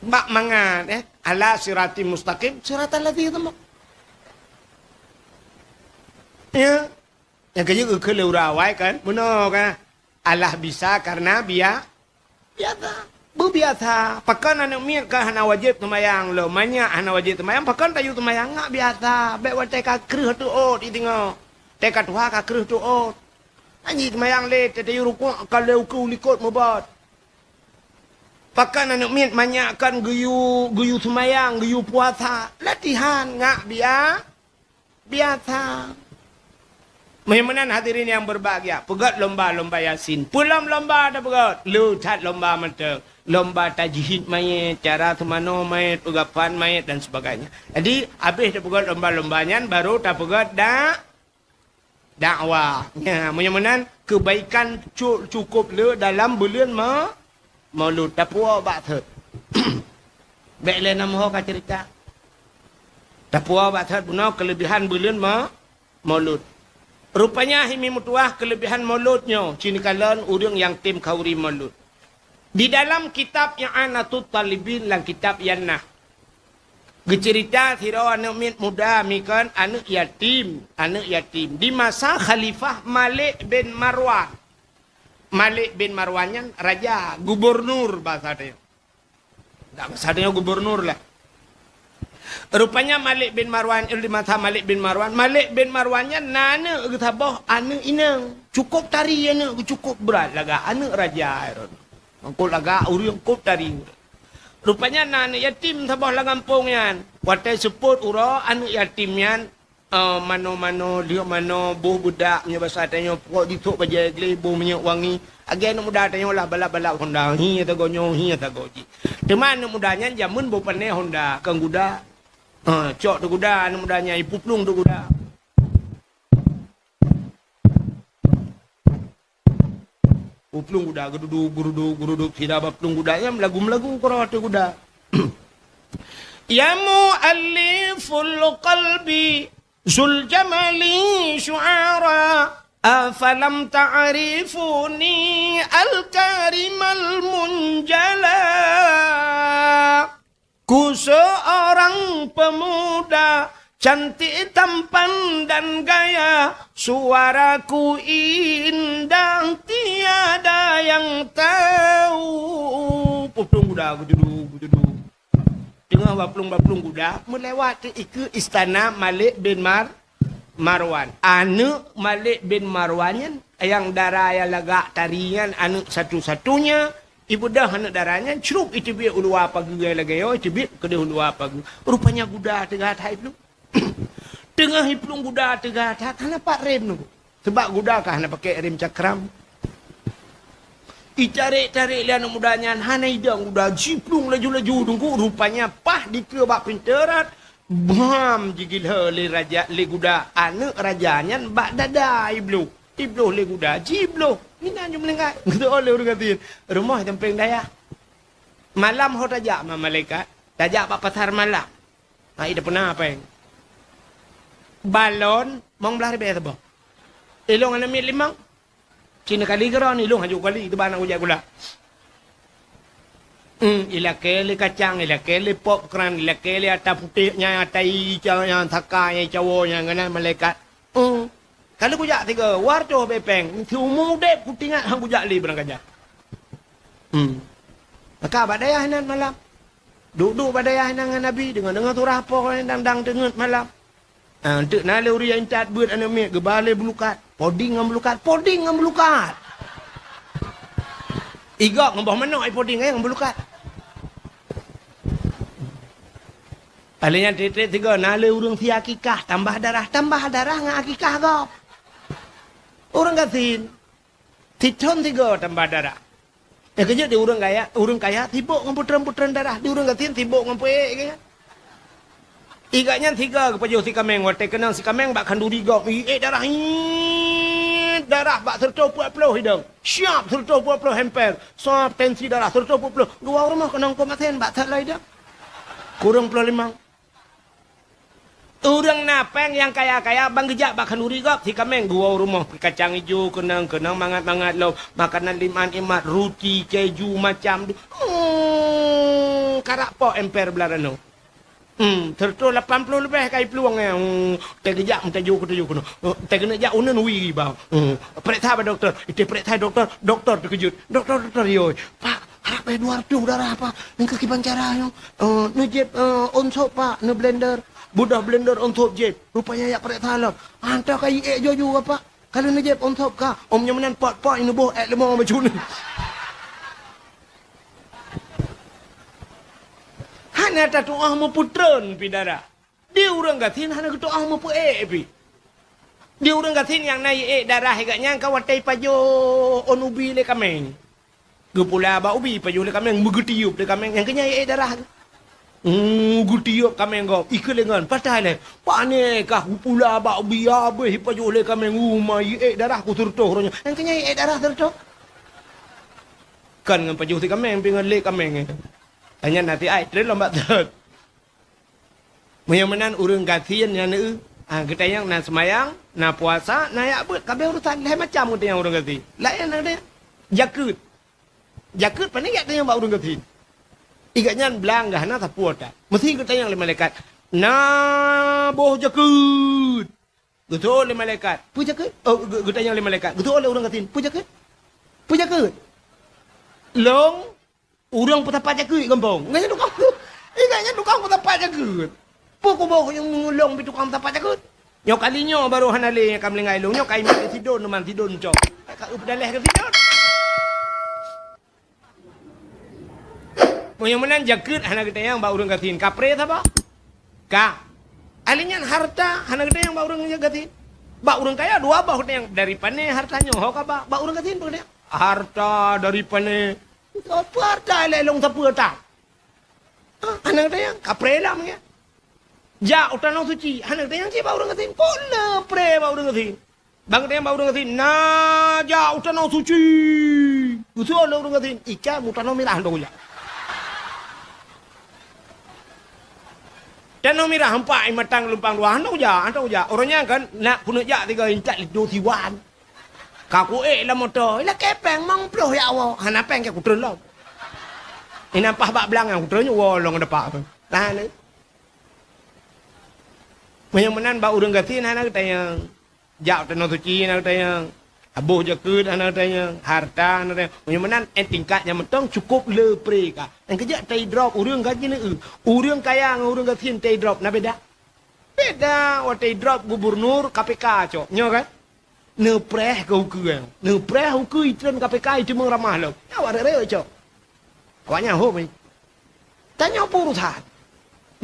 Mak mangan ala sirati mustaqim siratal ladzina ya. Yang kerja ke leurawai kan benar kan. Allah bisa karena biasa. Berbiasa. Pakan anak miak kah hana wajib temayang lo. Banyak hana wajib temayang. Pakan tayu temayang ngak biasa. Baik wa teka kerih tu ot. Di tengok. Teka tuha ka kerih tu ot. Anji temayang le. Tayu rukuk. Kalau ku likut mubat. Pakan anak miak banyak kan geyu temayang. Geyu puasa. Latihan ngak biasa. Muhyiddin hadirin yang berbahagia. Pegat lomba-lomba Yasin. Pulang lomba dah pegat. Lu tat lomba mata. Lomba tajhid mayat. Cara temano mayat. Pegapan mayat dan sebagainya. Jadi habis dah pegat lomba-lombanya. Baru dah pegat dakwah. Ya, muhyiddin kebaikan cukup lu dalam bulan maulud. Dah puas bak thut. Baik le nama ka cerita. Dah puas bak thut benar kelebihan bulan maulud. Rupanya himi mutuah kelebihan mauludnya. Cini kalan urang yang tim kauri maulud. Di dalam kitab yang Anatut Talibin lang kitab yang nah. Gecerita siro anak muda mikan anak yatim. Di masa Khalifah Malik bin Marwan. Malik bin Marwannya raja, gubernur bahasa dia. Bahasa dia gubernur lah. Rupanya Malik bin Marwan di masa Malik bin Marwannya nana ketabah anak inang cukup tari anak cukup berat laga anak raja angkut laga urang cukup tari. Rupanya nana yatim tabah la kampungnya watai sebut ura anak yatimnya mano dia mano buh budak punya bahasa tanya pokok dituk baja gele buh minyak wangi agi anak muda tanya lah balak-balak Honda hi ta gonyo hi ta goji. Teman anak mudanya jamun bo pane Honda kang guda cok tu kuda, anak mudanya, ibu plung tu kuda. Plung kuda, geruduk, tidak apa plung kudanya, melagu korot tu kuda. Ya mu'alliful qalbi, zul jamali syu'ara, afalam ta'arifuni al-karimal munjala. Ku seorang pemuda, cantik tampan dan gaya, suaraku indah tiada yang tahu. Puplung kuda, duduk. Tengah baplung kuda, melewati ke istana Malik bin Marwan. Anak Malik bin Marwan yang darah yang lagak tarian, anak satu-satunya. Ibu dah anak darahnya, cerup itu biar ulua pagi lagi yo, itu biar kena ulua pagi. Rupanya kuda tengah hai belum. Tengah hiplung kuda tengah hai, kenapa rem tu? Sebab kuda kah nak pakai rem cakram? Tarik lian mudanya hanai dang udah jiplung laju-laju tunggu rupanya pah di ke bak pinterat bam jigil le raja le guda anak rajanya bak dada iblu le guda jiblo mina jumlengai gitu oleh urang katin rumah tempeng daya malam ho tajak malaikat tajak bak pasar malam ai dah pernah apa yang balon mong belah be sabah elong ana mi limang Cina kali geron ilung haju kali itu bana ujak gula. Ila kele kacang, ila kele popcorn, ila kele ata putihnya, ata hijau yang thakanya, cawo yang kena malaikat. Kalau kujak tiga, warjo bepeng, umum dek putingan hang kujak li berang kajak. Maka badaya hinan malam. Duduk badaya hinan dengan Nabi dengan surah apa yang dang dengar malam. Untuk nale uri yang cat buat anami gebale belukat, poding ngam belukat. Igak ngambah mana ai poding ngam belukat. Palingnya titik tiga nale urang si akikah tambah darah ngak akikah gop. Urang gatin. Titon tiga tambah darah. Kerja di urang kaya tibuk ngam putran darah, di urang gatin tibuk ngam poe kaya. Igaknya tiga kepada si kameng wate kenang si kameng bak kanduri gok darah bak serta 40 hidung siap serta 40 hemper sop tensi darah serta 40 dua rumah kenang komaten bak tak lai dah kurang 25 orang napeng yang kaya-kaya bang gejak bak kanduri gok si kameng dua rumah kacang hijau kenang mangat lo makanan liman imat roti keju macam tu karak po emper belarano terus 80 lebih kai peluang yang terkejak mentajuk kuno terkena jak unen wi bau periksa doktor itu periksa doktor terkejut doktor yo pak harap 200 darah apa engkau kiban cara yo nejep onsop pak ne blender budah blender onsop jep rupanya ya periksa lah anta kai jojo apa kalau nejep onsop ka omnya menan pot ini boh lemong macun hana ta tu ah putren pidara dia urang gatin hana tu ah pu pi dia urang gatin yang naik darah agaknya kau watai pajo onubi le kameng gepula ba ubi pajo le kameng mugutiup le kameng yang kenya darah gutiup kameng go ikelengan patai le pane kah gepula ba ubi abe pajo le kameng mai darah ku turto ronya yang kenya darah turto kan ngan pajo ti kameng pingan le kameng tanya nanti ai terus lomba tu. Menan urang gatian yang nu, kita yang na semayang, na puasa, na ya buat kabeh urusan lain macam kita yang urang gati. Lain ada jakut pandai kita yang urang gati. Igaknya belanggah na tapu ada. Mesti kita yang malaikat. Na boh jakut. Betul le malaikat. Pu jakut. Oh kita yang malaikat. Betul le urang gati. Pu jakut. Long urang petapat jakut kampung. Nganya tukang tu. Igaknya tukang petapat jakut. Pukul boh yang mengulung pi tukang petapat jakut. Nyok kalinya baru hanale kam lengai long nyok kai mak tidon man tidon cok. Ka updaleh ke tidon. Yang menan jakut hana kita yang ba urang gatin. Kapre apa? Ka. Alinya harta hana kita yang ba urang gatin. Ba urang kaya dua ba yang dari pane hartanya ho ka ba urang gatin ba dia. Harta dari pane apa harta lelong tapu tak? Anak dia yang kaprela mungkin. Ja utanong suci, anak dia yang siapa orang ngatin? Pola pre ba orang ngatin. Bang dia ba orang ngatin. Na ja utanong suci. Betul orang ngatin. Ika utanong mirah dong ya. Tanong mirah hampa matang lumpang dua handong ja. Orangnya kan nak punya ja tiga incat lido tiwan. Kaku lah motor. Lah kepeng mang ploh ya awak. Hana peng ke kutren lah. Ini nampak bak belakang kutrennya wolong depak tu. Lah ni. Menan ba urang gatin hana kita yang jak tanah suci hana kita yang abuh jakut hana kita yang harta hana kita. Menan tingkatnya mentong cukup le pre ka. Yang kerja tai drop urang gaji ni. Urang kaya dengan urang gatin tai drop na beda. Beda wa tai drop gubernur KPK cok. Nyo kan? Nepreh kau kuang. Nepreh hukum itren KPK itu mengeramah lo. Ya warai cok. Awaknya ho ni. Tanya apa urusan?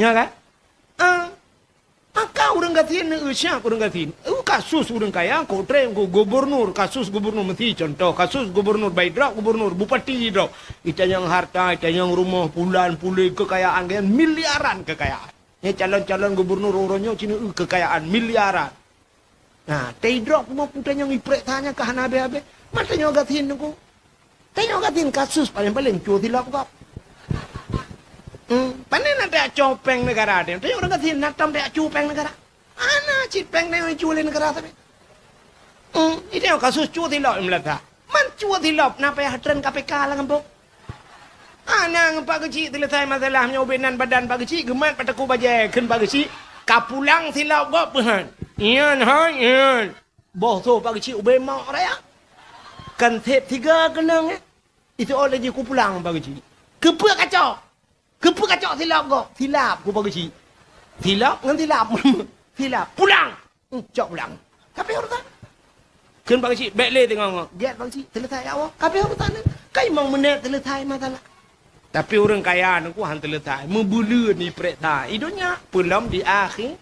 Ya kan? Kau urang gatin ni siapa urang gatin? kasus urang kaya ko trem ko gubernur, kasus gubernur mesti contoh, kasus gubernur Baidra, gubernur bupati drop. Itanyang harta, itanyang rumah, puluhan kekayaan kan miliaran kekayaan. Ya calon-calon gubernur orangnya cina kekayaan miliaran. Nah, tei drop rumah putanya ngiprek tanya ke hanabe-habe. Matanya gatin ko. Tanya gatin kasus paling-paling cuo tilap kau. Panen ada copeng negara dia. Tanya orang gatin natam dia copeng negara. Ana cipeng na yung chulin negara tapi. Itu yang kasus cuo tilap yang melata. Man cuo tilap napa ya hatren KPK lah ngempok. Ana ngempak kecil selesai masalahnya ubenan badan pak kecil gemat pataku bajai ken pak kecil kapulang tilap gop pehan. Ian hai ian. Boh tu pak kecil ube mau raya. Kan tep 3 kenang itu oleh je ku pulang pak kecil. Kepa kacau. Kepa kacau tilap gop. Tilap ku pak kecil. Tilap ngan tilap. Hilap pulang cok pulang tapi urutan kan bang cik baik le tengok get bang cik selesai awak tapi urutan kai mau menit selesai masalah tapi orang kaya aku han selesai membulu ni pereta idonya pulang di akhir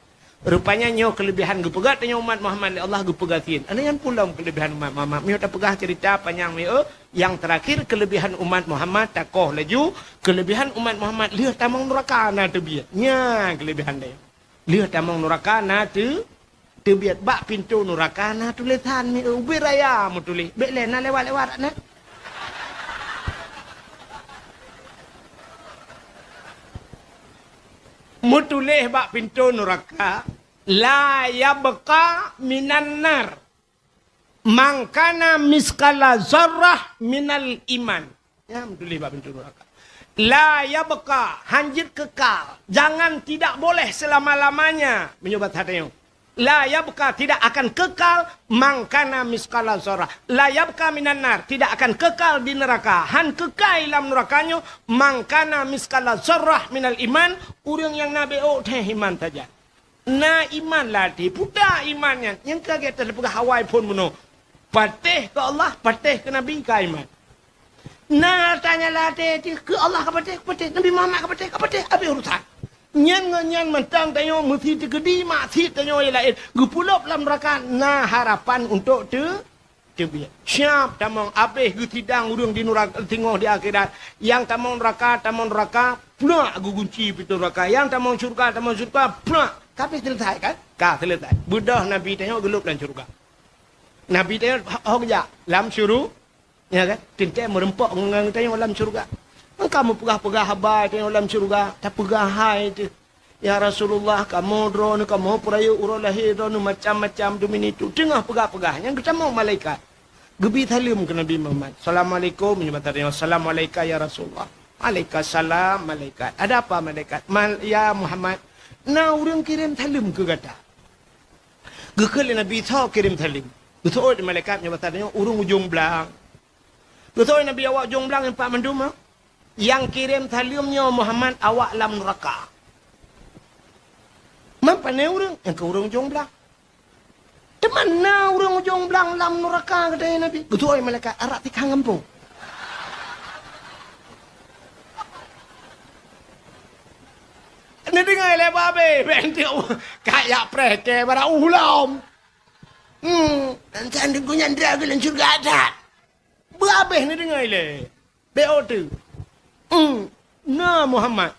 rupanya nyo kelebihan gepegat tanya umat Muhammad Allah gepegatin ana yang pulang kelebihan umat Muhammad mi tak pegah cerita panjang mi yang terakhir kelebihan umat Muhammad takoh laju kelebihan umat Muhammad lihat tamang neraka na tebiatnya kelebihan dia lihat tamang neraka na tu biat bak pintu neraka na tulisan mi ubi raya mu tulis bek le na lewat na mu tulis bak pintu neraka la yabqa minan nar mangkana miskala zarrah minal iman ya mu tulis bak pintu neraka la yabqa hanjit kekal jangan tidak boleh selama-lamanya menyobat hatinya la yabqa tidak akan kekal mangkana miskala zarrah la yabqa minan nar tidak akan kekal di neraka han kekal dalam nerakanya mangkana miskala zarrah minal iman urang yang nabi teh iman saja na iman latih puta imannya yang kaget terpegah hawai pun bunuh patih ke Allah patih ke nabi ke iman. Nah tanya latih ke Allah kapatih Nabi Muhammad kapatih apa urusan nyan mentang tanya mesti tegedi maksud tanya yang lain gupulop dalam neraka nah harapan untuk biar siap tamang abeh gutidang urang di neraka tengok di akhirat yang tamang neraka pula gunci pintu neraka yang tamang surga pula tapi selesai kan selesai budah Nabi tanya gelup dalam surga Nabi tanya hok dalam syurga ya kan tintai merempok ngang tanya dalam syurga kamu pegah habai tanya dalam syurga tak pegah hai tu ya Rasulullah kamu drone kamu perayu urang lahir drone macam-macam dumin itu tengah pegah yang kita mau malaikat gebi talim ke Nabi Muhammad assalamualaikum menyebutnya assalamualaikum ya Rasulullah waalaikumsalam malaikat ada apa malaikat ya Muhammad nah urang kirim talim ke kata gekal Nabi tau kirim talim betul malaikat menyebutnya urang ujung belang betul Nabi awak ujung belang yang Pak Mendum yang kirim talimnya Muhammad awak dalam neraka mampu ni urang yang ke urang ujung belang teman na urang ujung belang dalam neraka kata Nabi betul malaikat arak tikang kampung ni dengar le babe bentiu kayak prete bara ulam nanti ku nyandra ke lan surga ada babe ni dengar le beo tu na Muhammad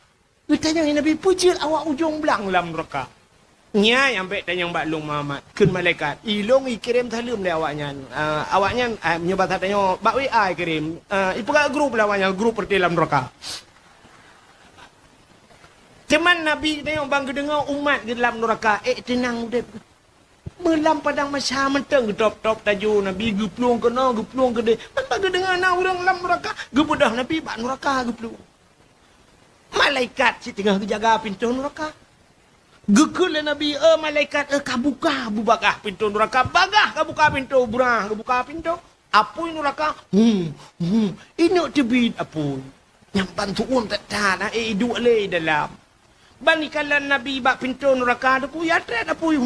ditanya Nabi puji awak ujung belang dalam neraka nya yang baik tanya mbak long Muhammad kun malaikat ilong ikirim talim le awaknya awaknya menyebat tanya bak WA kirim ipaga grup lawanya grup perti dalam neraka cuman Nabi tengok bang dengar umat di dalam neraka tenang udah melam padang masa menteng top taju Nabi geplung kena geplung gede man bagi dengar na orang dalam neraka gebedah Nabi bak neraka geplung malaikat si tengah jaga pintu neraka gekul Nabi malaikat kabuka bubakah pintu neraka bagah kabuka pintu burah kabuka pintu apoi neraka ini tebit apoi yang bantuan tak tahan dua le dalam banikalan Nabi bak pintu neraka tu ya tret apoi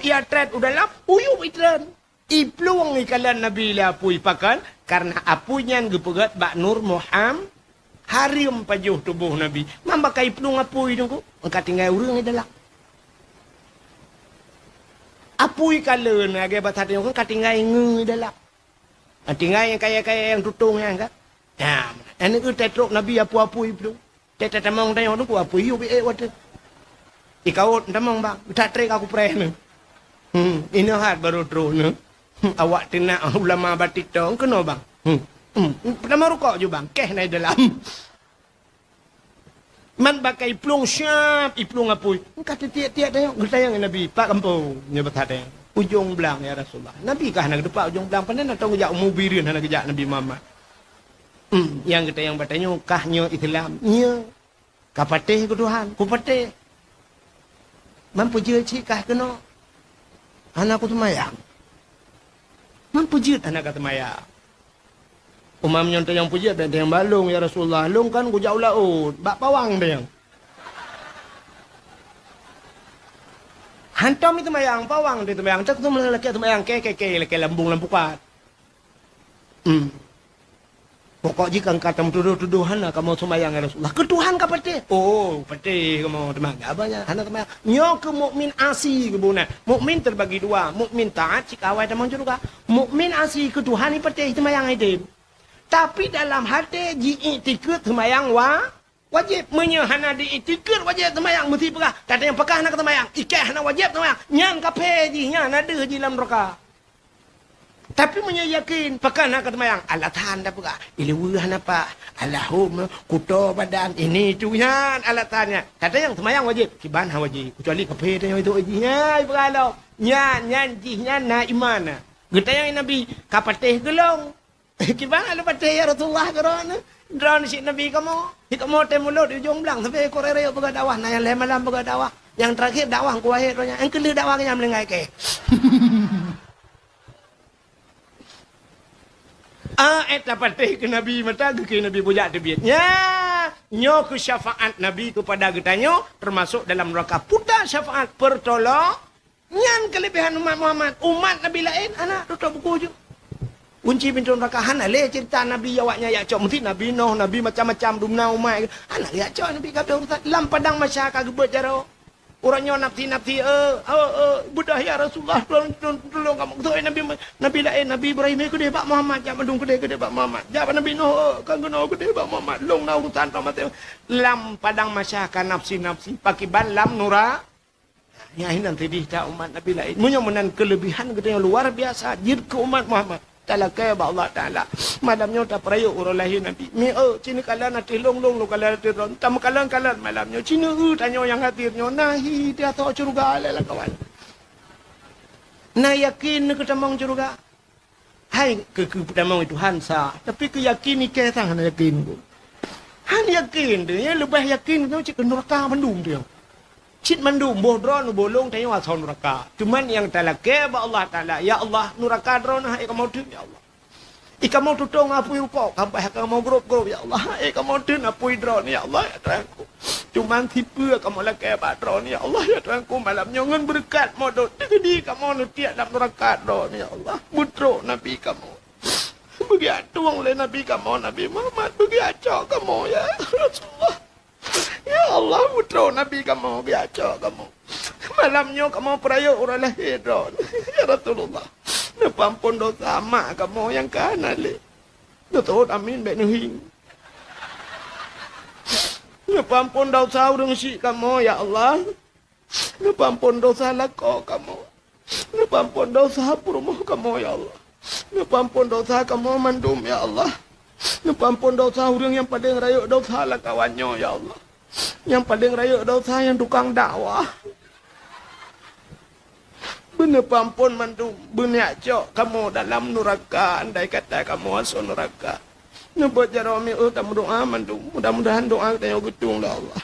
ya tret udah lap uyup itran ipluang ikalan Nabi la apoi pakan karena apunya gepegat bak nur Muhammad harim pajuh tubuh Nabi mambakai pelung apoi tu angkat tinggal urang dalam Apui kala na age batat yang kan katingai nge dalam. Tinggai yang kaya-kaya yang tutung yang kan. Ya, ini ku tetrok Nabi apu-apui itu. Tetet tamang tanya tu ku apui ubi water. Ikau tamang bang, tak trek aku pernah. Ini hat baru terus. Awak tina ulama batik tu, kena bang. Pertama rukuk je bang, keh naik dalam. Man pakai plung syap, iplung apui. Kata tiap-tiap tayang, getayang Nabi, Pak Kampung, nyebat hati. Ujung belang ya Rasulullah. Nabi kah nak depak ujung belang, pandai nak tahu kejak mubirin, nak kejak Nabi Muhammad. Yang getayang bertanya, kahnya Islam, nya. Kapatih ke Tuhan, ku patih. Man puja cik kah kena. Anak aku temayang. Man puja anak aku temayang. Umam nyontek yang puji ada yang balung ya Rasulullah. Long kan ku jauh laut. Bak pawang dia yang. Hantam itu mayang pawang dia mayang. Tak tu lelaki tu mayang ke lelaki lambung lampukat. Pokok jika kata tuduh-tuduhan lah kamu semayang ya Rasulullah. Ke Tuhan ka pati? Oh, pati kamu teman. Abanya anak temayang. Nyo ke mukmin asi ke buna. Mukmin terbagi dua. Mukmin taat cik awai tamang juga. Mukmin asi ke Tuhan ni pati semayang itu. Tapi dalam hati diiktikad semayang wajib. Menyahana diiktikad wajib semayang mesti pekah. Kata yang pekah nak semayang. Ikah nak wajib semayang. Nyang kape ji, nyang ada ji dalam neraka. Tapi menyayakin pekah nak semayang. Allah tahan dah pekah. Ilawuhan apa? Allahumma kuto badan ini tu nyan. Allah tahannya. Kata yang semayang wajib. Kiban wajib. Kecuali kape dia itu ji. Nyai pekah. Nyan ji, nyan na iman. Kita yang Nabi kapatih gelong. Kibang ada patah ya Rasulullah kerana drone si Nabi kamu tem mulut di ujung belang sampai korere begat dakwah nah yang malam begat dakwah yang terakhir dakwah ku akhir ronya yang kedua dakwah yang melengai ke eta patah ke Nabi mata ke Nabi bujak tebiatnya nyo ke syafaat Nabi kepada getanyo termasuk dalam neraka putar syafaat pertolong nyan kelebihan umat Nabi lain anak tutup buku je. Kunci pintu neraka hana le cerita Nabi awaknya ya cok mesti Nabi Nuh Nabi macam-macam dumna umat anak ya cok Nabi kata ustaz lam padang masyarakat gebet jaro orangnya nafsi budah ya Rasulullah tolong kamu tu Nabi lain Nabi Ibrahim ke dia Pak Muhammad jak mandung ke dia Pak Muhammad jak Nabi Nuh kan kena ke dia Pak Muhammad long na urusan tamat lam padang masyarakat nafsi pakiban lam nura ya ini nanti dah umat Nabi lain punya menan kelebihan gede yang luar biasa jid ke umat Muhammad talakai ba Allah Taala malamnya tak perayuk orang lahir Nabi mi cina kalan hati long lu kalan hati ron tam kalan malamnya cina tanya yang hadirnya nahi dia tahu curga lah kawan nah yakin ke tamang curga hai ke tamang itu hansa tapi ke yakin ke sang yakin ku han yakin dia lebih yakin tu cik neraka mendum dia cik mandum bohdron bolong tanya wasau neraka. Cuman yang talakai ba Allah Taala, ya Allah neraka dron hai kamu tu ya Allah. Ika mau tutong apui rupa, kabeh kamu grup ya Allah. Kamu tu apui dron ya Allah ya Tuhanku. Cuman tipu kamu lakai ba dron ya Allah ya Tuhanku malam nyon berkat modot di kamu nutiak dalam neraka dron ya Allah. Butro Nabi kamu. Bagi atuang oleh Nabi kamu Nabi Muhammad bagi acak kamu ya Rasulullah. Ya Allah, putra Nabi kamu biasa kamu. Malamnya kamu perayaan orang lahir ya Rasulullah. Nepampun dosa mak kamu yang kanan le. Betul amin baik nuhing. Nepampun dosa orang si kamu ya Allah. Nepampun dosa lako kamu. Nepampun dosa purumuh kamu ya Allah. Nepampun dosa kamu mandum ya Allah. Nepampun dosa orang yang paling rayuk dosa lah kawannya ya Allah. Yang paling rayuk dosa yang tukang dakwah. Benar pampun mandu benak cok kamu dalam neraka andai kata kamu masuk neraka. Nebut jarami kamu doa mandu mudah-mudahan doa kita yang gedung dah Allah.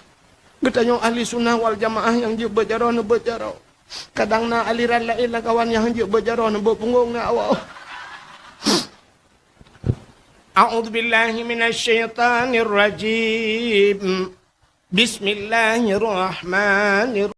Kita yang ahli sunnah wal jamaah yang je berjarah nebut jarah. Kadang na aliran lain lah kawan yang je berjarah nebut punggung na awak. A'udzu billahi minasyaitonir rajim. Bismillahirrahmanirrahim.